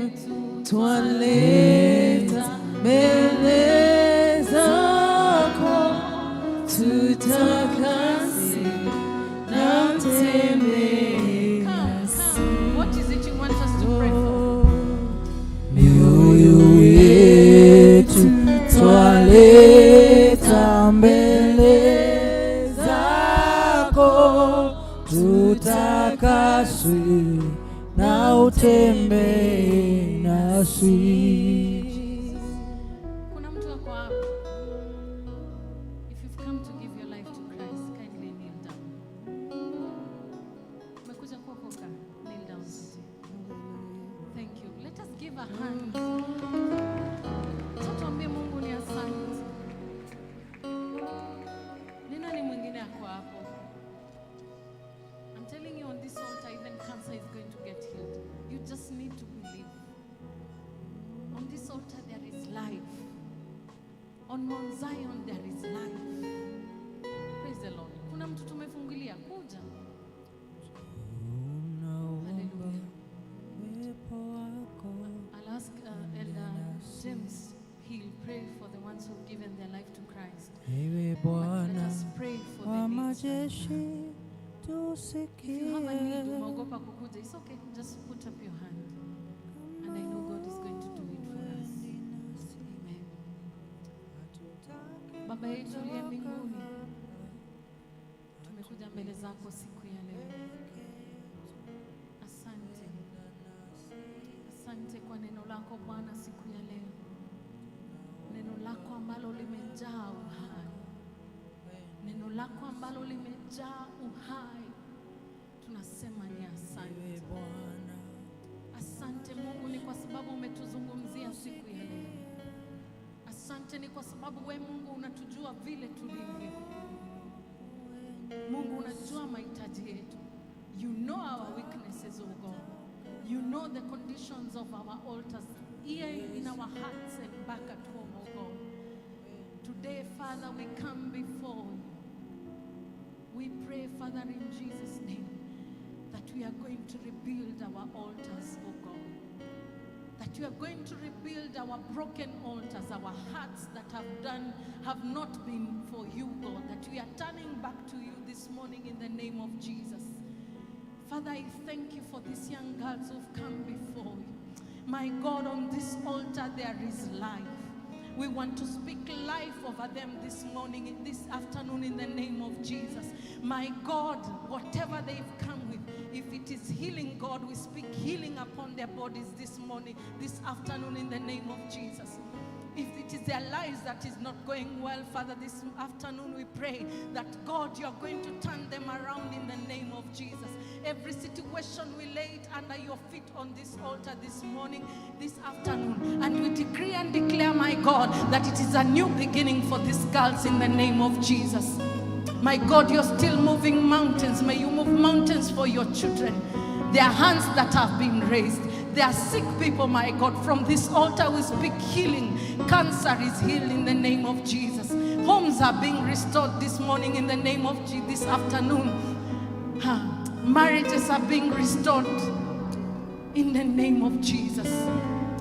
B: twaleta mbele zako, tutakase na utembee nasi.
K: What is it you want us to pray for?
B: Mioyo yetu twaleta mbele zako, tutakaswe na utembee nasi.
K: Kuna mtu wako hapo. If you've come to give your life to Christ, kindly kneel down. Umekuja kuokoka, kneel down. Thank you. Let us give a hand. Tuambie Mungu ni asante. Ni nani mwingine ako hapo? I'm telling you, on this altar even cancer is going to get healed. You just need to believe. On this altar there is life. On Mount Zion there is life. Praise the Lord. Kuna mtu tumefungulia kuja. Hallelujah. I'll ask Elder James, he'll pray for the ones who've given their life to Christ.
B: Ewe
K: But let
B: Bwana
K: us pray for
B: wa
K: the needs.
B: majeshi,
K: If you have a need,
B: tusikie.
K: umeogopa kukuja, it's okay. Just put up your hand. And I know God is going to do it for us. Amen. Baba yetu uliye mbinguni, tumekuja mbele zako siku ya leo. Asante. Asante kwa neno lako Bwana siku ya leo. Neno lako ambalo limejaa uhai. Neno lako ambalo limejaa uhai. Tunasema ni asante. Asante Mungu, ni kwa sababu umetuzungumzia siku ya leo. Asante ni kwa sababu we Mungu unatujua vile tulivyo. Mungu unajua mahitaji yetu. You know our weaknesses, oh God. You know the conditions of our altars here in our hearts and back at home, oh God. Today, Father, we come before you. We pray, Father, in Jesus' name, that we are going to rebuild our altars, oh God. That you are going to rebuild our broken altars, our hearts that have not been for you, God. That we are turning back to you this morning in the name of Jesus. Father, I thank you for these young girls who've come before you. My God, on this altar there is life. We want to speak life over them this morning, this afternoon, in the name of Jesus. My God, whatever they've come with, if it is healing, God, we speak healing upon their bodies this morning, this afternoon, in the name of Jesus. If it is their lives that is not going well, Father, this afternoon we pray that, God, you are going to turn them around in the name of Jesus. Every situation we lay it under your feet on this altar this morning, this afternoon. And we decree and declare, my God, that it is a new beginning for these girls in the name of Jesus. My God, you're still moving mountains. May you move mountains for your children. There are hands that have been raised. There are sick people, my God. From this altar we speak healing. Cancer is healed in the name of Jesus. Homes are being restored this morning in the name of Jesus. This afternoon, marriages are being restored in the name of Jesus.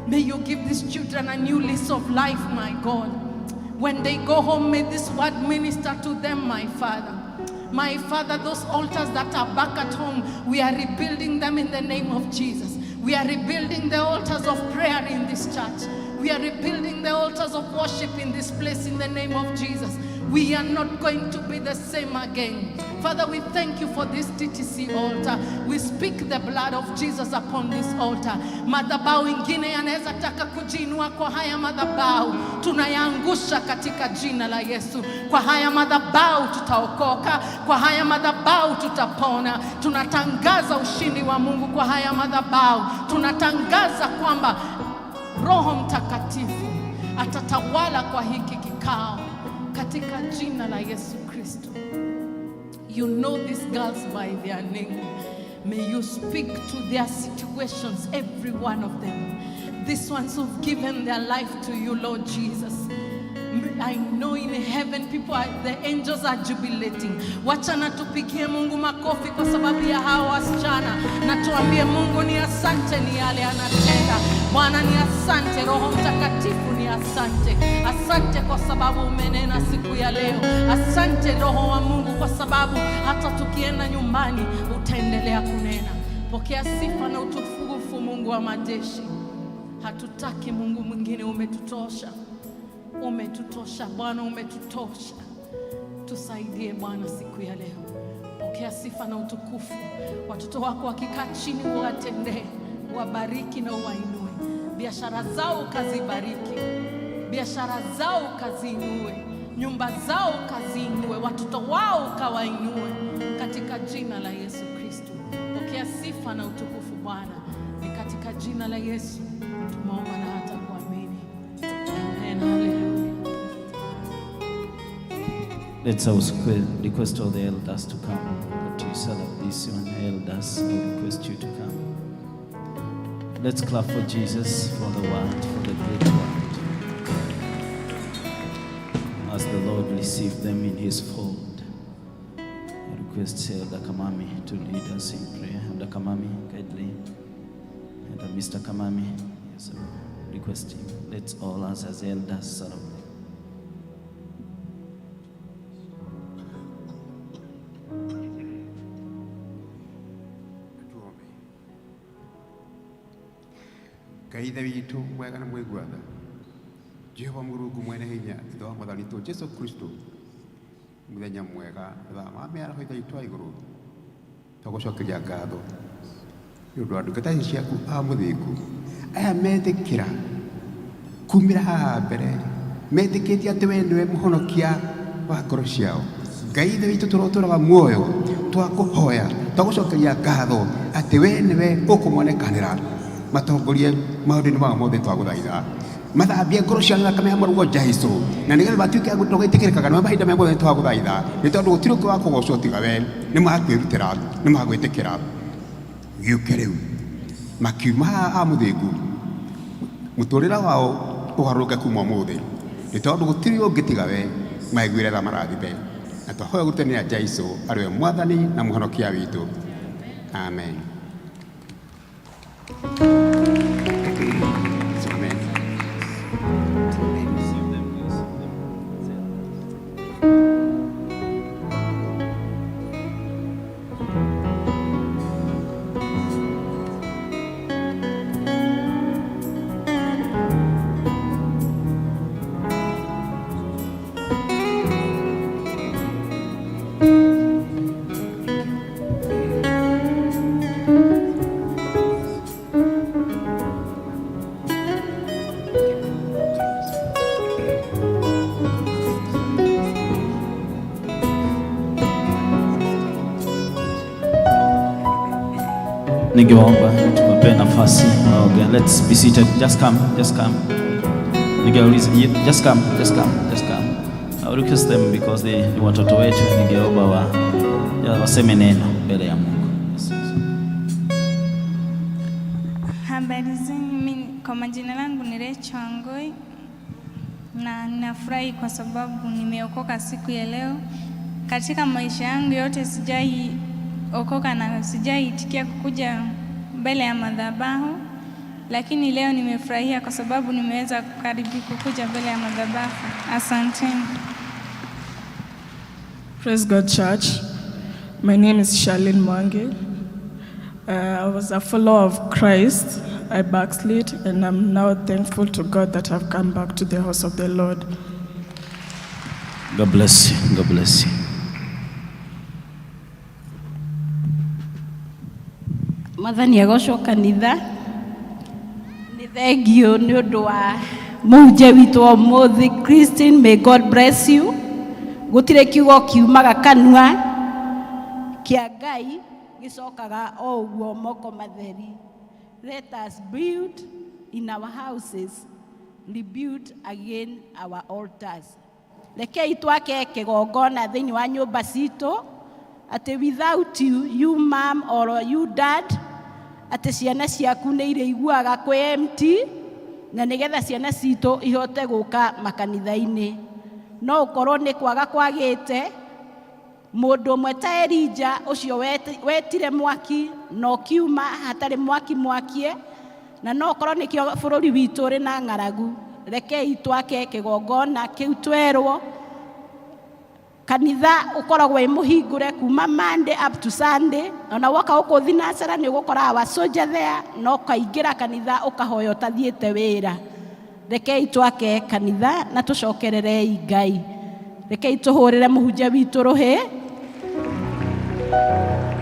K: May you give these children a new lease of life, my God. When they go home, may this word minister to them, my Father. My Father, those altars that are back at home, we are rebuilding them in the name of Jesus. We are rebuilding the altars of prayer in this church. We are rebuilding the altars of worship in this place in the name of Jesus. we are not going to be the same again. Father, we thank you for this TTC altar. We speak the blood of Jesus upon this altar. Madhabahu ingine yanaweza taka kujiinua kwa haya madhabahu, tunayaangusha katika jina la Yesu. Kwa haya madhabahu tutaokoka, kwa haya madhabahu tutapona. Tunatangaza ushindi wa Mungu kwa haya madhabahu. Tunatangaza kwamba Roho Mtakatifu atatawala kwa hiki kikao katika jina la Yesu Kristo. You know these girls by their name. May you speak to their situations, every one of them. These ones who've given their life to you, Lord Jesus. I know in heaven the angels are jubilating. Wacha na tupigie Mungu makofi kwa sababu ya hawa wasichana. Na tuambie Mungu ni asante ni yale anatenda. Bwana ni asante, Roho Mtakatifu ni asante. Asante kwa sababu umenena siku ya leo. Asante Roho wa Mungu kwa sababu hata tukienda nyumbani utaendelea kunena. Pokea sifa na utukufu Mungu wa majeshi. Hatutaki Mungu mwingine, umetutosha. Umetutosha Bwana, umetutosha. Tusaidie Bwana siku ya leo. Pokea sifa na utukufu. Watoto wako wakikaa chini uwatendee, wabariki na uwainue. Biashara zao ukazibariki, biashara zao ukaziinue, nyumba zao ukaziinue, watoto wao ukawainue katika jina la Yesu Kristo. Pokea sifa na utukufu Bwana, ni katika jina la Yesu tumeomba na hata kuamini. Amen. Hallelujah.
L: Let's also request all the elders to come. To celebrate this one, elders, I request you to come. Let's clap for Jesus, for the word, for the great word. As the Lord received them in his fold, I request Elder Kamami to lead us in prayer. Elder Kamami, kindly. Elder Mr. Kamami, yes, I request him. Let's all us as elders celebrate.
M: Kaitha witu mwega na mwiguatha Jehova Mungu mwene hinya thutha wa mwathani tu Jesu Kristo muthenya mwega thaa ma mĩaraho ithaitũ igũrũ tũgũcokeria ngatho nĩ ũndũ wa ndungata ici ciaku a mũthĩku aya metĩkĩra kumĩra haha mbere metĩkĩtie atĩ we nĩwe mũhonokia wa ngoro ciao. Ngai ithe witũ tũrotũraga muoyo twakũhoya tũgũcokeria ngatho atĩ we nĩwe ũkũmonekanĩra matongorie maũndũ-inĩ mao mothe twagũthaitha mathambie ngoro ciao na thakame ya mũrũgwo Jesũ na nĩgetha matuĩke gũtũgĩtĩkĩrĩkaga na mahinda maya mothe twagũthaitha nĩ tondũ gũtirĩ ũngĩ wa kũgocwo tiga we nĩ makwĩrutĩra nĩ magwĩtĩkĩra gĩũke rĩu makiuma haha a mũthĩngu mũtũrĩre wao ũgarũrũke kuma ũmũthĩ nĩ tondũ gũtirĩ ũngĩ tiga we maiguĩre tha marathime na twahoya gũtũtanĩra Jesũ arĩ we mwathani na mũhonokia witũ. Amen.
L: Ningeomba tuwape nafasi waoge. Let's be seated. Just come. Ningeuliza, just come. I will request them because ni watoto wetu. Ningeomba waseme neno mbele ya Mungu.
N: Habari zenu, kwa majina langu ni Rachel Wangoi na ninafurahi kwa sababu nimeokoka siku ya leo. Katika maisha yangu yote sijai okoka na sijaitikia kukuja mbele ya madhabahu, lakini leo nimefurahia kwa sababu nimeweza kukuja mbele ya madhabahu. Asanteni.
O: Praise God, church. My name is Charlene Mwangi. I was a follower of Christ. I backslid, and I'm now thankful to God that I've come back to the house of the Lord.
L: God bless you. God bless you.
A: Mwathani agocwo kanitha nĩ thengio nĩ ũndũ wa mũhunjia witũ wa ũmũthĩ Christine. May God bless you. Gũtirĩ kiugo kiumaga kanua kĩa Ngai gĩcokaga o ũguo moko matheri. Let us build in our houses, rebuild again our altars. Rekei twake kĩgongona thĩinĩ wa nyũmba citũ, atĩ without you mom or you dad, atĩ ciana ciaku nĩ irĩiguaga kwĩ empty, na nĩgetha ciana citũ ihote gũka makanitha-inĩ. No ũkorwo nĩ kwaga kwagĩte, mũndũ ũmwe ta Elija ũcio wetire mwaki na ũkiuma hatarĩ mwaki mwakie, na no ũkorwo nĩkĩo bũrũri witũ ũrĩ na ng'aragu. Rekei twake kĩgongona kĩu twerwo. Kanitha ũkoragwo wĩ mũhingũre kuma Monday up to Sunday. Ona woka gũkũ thinacara nĩ ũgũkora wa soldier there, no kaingĩra kanitha ũkahoya ũtathiĩte wĩra. Rekei twake kanitha na tũcokererei Ngai. Rekei tũhũrĩre mũhunjia witũ rũhĩ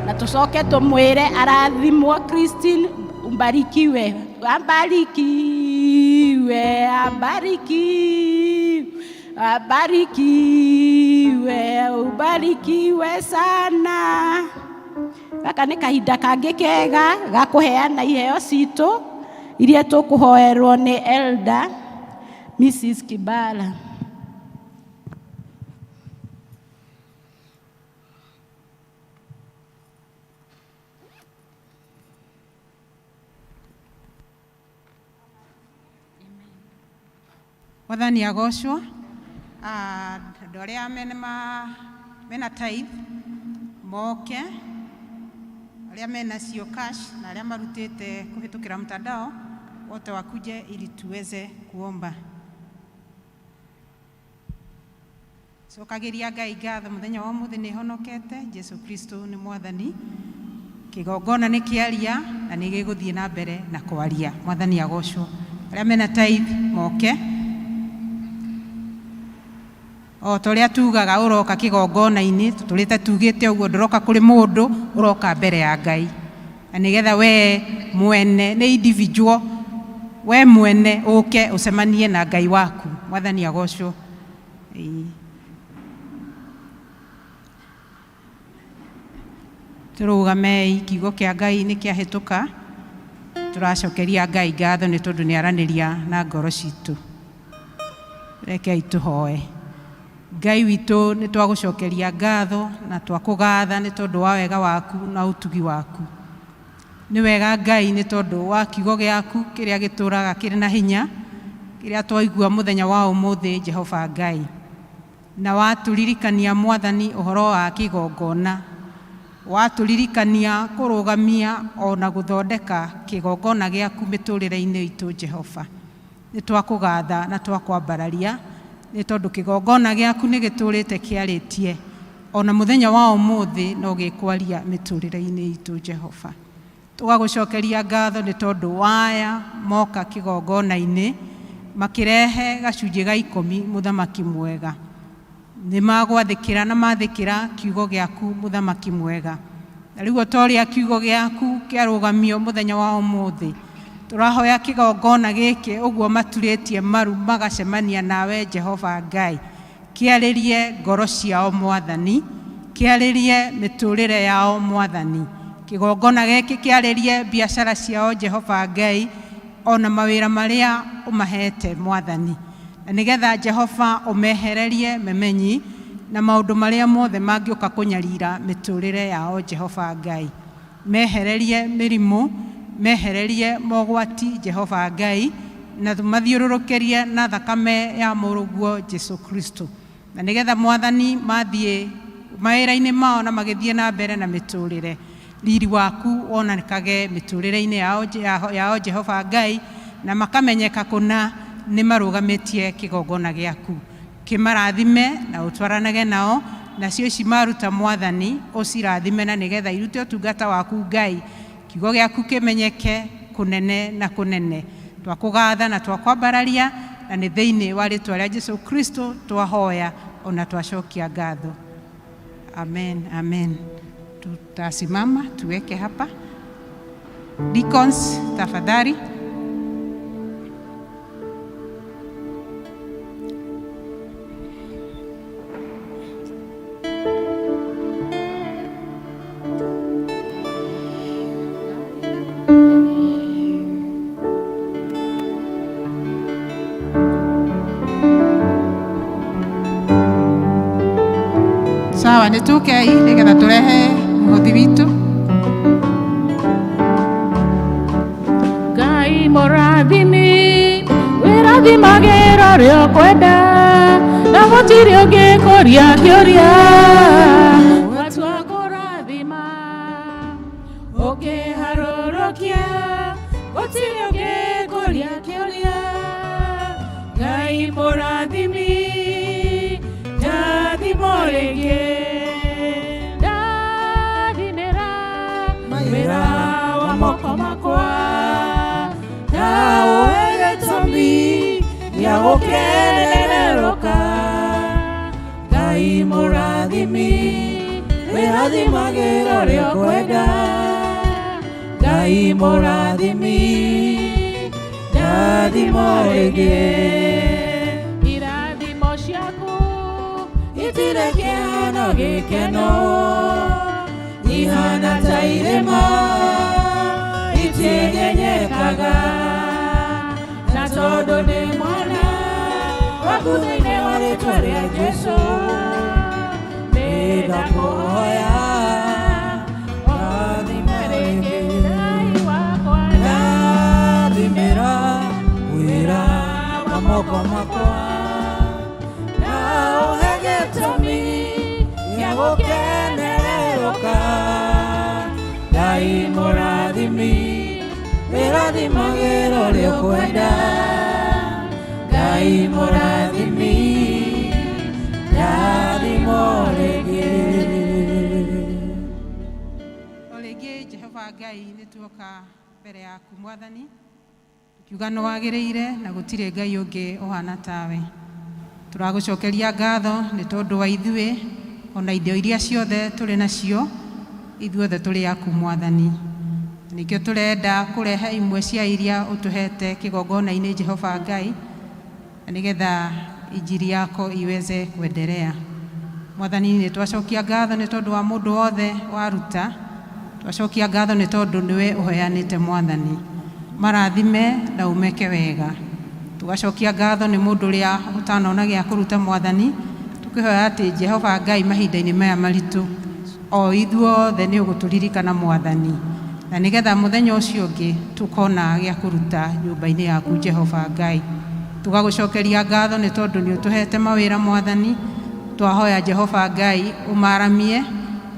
A: na tũcoke tũmwĩre arathimwo Christine. Ubarikiwe, abarikiwe, abarikiwe, abarikiwe, ubarikiwe sana. Gaka nĩ kahinda kangĩ kega ga kũheana iheo citũ iria tũkũhoerwo nĩ Elder Mrs. Kibala.
P: Mwathani agocwo. Andũ arĩa mena tithe moke, arĩa menacio cash na arĩa marutĩte kũhĩtũkĩra mtandao wote wakuje ili tuweze kuomba. Cokagĩria Ngai ngatho mũthenya wa ũmũthĩ nĩ honokete. Jesu Kristo nĩ Mwathani. Kĩgongona nĩ kĩaria na nĩ gĩgũthiĩ na mbere na kwaria. Mwathani agocwo. Arĩa mena tithe moke. O toria tugaga uroka kigongona-inĩ, tutulite tugite uguo ndoroka kuri mundu, uroka mbere ya Ngai. Na nigetha we mwene ni individual, we mwene uke ucemanie na Ngai waku. Mwathani agocwo. Turugamei kiugo kia Ngai ni kiahituka. Turacokeria Ngai ngatho ni tondu ni araniria na ngoro citu. Rekei tuhoe. Ngai witũ nĩ twagũcokeria ngatho na twakũgatha nĩ tondũ wa wega waku na ũtugi waku. Nĩ wega Ngai nĩ tondũ wa kiugo gĩaku kĩrĩa gĩtũraga kĩrĩ na hinya, kĩrĩa twaigua mũthenya wa ũmũthĩ Jehova Ngai. Na watũririkania Mwathani ũhoro wa kĩgongona, watũririkania kũrũgamia ona gũthondeka kĩgongona gĩaku mĩtũrĩre-inĩ itũ Jehova. Nĩ twakũgatha na twakwambararia nĩ tondũ kĩgongona gĩaku nĩ gĩtũrĩte kĩarĩtie ona mũthenya wa ũmũthĩ no gĩkwaria mĩtũrĩre-inĩ itũ Jehova. Tũgagũcokeria ngatho nĩ tondũ waya moka kĩgongona-inĩ makĩrehe gacunjĩ ga 10 mũthamaki mwega. Nĩ magwathĩkĩra na mathĩkĩra kiugo gĩaku mũthamaki mwega. Na rĩu otorĩa kiugo gĩaku kĩarũgamio mũthenya wa ũmũthĩ, tũrahoya kĩgongona gĩkĩ ũguo maturĩtie maru magacemania nawe Jehova Ngai. Kĩarĩrie ngoro ciao Mwathani, kĩarĩrie mĩtũrĩre yao Mwathani. Kĩgongona gĩkĩ kĩarĩrie biacara ciao Jehova Ngai, ona mawĩra marĩa ũmahete Mwathani. Na nĩgetha Jehova ũmehererie memenyi na maũndũ marĩa mothe mangĩũka kũnyarira mĩtũrĩre yao Jehova Ngai. Mehererie mĩrimũ, mehererie mogwati Jehova Ngai, na mathiũrũrũkĩrie na thakame ya mũrũguo Jesu Kristo. Na nĩgetha Mwathani mathiĩ mawĩra-inĩ mao na magĩthiĩ na mbere na mĩtũrĩre, riri waku wonekage mĩtũrĩre-inĩ yao Jehova Ngai, na makamenyeka kũna nĩ marũgamĩtie kĩgongona gĩaku. Kĩmarathime na ũtwaranage nao, nacio ici maruta Mwathani ũcirathime na nĩgetha irute ũtungata waku Ngai. Kiugo gĩaku kĩmenyeke kũnene na kũnene. Twakũgatha na twakwambararia na nĩ thĩinĩ wa rĩĩtwa rĩa Jesu Kristo twahoya ona twacokia ngatho. Amen, amen. Tutasimama tuweke hapa. Deacons, tafadhali. Sawa, nĩtũkei nĩgetha tũrehe mũhothi witũ.
Q: Ngai mũrathimi wĩrathimagĩra ũrĩa ũkwenda na gũtirĩ ũngĩkũria kĩũria watua kũrathima ũkĩharũrũkia gũtirĩ ũngĩkũria kĩũria. Ngai mũrathimi ndathimo rĩngĩ ndathimĩra wĩra wa moko makwa na ũhe gĩtũmi gĩa gũkenerũka. Ngai mũrathimi wĩrathimagĩra ũrĩa ũkwenda. Ngai mũrathimi ndathimo rĩngĩ. Irathimo ciaku itirĩ kĩhano gĩkeno ihana ta irĩma itigenyekaga na tondũ nĩ mwana waku thĩinĩ wa rĩĩtwa rĩa Jesũ nĩndakũhoya rathima rĩngĩ. Ngai wakwa rathimĩra wĩra wa moko makwa na ũhe gĩtũmi gĩa gũkenerũka. Ngai mũrathimi wĩrathimagĩra ũrĩa ũkwenda. Ngai mũrathimi ndathimo rĩngĩ.
P: O rĩngĩ Jehova Ngai nĩtuoka mbere yaku Mwathani tukiuga nĩ wagĩrĩire na gũtirĩ Ngai ũngĩ ũhana tawe. Tũragũcokeria ngatho nĩ tondũ wa ithuĩ ona indo iria ciothe tũrĩ nacio ithuothe tũrĩ aku Mwathani. Nĩkĩo tũrenda kũrehe imwe cia iria ũtũhete kĩgongona-inĩ Jehova Ngai nĩgetha injiri yako iweze kuendelea. Mwathani nĩ twacokia ngatho nĩ tondũ wa mũndũ wothe waruta. Twacokia ngatho nĩ tondũ nĩwe ũheanĩte Mwathani. Marathime na umeke wega. Tugacokia ngatho nĩ mũndũ ũrĩa ũtanona gĩa kũruta Mwathani. Tũkĩhoya atĩ Jehova Ngai mahinda-inĩ maya maritũ o ithuothe nĩ ũgũtũririkana Mwathani na nĩgetha mũthenya ũcio ũngĩ tũkona gĩa kũruta nyũmba-inĩ yaku Jehova Ngai. Tugagũcokeria ngatho nĩ tondũ nĩ ũtũhete mawĩra Mwathani. Twahoya Jehova Ngai ũmaramie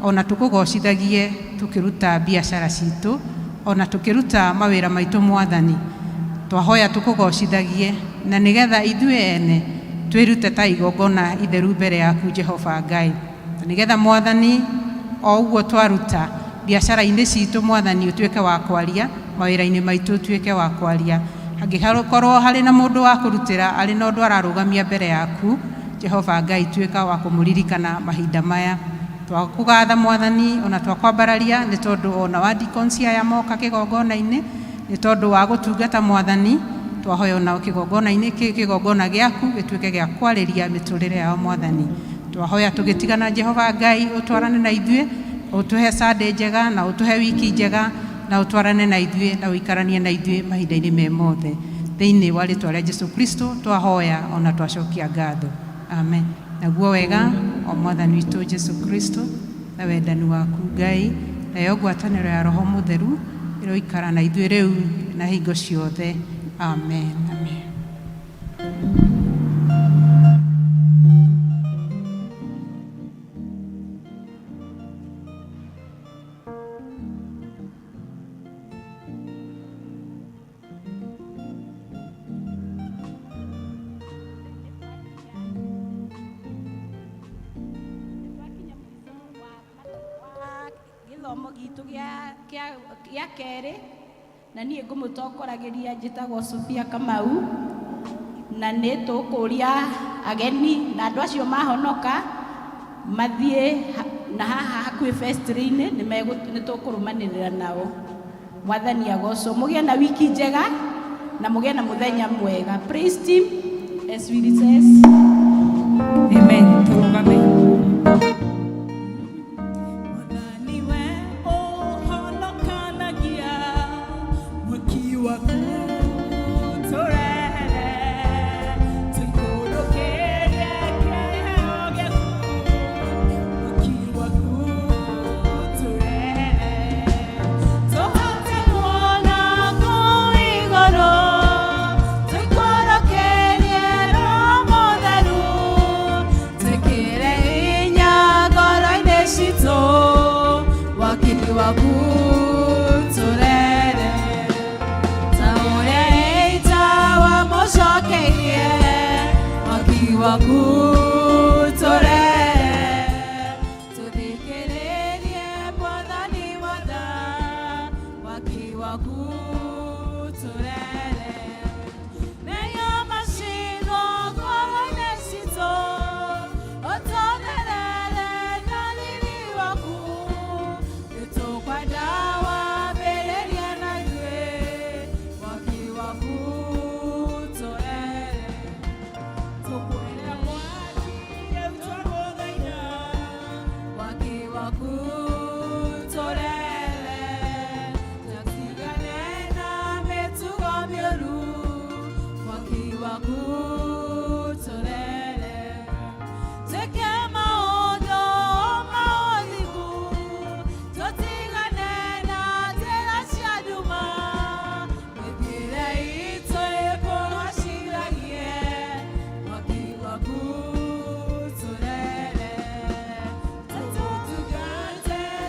P: ona tũkũgocithagie tũkĩruta biacara citũ ona tũkĩruta mawĩra maitũ Mwathani. Twahoya tũkũgocithagie na nĩgetha ithuĩ ene twĩrute ta igongona itheru mbere yaku Jehova Ngai. Nĩgetha Mwathani o ũguo twaruta biacara-inĩ citũ Mwathani ũtuĩke wa kwaria, mawĩra-inĩ maitũ ũtuĩke wa kwaria. Angĩkorwo harĩ na mũndũ wa kũrutĩra arĩ na ũndũ ararũgamia mbere yaku Jehova Ngai tuĩka wa kũmũririkana mahinda maya. Twakũgatha Mwathani ona twakwambararia nĩ tondũ ona wa deacons aya moka kĩgongona-inĩ nĩ tondũ wa gũtungata Mwathani. Twahoya ona kĩgongona-inĩ kĩgongona gĩaku gĩtuĩke gĩa kwarĩria mĩtũrĩre yao Mwathani. Twahoya tũgĩtigana Jehova Ngai ũtwarane na ithuĩ, ũtũhe Sunday njega na ũtũhe wiki njega na ũtwarane na ithuĩ na ũikaranie na ithuĩ mahinda-inĩ me mothe. Thĩinĩ wa rĩĩtwa rĩa Jesũ Kristo twahoya ona twacokia ngatho. Amen. Naguo wega o Mwathani witũ Jesũ Kristo na wendani waku Ngai nayo ngwatanĩro ya Roho Mũtheru ĩroikara na ithuĩ rĩu na hingo ciothe. Amen. Amen.
A: Gĩthomo gitũ gĩa kerĩ na niĩ ngũmũtongoragia njĩtagwo Sophia Kamau na nĩ tũkũria ageni na andũ acio mahonoka mathiĩ na haha hakuhĩ vestry-inĩ nĩ tũkũrũmanĩrĩra nao. Mwathani agocwo. Mũgĩe na wiki njega na mũgĩe na mũthenya mwega. Praise team as we recess.
C: Amen. Tũrũgame.
B: Waku